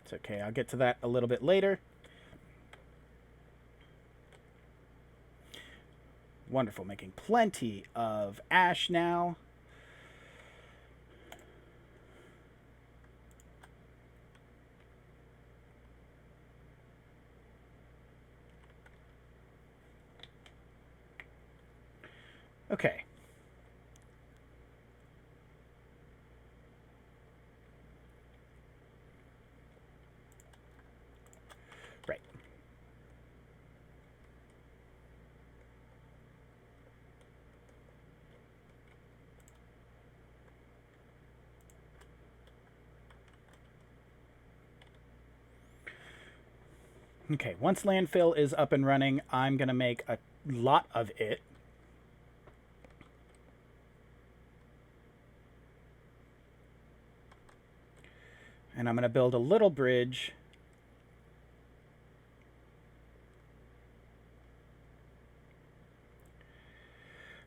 It's okay, I'll get to that a little bit later. Wonderful, making plenty of ash now. Okay. Right. Okay, once landfill is up and running, I'm going to make a lot of it. And I'm going to build a little bridge.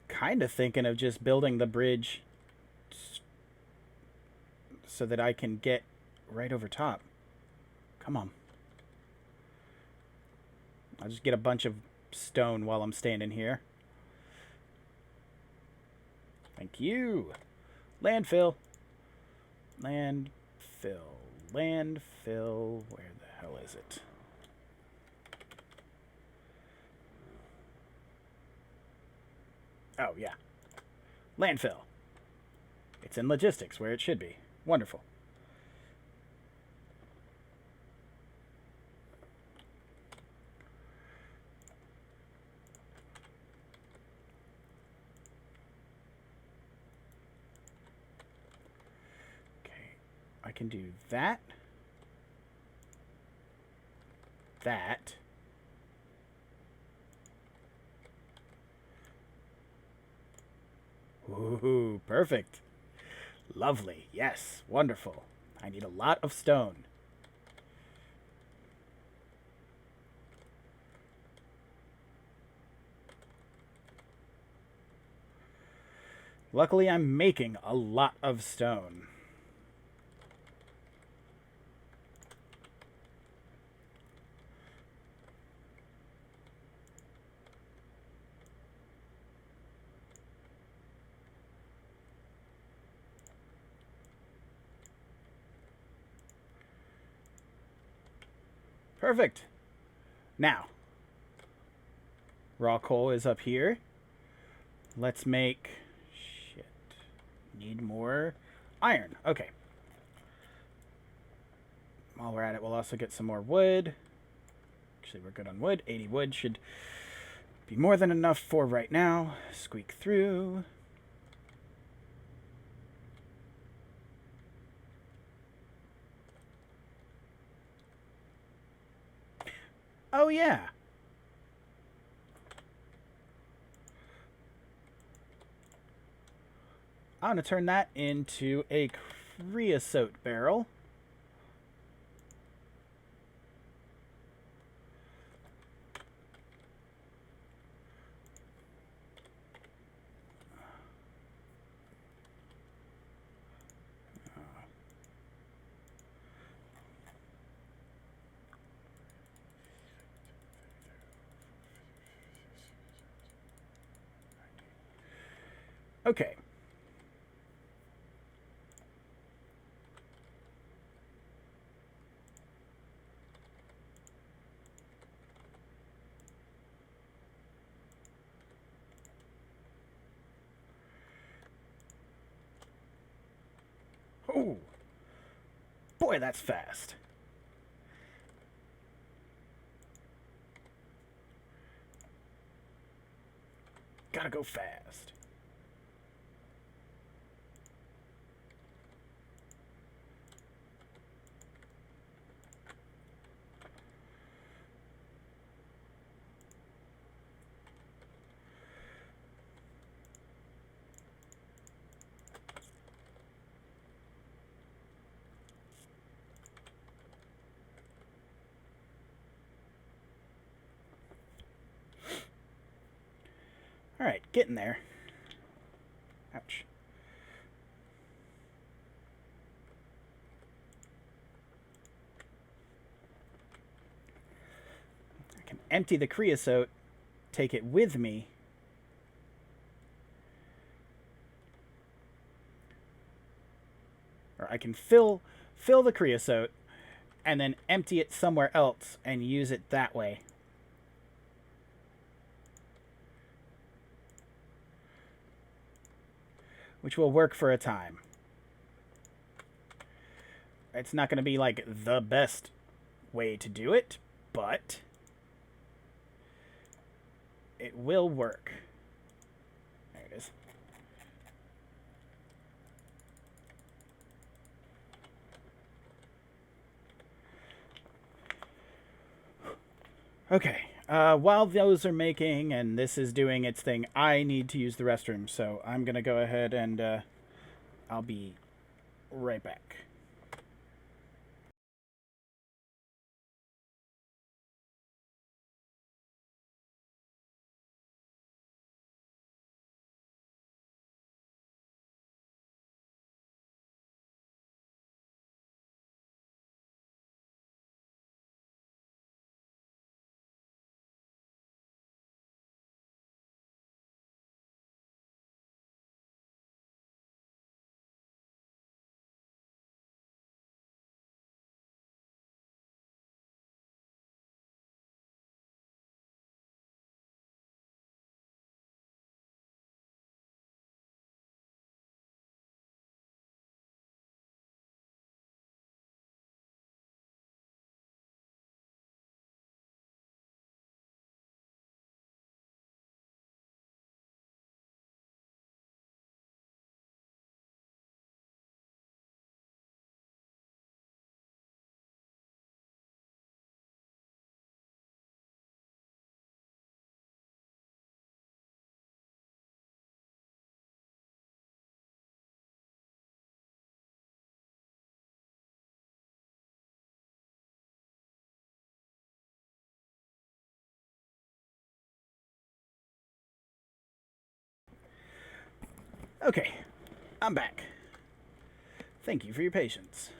Kind of thinking of just building the bridge so that I can get right over top. Come on. I'll just get a bunch of stone while I'm standing here. Thank you. Landfill. Landfill. Landfill. Where the hell is it? Oh, yeah. Landfill. It's in logistics, where it should be. Wonderful. Okay, I can do that. That. Ooh, perfect. Lovely. Yes, wonderful. I need a lot of stone. Luckily, I'm making a lot of stone. Perfect. Now, raw coal is up here. Let's make... Shit. Need more iron. Okay. While we're at it, we'll also get some more wood. Actually, we're good on wood. 80 wood should Be more than enough for right now. Squeak through. Oh, yeah. I'm going to turn that into a creosote barrel. Okay. Oh, boy, that's fast. Gotta go fast. All right, getting there. Ouch. I can empty the creosote, take it with me. Or I can fill the creosote and then empty it somewhere else and use it that way. Which will work for a time. It's not going to be like the best way to do it, but it will work. There it is. Okay, while those are making and this is doing its thing, I need to use the restroom, so I'm going to go ahead and I'll be right back. Okay, I'm back. Thank you for your patience.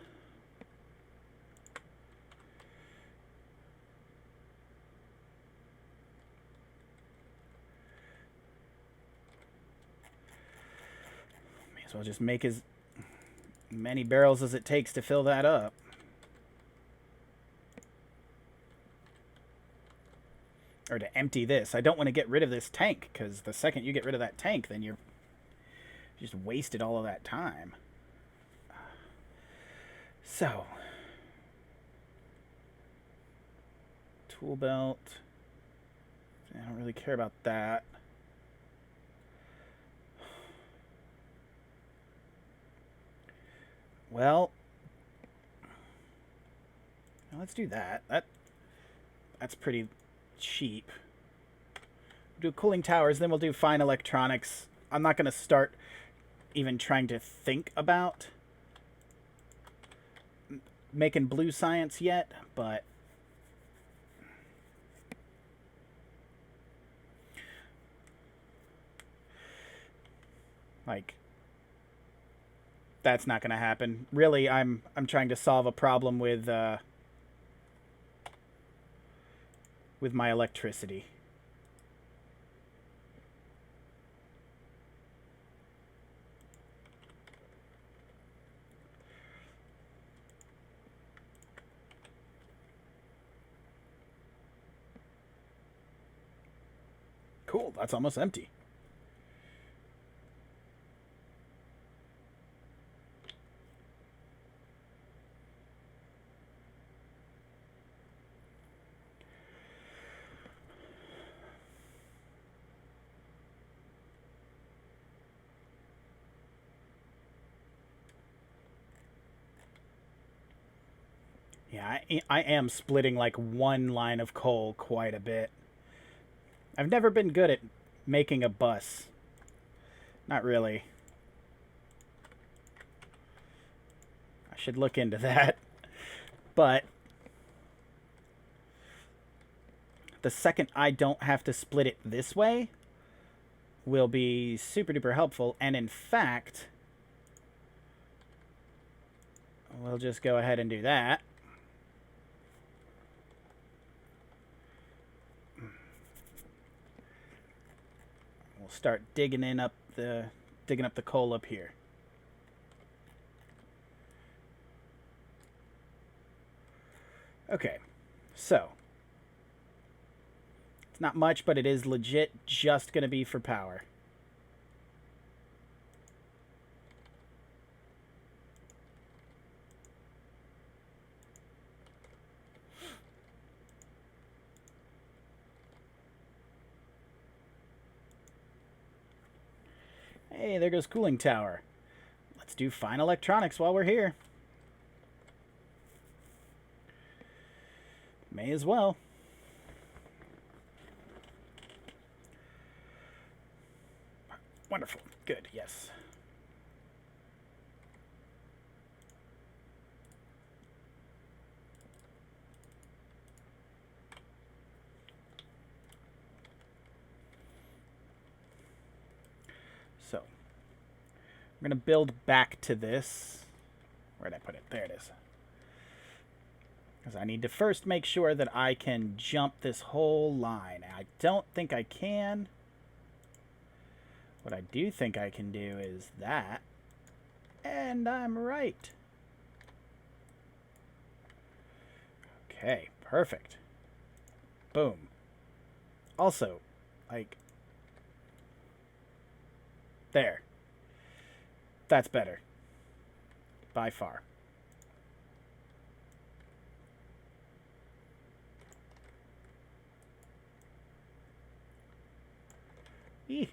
May as well just make as many barrels as it takes to fill that up. Or to empty this. I don't want to get rid of this tank, because the second you get rid of that tank, then you're just wasted all of that time. So, tool belt, I don't really care about that. Well, let's do that. That's pretty cheap. We'll do cooling towers, then we'll do fine electronics. I'm not going to start even trying to think about making blue science yet, but like that's not going to happen. Really, I'm trying to solve a problem with my electricity. Cool, that's almost empty. Yeah, I am splitting like one line of coal quite a bit. I've never been good at making a bus. Not really. I should look into that. But the second I don't have to split it this way will be super duper helpful. And in fact, we'll just go ahead and do that. We'll start digging up the coal up here. Okay, so it's not much, but it is legit just going to be for power. Hey, there goes cooling tower. Let's do fine electronics while we're here. May as well. Wonderful. Good, yes. So, I'm going to build back to this. Where'd I put it? There it is. Because I need to first make sure that I can jump this whole line. I don't think I can. What I do think I can do is that. And I'm right. Okay, perfect. Boom. Also, like, there. That's better. By far. Eeh.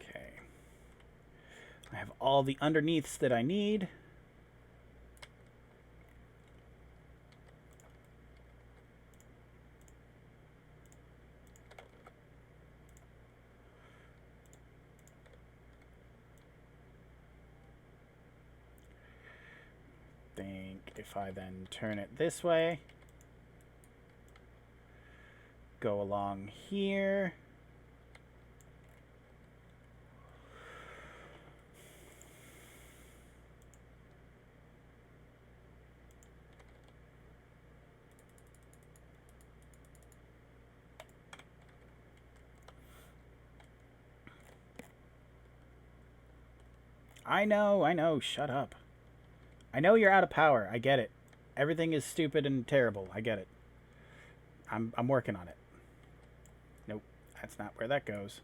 Okay. I have all the underneaths that I need. If I then turn it this way, go along here, I know, shut up. I know you're out of power. I get it. Everything is stupid and terrible. I get it. I'm working on it. Nope, that's not where that goes.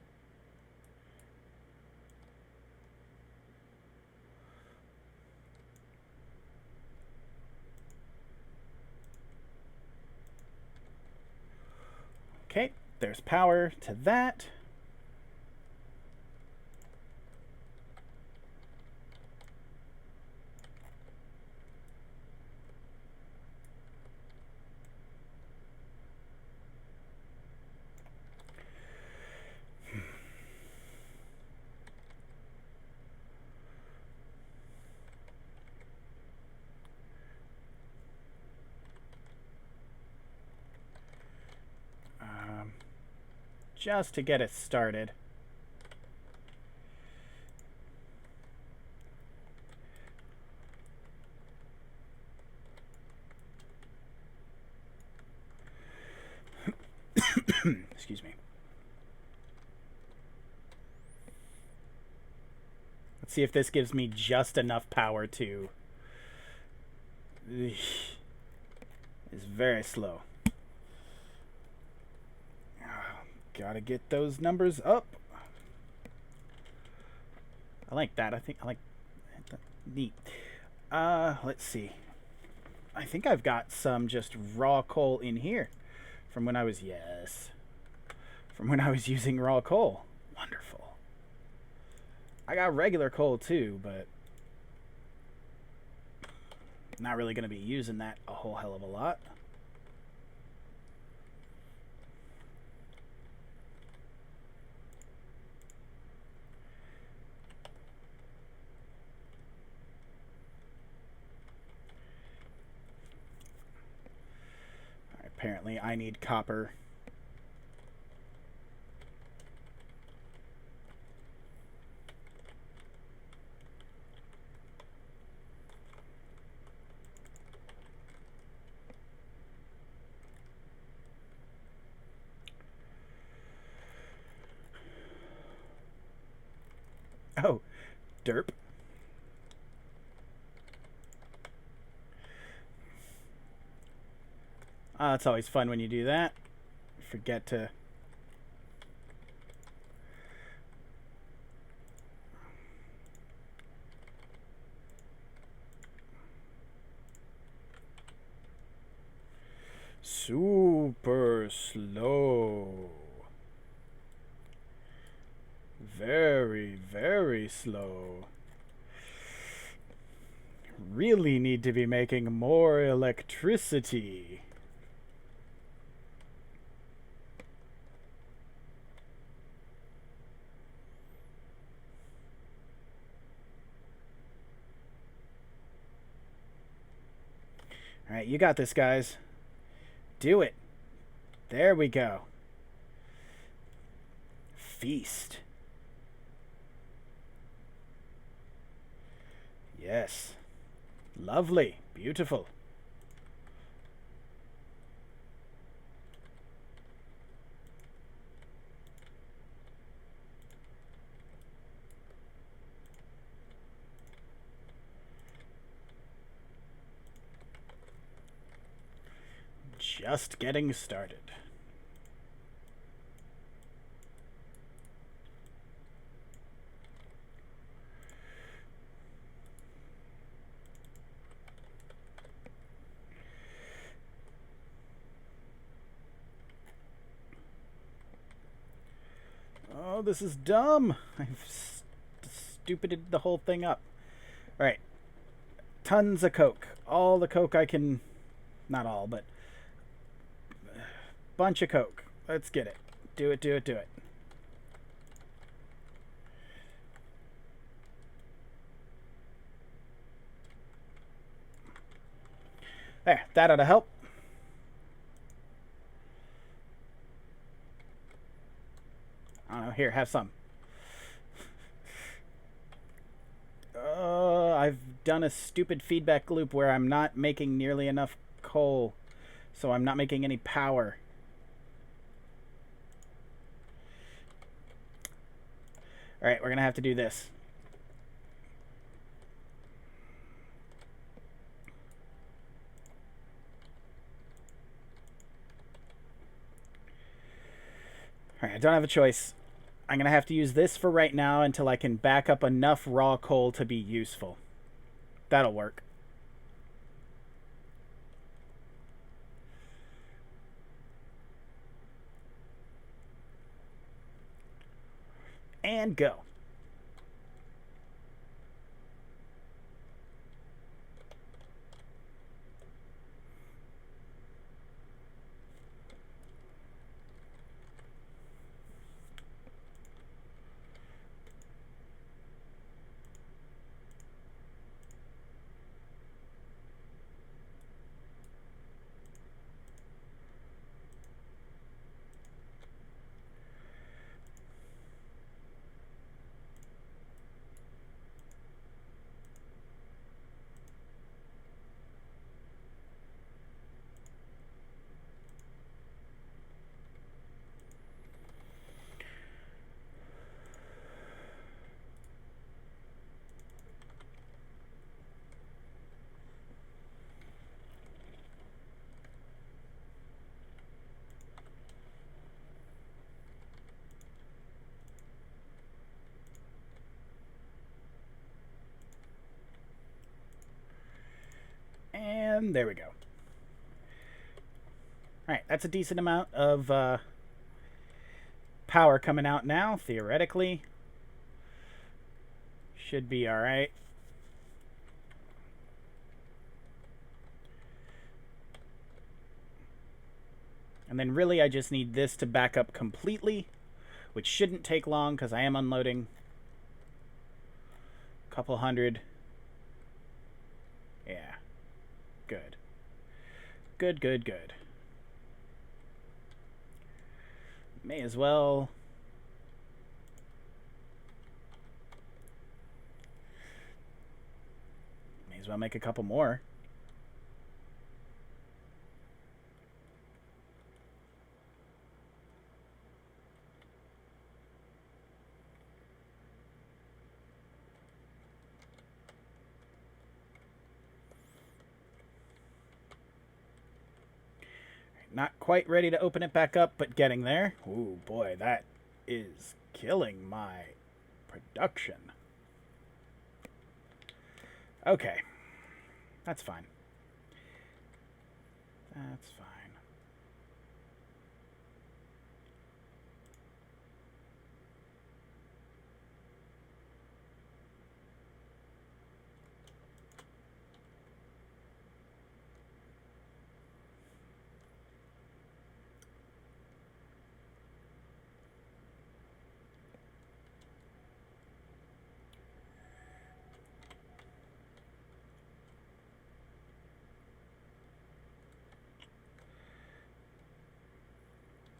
Okay, there's power to that. Just to get it started. Excuse me. Let's see if this gives me just enough power to... It's very slow. Gotta get those numbers up. I like that. I think I like that. Neat. Let's see. I think I've got some just raw coal in here from when I was from when I was using raw coal. Wonderful. I got regular coal too, but not really going to be using that a whole hell of a lot. Apparently, I need copper. Oh, derp. It's always fun when you do that. Forget to... Super slow. Very, very slow. Really need to be making more electricity. All right, you got this, guys. Do it. There we go. Feast. Yes. Lovely. Beautiful. Just getting started. Oh, this is dumb. I've stupided the whole thing up. All right. Tons of coke. All the coke I can... Not all, but... Bunch of coke. Let's get it. Do it, do it, do it. There. That ought to help. I don't know. Here, have some. I've done a stupid feedback loop where I'm not making nearly enough coal, so I'm not making any power. All right, we're gonna have to do this. All right, I don't have a choice. I'm gonna have to use this for right now until I can back up enough raw coal to be useful. That'll work. And go. And there we go. Alright, that's a decent amount of power coming out now, theoretically. Should be alright. And then really I just need this to back up completely, which shouldn't take long because I am unloading a couple hundred. Yeah. Good. Good, good, good. May as well. May as well make a couple more. Not quite ready to open it back up, but getting there. Ooh, boy, that is killing my production. Okay. That's fine. That's fine.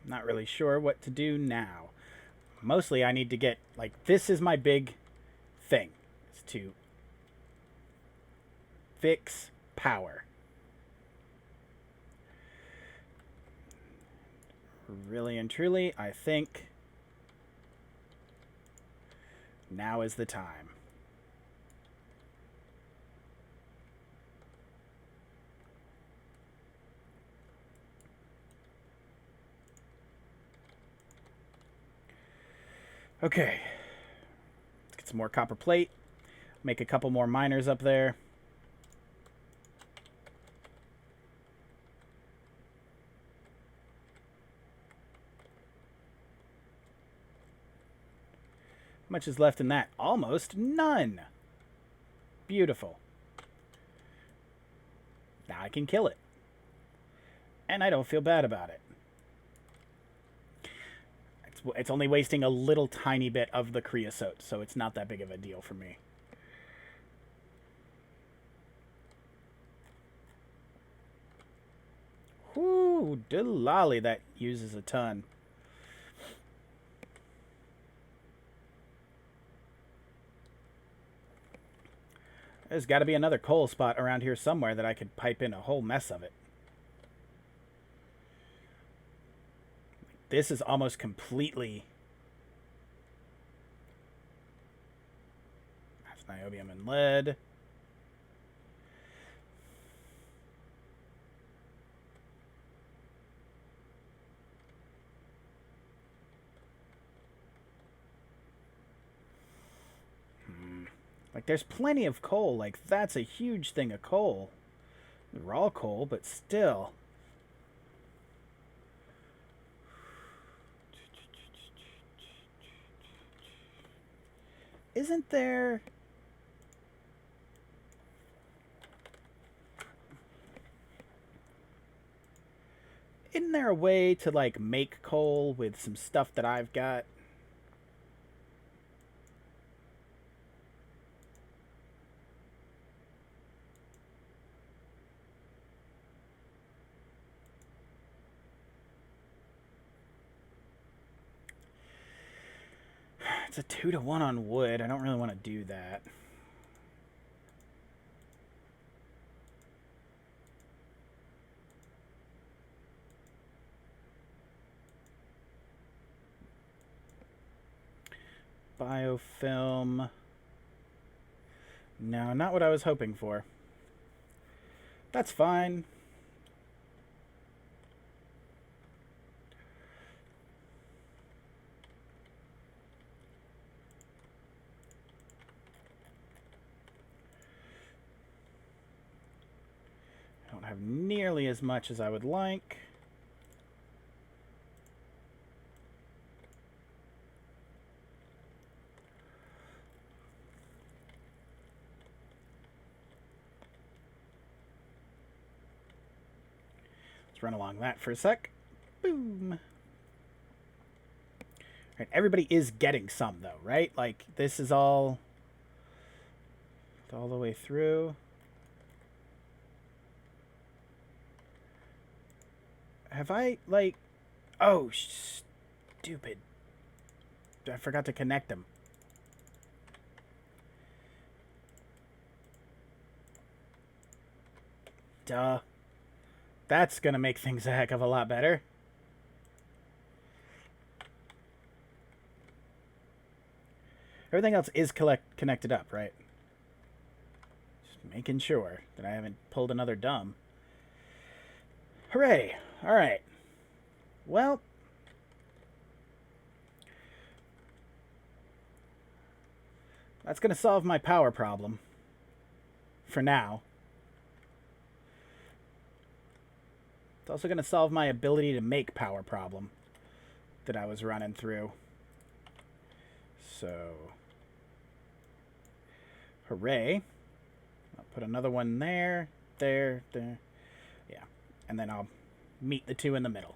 Not really sure what to do now. Mostly I need to get, like, this is my big thing. Is to fix power. Really and truly, I think now is the time. Okay. Let's get some more copper plate. Make a couple more miners up there. How much is left in that? Almost none. Beautiful. Now I can kill it. And I don't feel bad about it. It's only wasting a little tiny bit of the creosote, so it's not that big of a deal for me. Whoo, delolly, that uses a ton. There's got to be another coal spot around here somewhere that I could pipe in a whole mess of it. This is almost completely... That's niobium and lead. Like, there's plenty of coal. Like, that's a huge thing of coal. Raw coal, but still... Isn't there... Isn't there a way to, like, make coal with some stuff that I've got? It's a 2-to-1 on wood. I don't really want to do that. Biofilm. No, not what I was hoping for. That's fine. I don't have nearly as much as I would like. Let's run along that for a sec. Boom. Right, everybody is getting some, though, right? Like, this is all the way through. Have I, like... Oh, stupid. I forgot to connect them. Duh. That's gonna make things a heck of a lot better. Everything else is connected up, right? Just making sure that I haven't pulled another dumb. Hooray! Alright. Well... That's gonna solve my power problem. For now. It's also going to solve my ability to make power problem that I was running through. So, hooray. I'll put another one there, there. Yeah, and then I'll meet the two in the middle.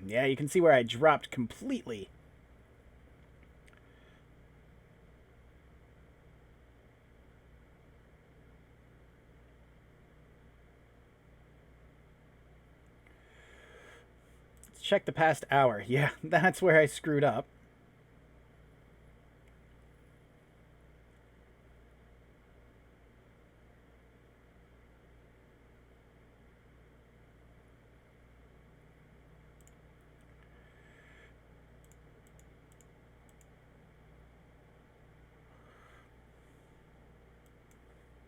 Yeah, you can see where I dropped completely. Let's check the past hour. Yeah, that's where I screwed up.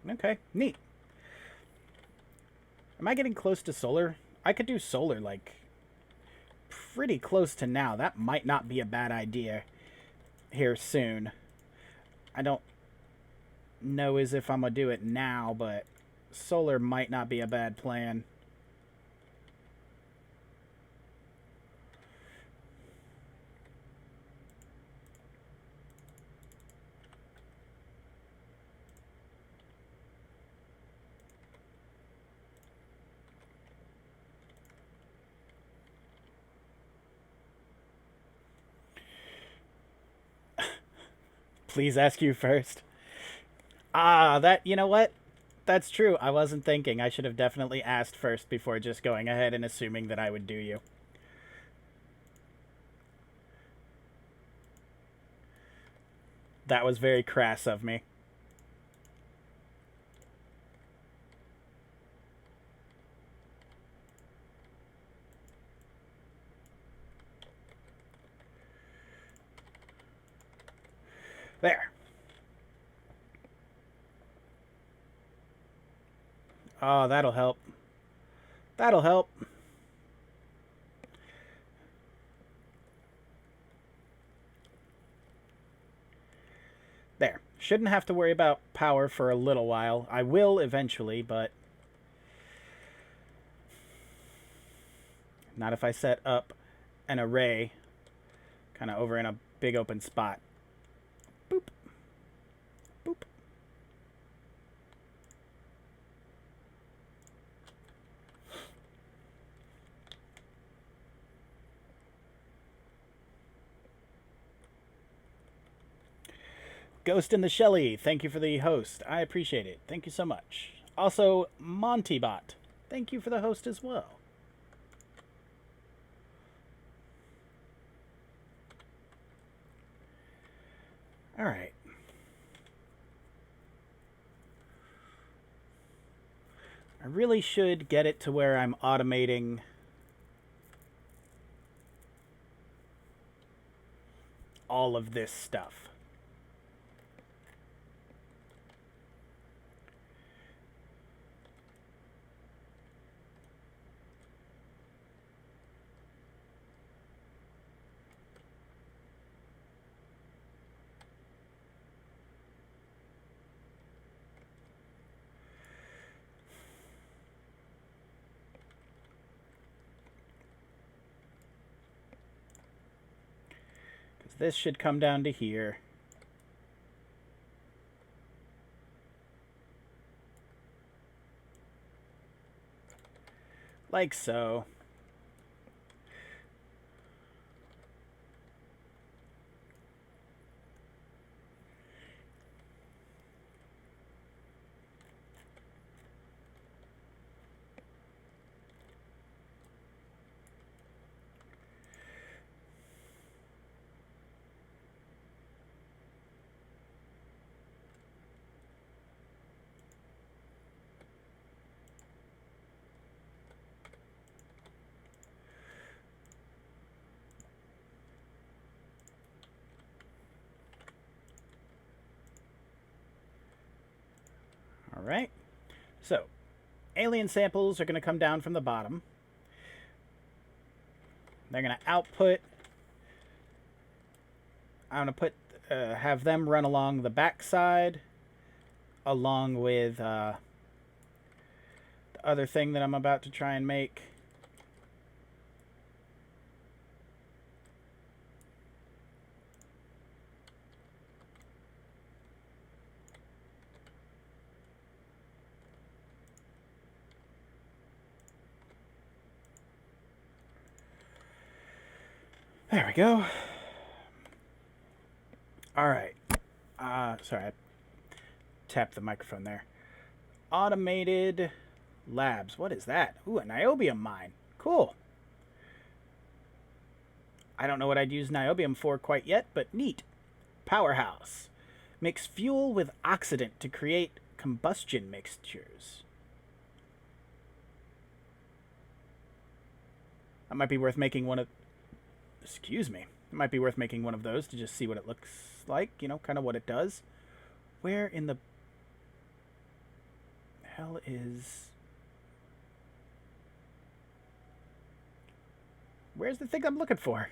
Okay, neat. Am I getting close to solar? I could do solar, like, pretty close to now. That might not be a bad idea here soon. I don't know as if I'm going to do it now, but solar might not be a bad plan. Please ask you first. Ah, you know what? That's true. I wasn't thinking. I should have definitely asked first before just going ahead and assuming that I would do you. That was very crass of me. There. Oh, that'll help. That'll help. There. Shouldn't have to worry about power for a little while. I will eventually, but not if I set up an array kind of over in a big open spot. Boop. Boop. Ghost in the Shelly, thank you for the host. I appreciate it. Thank you so much. Also, Montybot, thank you for the host as well. All right. I really should get it to where I'm automating all of this stuff. This should come down to here. Like so. All right. So, alien samples are going to come down from the bottom. They're going to output. I'm going to have them run along the backside, along with the other thing that I'm about to try and make. There we go. All right. Sorry, I tapped the microphone there. Automated labs. What is that? Ooh, a niobium mine. Cool. I don't know what I'd use niobium for quite yet, but neat. Powerhouse. Mix fuel with oxidant to create combustion mixtures. That might be worth making one of... Excuse me. It might be worth making one of those to just see what it looks like. You know, kind of what it does. Where in the hell is... Where's the thing I'm looking for?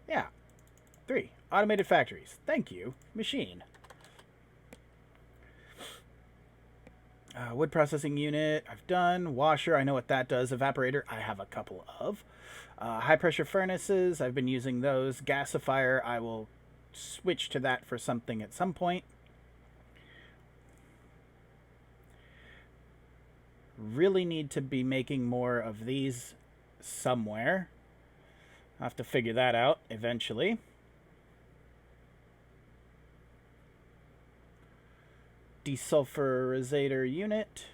Yeah. 3. Automated factories. Thank you. Machine. Wood processing unit, I've done. Washer, I know what that does. Evaporator, I have a couple of. High pressure furnaces, I've been using those. Gasifier, I will switch to that for something at some point. Really need to be making more of these somewhere. I'll have to figure that out eventually. Desulfurizator unit.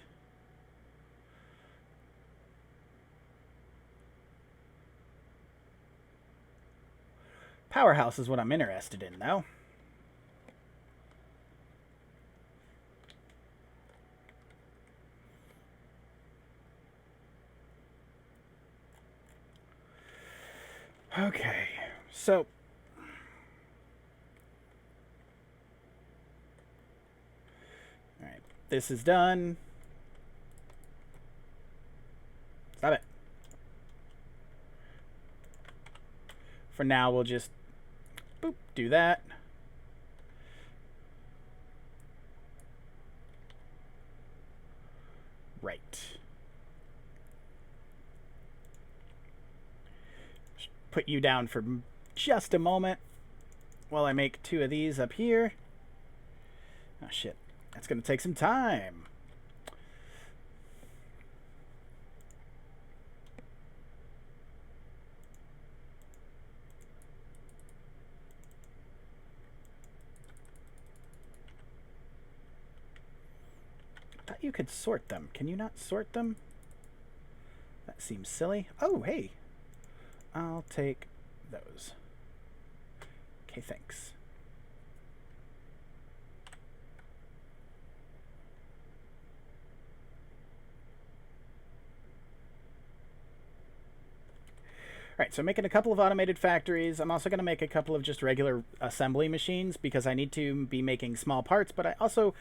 Powerhouse is what I'm interested in now. Okay, so this is done. Stop it. For now, we'll just Boop, do that. Right. Put you down for just a moment while I make 2 of these up here. Oh shit, that's gonna take some time. I thought you could sort them. Can you not sort them? That seems silly. Oh, hey. I'll take those. Okay, thanks. Alright, so I'm making a couple of automated factories. I'm also going to make a couple of just regular assembly machines because I need to be making small parts, but I also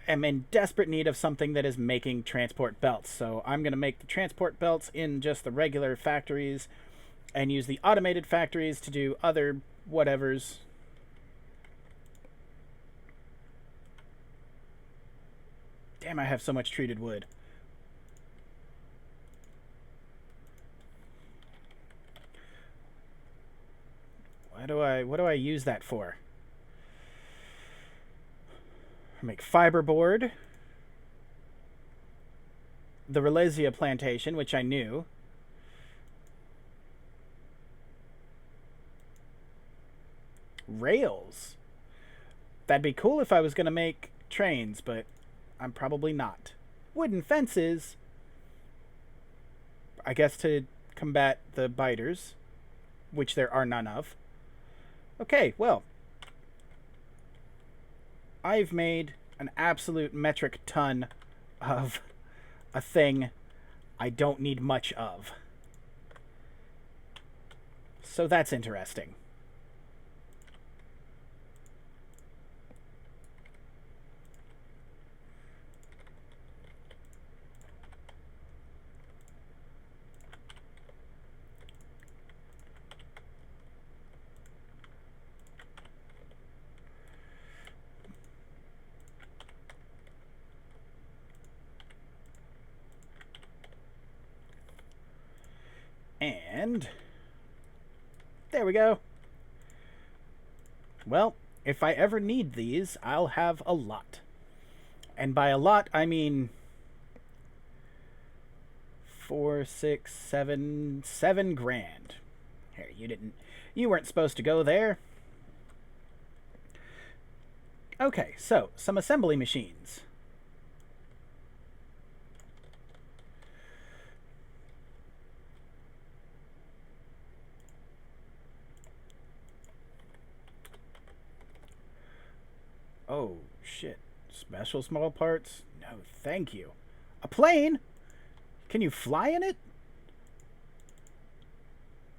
am in desperate need of something that is making transport belts. So I'm going to make the transport belts in just the regular factories and use the automated factories to do other whatevers. Damn, I have so much treated wood. What do I use that for? Make fiberboard. The Relesia plantation, which I knew. Rails. That'd be cool if I was going to make trains, but I'm probably not. Wooden fences. I guess to combat the biters, which there are none of. Okay, well, I've made an absolute metric ton of a thing I don't need much of. So that's interesting. And there we go. Well, if I ever need these, I'll have a lot. And by a lot, I mean 4, 6, 7, 7 grand. Here, you weren't supposed to go there. Okay, so some assembly machines. Oh, shit. Special small parts? No, thank you. A plane? Can you fly in it?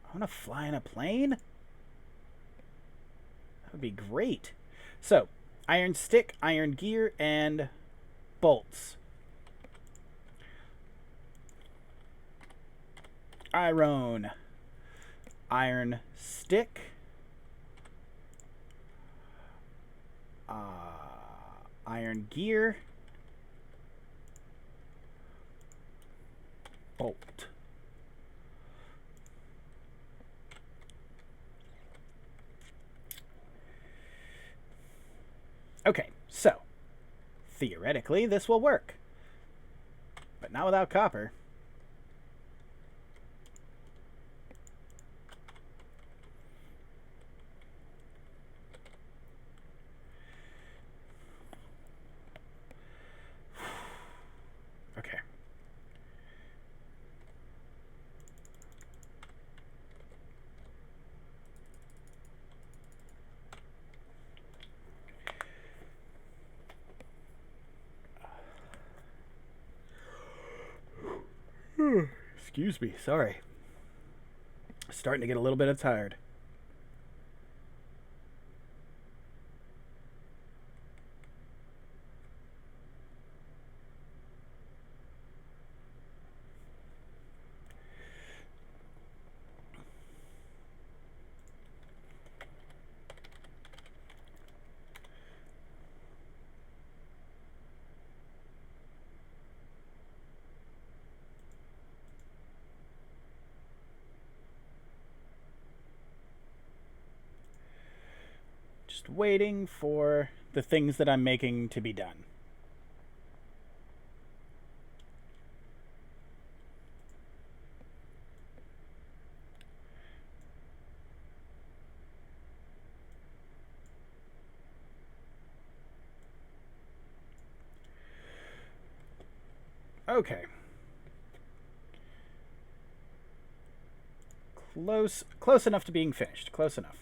I want to fly in a plane? That would be great. So, iron stick, iron gear, and bolts. Iron. Iron stick. Iron gear. Bolt. Okay, so theoretically this will work, but not without copper. Okay. Excuse me, sorry. Starting to get a little bit tired. Just waiting for the things that I'm making to be done. Okay. Close enough to being finished. Close enough.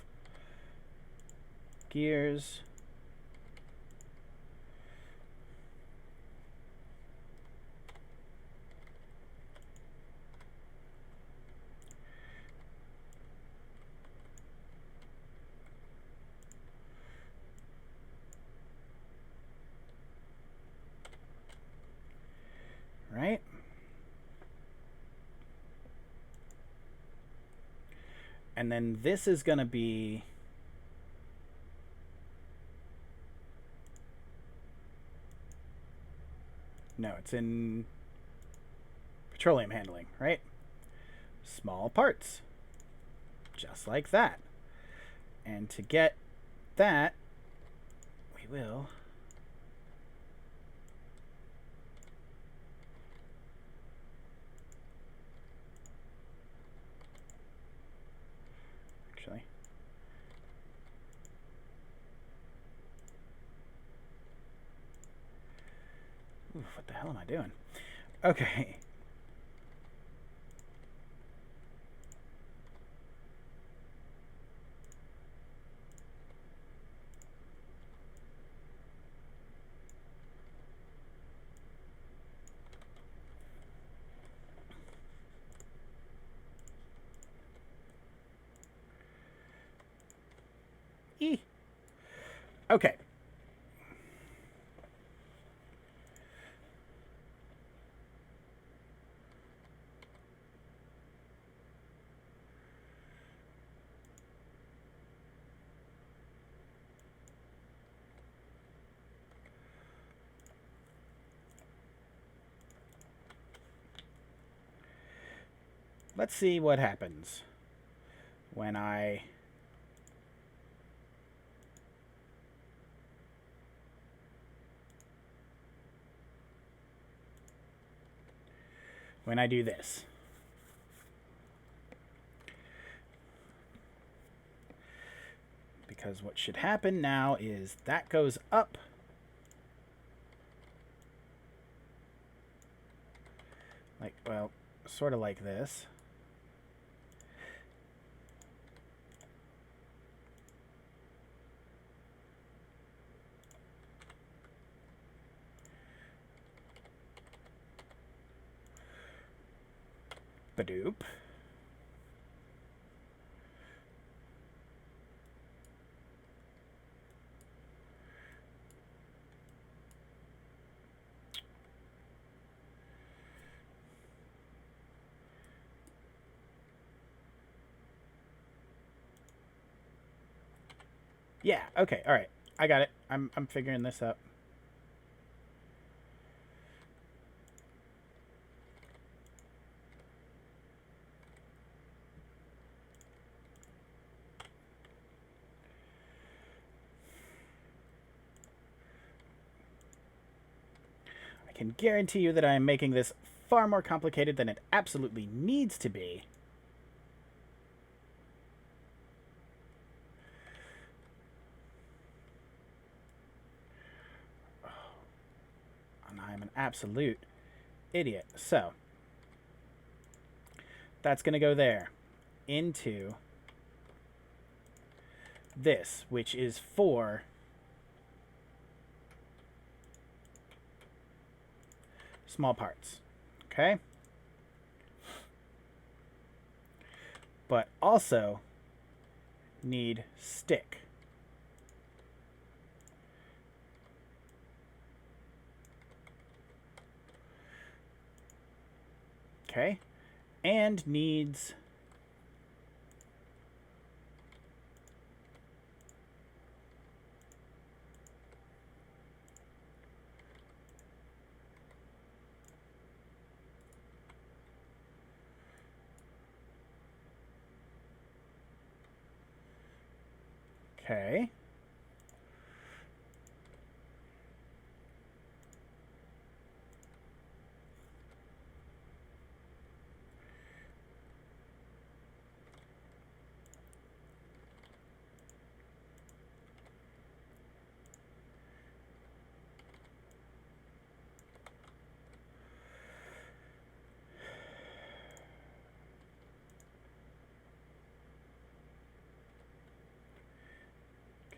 Gears. Right? And then this is going to be... No, it's in petroleum handling, right? Small parts. Just like that. And to get that, we will... Actually... Oof, what the hell am I doing? Okay. Okay. Let's see what happens when I do this. Because what should happen now is that goes up. Like, well, sort of like this. Badoop. Yeah, okay, alright. I got it. I'm figuring this out. I can guarantee you that I am making this far more complicated than it absolutely needs to be. And I'm an absolute idiot. So, that's going to go there into this, which is for small parts. Okay? But also need stick. Okay? And needs okay.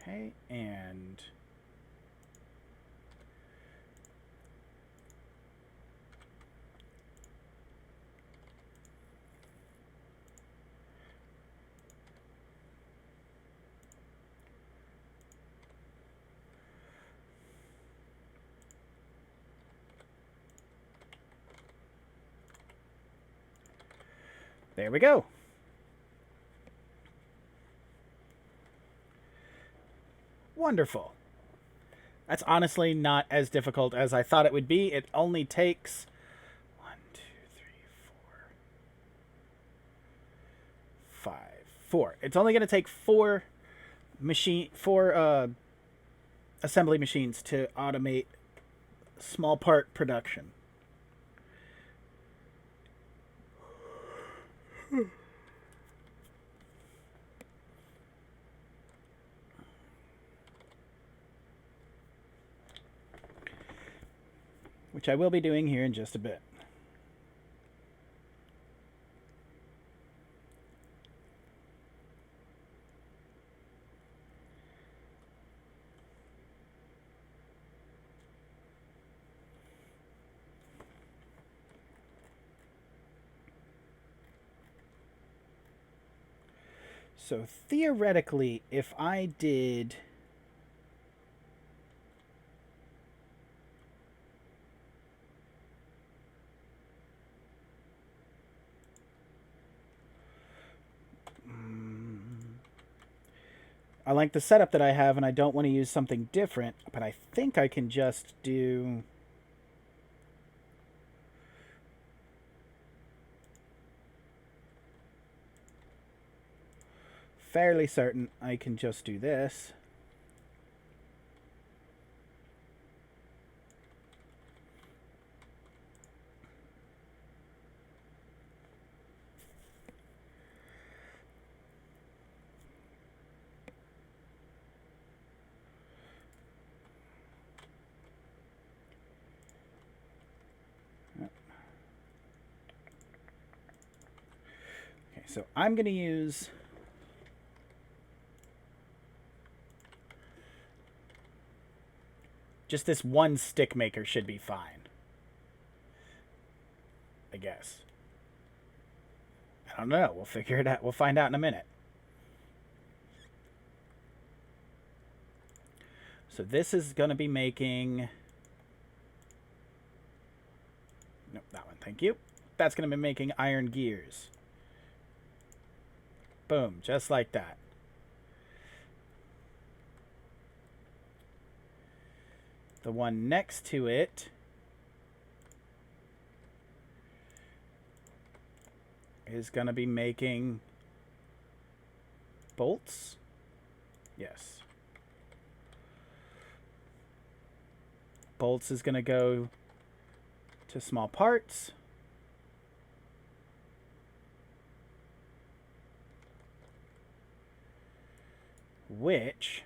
Okay, and there we go. Wonderful. That's honestly not as difficult as I thought it would be. It only takes 1, 2, 3, 4, 5, 4. It's only going to take four assembly machines to automate small part production. Which I will be doing here in just a bit. So theoretically, if I did I like the setup that I have and I don't want to use something different, but I think I can just do fairly certain I can just do this. Okay, so I'm going to use just this one stick maker should be fine, I guess. I don't know. We'll figure it out. We'll find out in a minute. So this is going to be making... Nope, that one. Thank you. That's going to be making iron gears. Boom. Just like that. The one next to it is going to be making bolts. Yes. Bolts is going to go to small parts. Which...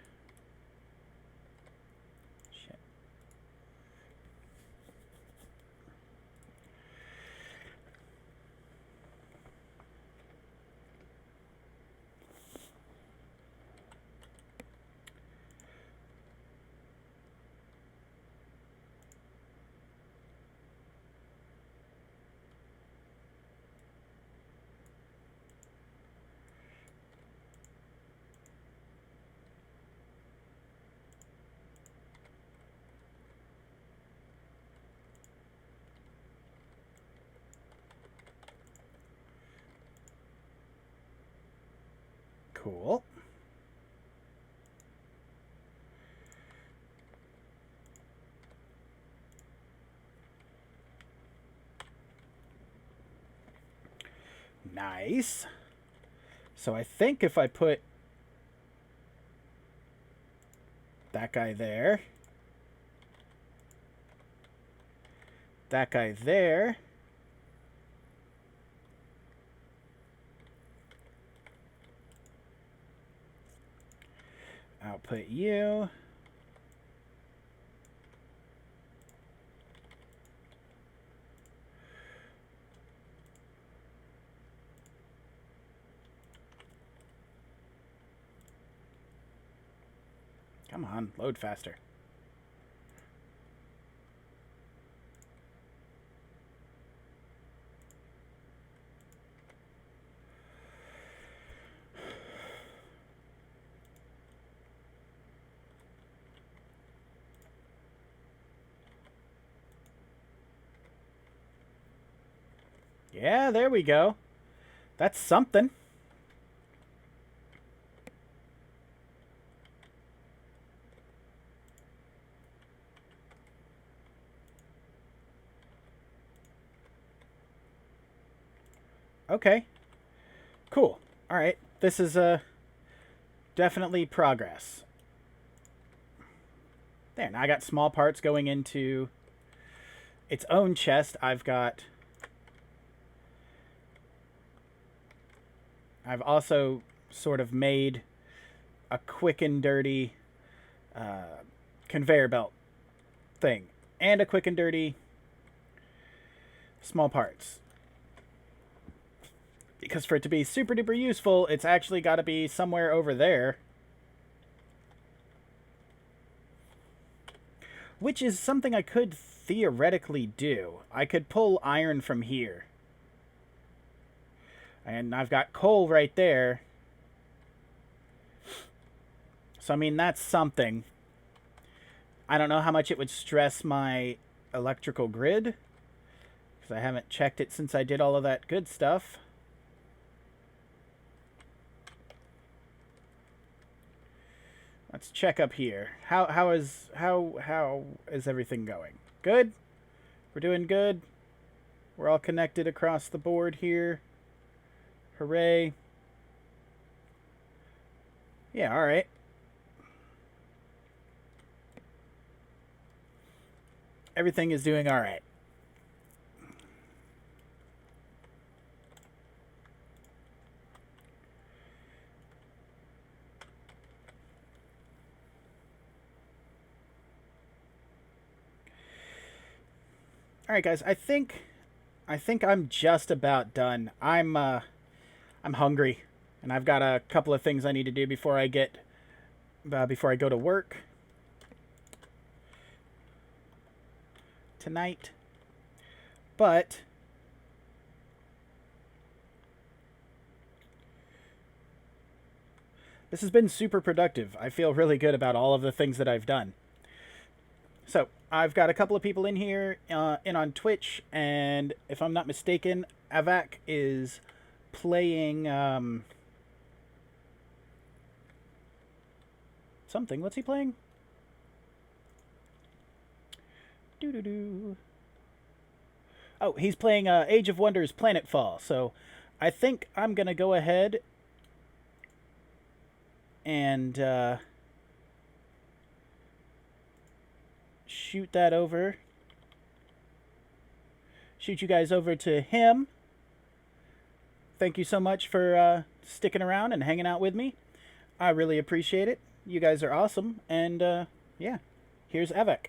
Shit. Cool. Nice. So I think if I put that guy there, that guy there, I'll put you. Come on, load faster. Yeah, there we go. That's something. Okay. Cool. All right. This is definitely progress. There. Now I got small parts going into its own chest. I've also sort of made a quick and dirty conveyor belt thing and a quick and dirty small parts. Because for it to be super duper useful, it's actually got to be somewhere over there. Which is something I could theoretically do. I could pull iron from here. And I've got coal right there. So, I mean, that's something. I don't know how much it would stress my electrical grid, because I haven't checked it since I did all of that good stuff. Let's check up here. How is everything going? Good? We're doing good? We're all connected across the board here. Hooray. Yeah, alright. Everything is doing alright. Alright guys, I think I'm just about done. I'm hungry, and I've got a couple of things I need to do before I go to work tonight. But this has been super productive. I feel really good about all of the things that I've done. So, I've got a couple of people in here, in on Twitch, and if I'm not mistaken, Avak is playing, something. What's he playing? Doo-doo-doo. Oh, he's playing, Age of Wonders Planetfall, so I think I'm gonna go ahead and, shoot you guys over to him. Thank you so much for sticking around and hanging out with me. I really appreciate it. You guys are awesome. And yeah, here's Avak.